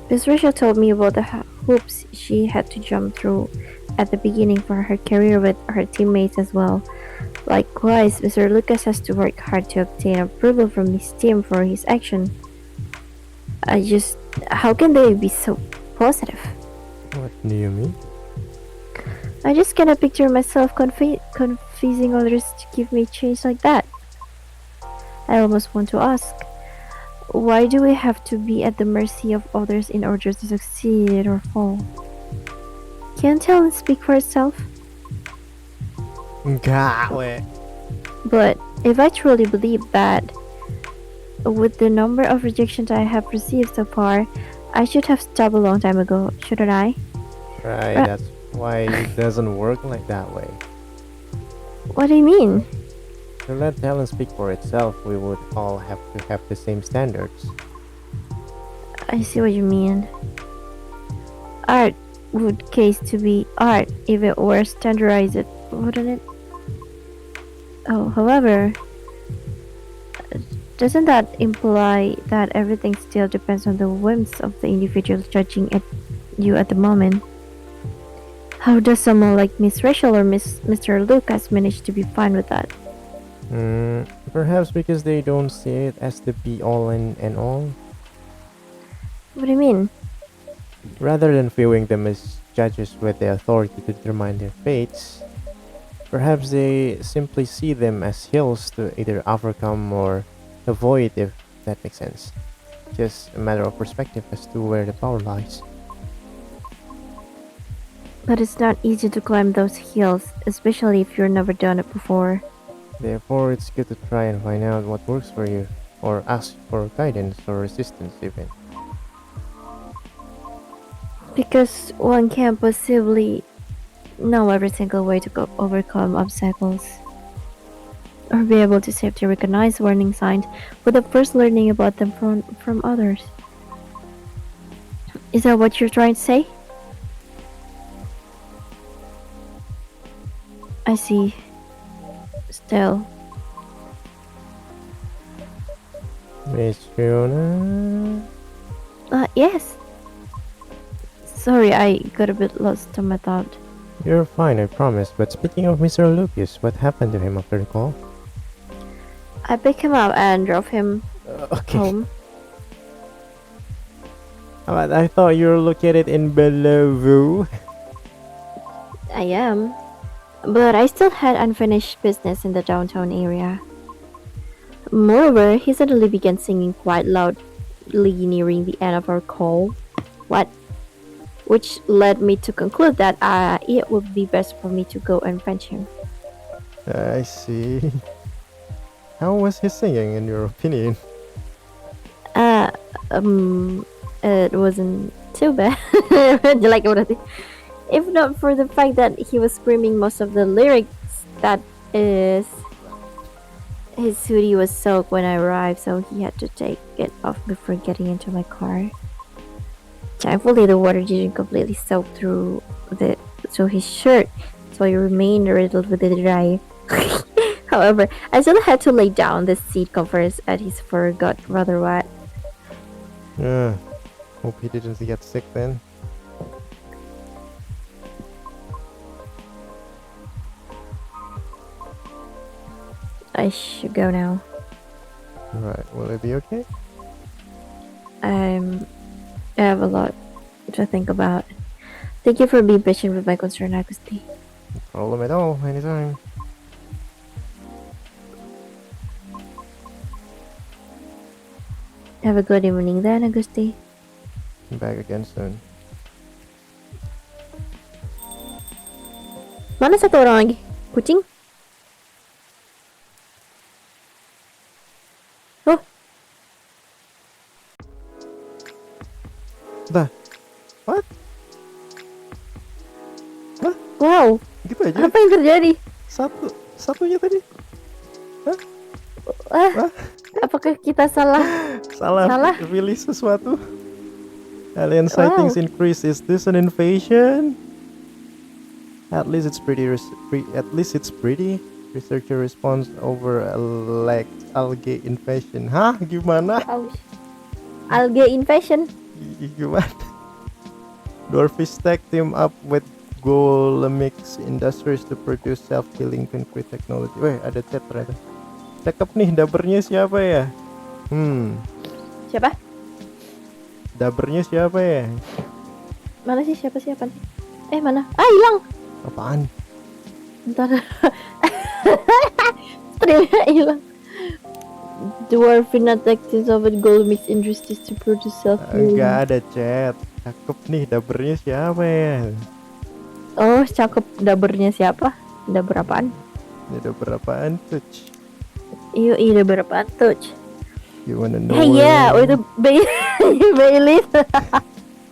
Miss Rachel told me about the hoops she had to jump through at the beginning for her career with her teammates as well. Likewise, Mr. Lucas has to work hard to obtain approval from his team for his action. How can they be so positive? What do you mean? I just cannot picture myself confusing others to give me change like that. I almost want to ask, why do we have to be at the mercy of others in order to succeed or fall? Can't talent speak for itself? Enggak, we. But if I truly believe that, with the number of rejections I have received so far, I should have stopped a long time ago, shouldn't I? Right, that's why it doesn't work like that way. What do you mean? To let talent speak for itself, we would all have to have the same standards. I see what you mean. Art would case to be art if it were standardized, wouldn't it? Oh, however, doesn't that imply that everything still depends on the whims of the individual judging at you at the moment? How does someone like Miss Rachel or Mr. Lucas manage to be fine with that? Perhaps because they don't see it as the be-all and all. What do you mean? Rather than viewing them as judges with the authority to determine their fates, perhaps they simply see them as hills to either overcome or avoid, if that makes sense. Just a matter of perspective as to where the power lies. But it's not easy to climb those hills, especially if you've never done it before. Therefore, it's good to try and find out what works for you, or ask for guidance or assistance even. Because one can't possibly know every single way to overcome obstacles. or be able to safely recognize warning signs without first learning about them from others. Is that what you're trying to say? I see. Still, Miss Fiona? yes. Sorry, I got a bit lost on my thought. You're fine, I promise. But speaking of Mr. Lucas, what happened to him after the call? I picked him up and drove him Okay. home. But I thought you were located in Bellevue. I am. But I still had unfinished business in the downtown area. Moreover, he suddenly began singing quite loudly nearing the end of our call. Which led me to conclude that it would be best for me to go and fetch him. I see. How was he singing, in your opinion? It wasn't too bad. Jelek berarti. If not for the fact that he was screaming most of the lyrics, that is, his hoodie was soaked when I arrived, so he had to take it off before getting into my car. Thankfully, the water didn't completely soak through his shirt, so it remained riddled with the dry. However, I still had to lay down the seat covers as his fur got rather wet. Hope he didn't get sick then. I should go now. Right, will it be okay? I have a lot to think about. Thank you for being patient with my concern, Agusti. No problem at all, anytime. Have a good evening then, Agusti. Back again soon. Mana satu orang lagi? Kucing? Oh, Dah. What? wow. Gitu aja? Apa yang terjadi? Satunya tadi? Apakah kita salah? Salah pilih sesuatu. Alien sightings increase. Is this an invasion? At least it's pretty. Researcher response over algae invasion. Hah? Gimana? Algae invasion. Gimana? Dwarfish tech team up with Golemix Industries to produce self-healing concrete technology. Weh, ada chat ternyata. Cakep nih, dabernya siapa ya? Siapa? Dabernya siapa ya? Mana sih siapa? Mana? Hilang. Apaan? Bentar. Ternyata hilang. Dwarfina tactics of Golemix Industries to produce self-healing. Enggak ada chat. Cakep nih, dabernya siapa ya? Oh, cakep. Dabernya siapa? Daber apaan? Ini daber apaan tuh? Iya, daber apaan tuh? You wanna know? Hey ya, itu Bailey.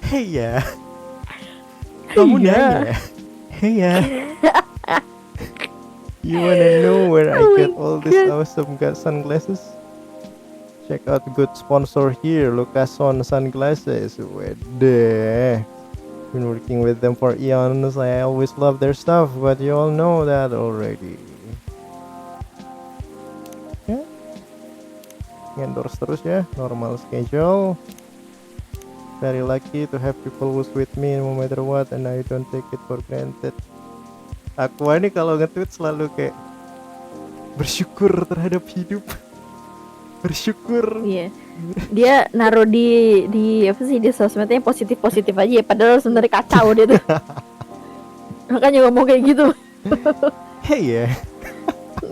Hey ya. Kamu nanya? Hey ya. You wanna know where I get all these awesome sunglasses? Check out good sponsor here, Lucason Sunglasses. Wede. Been working with them for eons. I always love their stuff, but you all know that already. Ya, endorse terus ya, normal schedule. Very lucky to have people who's with me no matter what, and I don't take it for granted. Aku ini kalau nge-tweet selalu kayak bersyukur terhadap hidup. Bersyukur. Iya. Dia naruh di apa sih, di sosmednya positif aja ya, padahal sebenarnya kacau dia tuh. Makanya ngomong kayak gitu. Hey ya.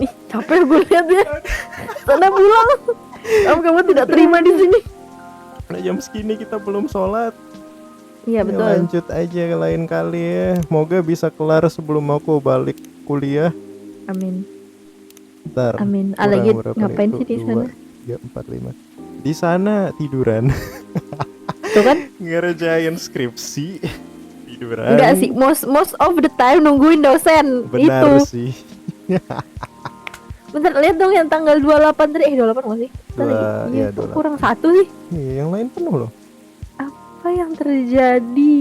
Nih, capek gue lihat ya. Sana pulang. Kamu tidak terima di sini. Nah, jam segini kita belum sholat. Iya, Ya, betul. lanjut aja ke lain kali ya. Moga bisa kelar sebelum aku balik kuliah. Amin. Ntar. Amin. kurang Lagi berapa ngapain nih? sih di sana? 2, 3, 4, 5. Di sana tiduran. Tuh kan? Ngerjain skripsi. Tiduran. Enggak sih, most of the time nungguin dosen. Benar Itu. sih. Bentar, lihat dong yang tanggal 28 tadi. 28 nggak sih? Iya, ya, kok 28. kurang satu sih. Iya, yang lain penuh loh. Apa yang terjadi?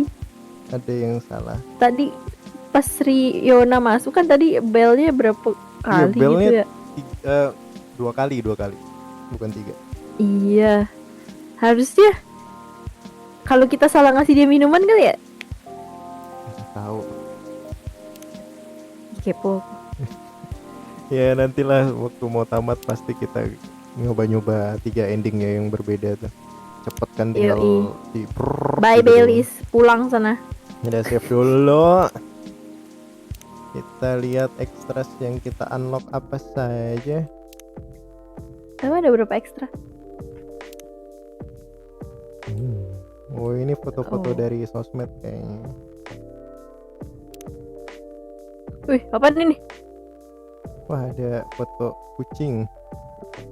Ada yang salah. Tadi pas Riona masuk kan tadi belnya berapa Iya, kali belnya gitu ya? 2 kali, bukan 3. Iya. Harusnya kalau kita salah ngasih dia minuman kali ya? Tahu. Kepo. Ya nantilah waktu mau tamat pasti kita nyoba-nyoba 3 endingnya yang berbeda tuh. Cepet kan tinggal Yoi. di Bye gitu Baileys, pulang sana. doang. Udah save dulu. Kita lihat ekstras yang kita unlock apa saja. Emang ada berapa ekstra? Oh ini foto-foto Oh. dari sosmed kayaknya. Wih, apaan ini? Wah ada foto kucing.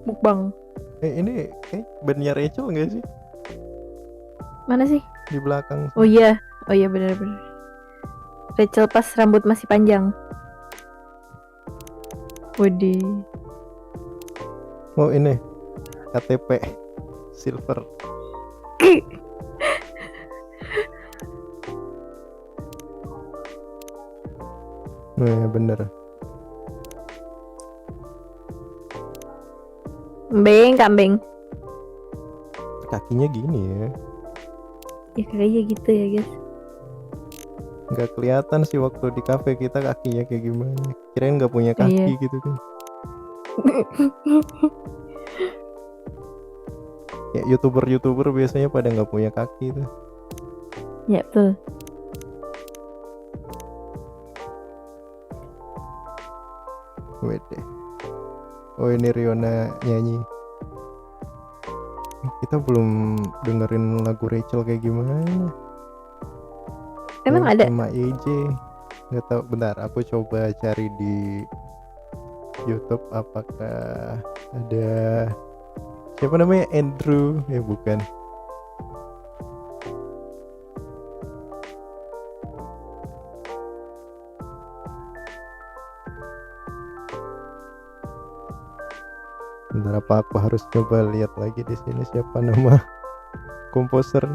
Mukbang. Ini bandnya Rachel nggak sih Mana sih? di belakang? Oh iya benar-benar. Rachel pas rambut masih panjang. Widih. Oh ini KTP silver. Oh ya bener. Kambing. Kakinya gini ya. Ya kayaknya gitu ya guys. Nggak kelihatan sih waktu di cafe kita kakinya kayak gimana. Kirain nggak punya kaki Iya. gitu kan. Ya youtuber biasanya pada nggak punya kaki tuh. Ya betul. Wede. Oh ini Riona nyanyi. Kita belum dengerin lagu Rachel kayak gimana. Emang Yang ada? sama AJ. Nggak tahu. Bentar, aku coba cari di YouTube apakah ada siapa namanya Andrew ya bukan. Bentar apa aku harus coba lihat lagi di sini siapa nama komposer.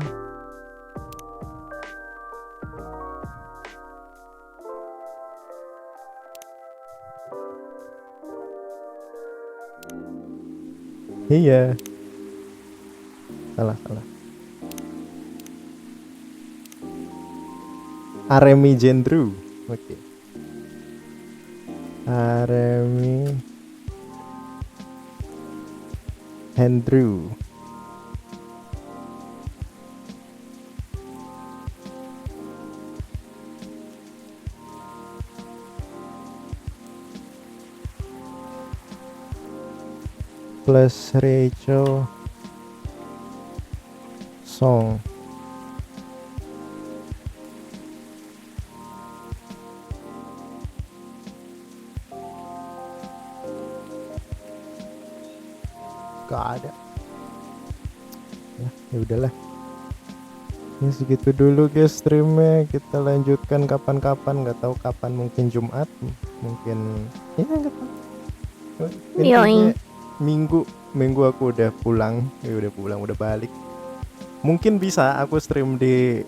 Iya. Salah. Aremi Gendru. Oke. Aremi Andrew. Plus Rachel song. Gak ada. Ya udahlah. Ya segitu dulu guys streamnya. Kita lanjutkan kapan-kapan. Nggak tahu kapan, mungkin Jumat, mungkin ya nggak tahu. Intinya minggu aku udah pulang. Udah balik. Mungkin bisa aku stream di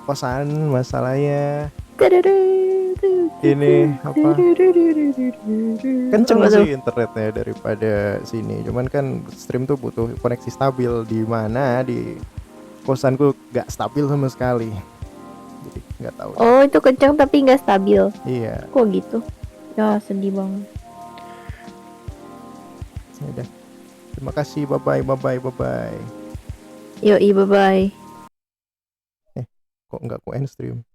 kosan. Masalahnya ini apa kenceng sih internetnya daripada sini, cuman kan stream tuh butuh koneksi stabil, di mana di kosanku gak stabil sama sekali, jadi nggak tahu. Oh itu kencang tapi nggak stabil. Iya. Kok gitu? Ya sedih banget. Udah. Terima kasih, bye bye. Yoi bye bye. Kok nggak ku end stream?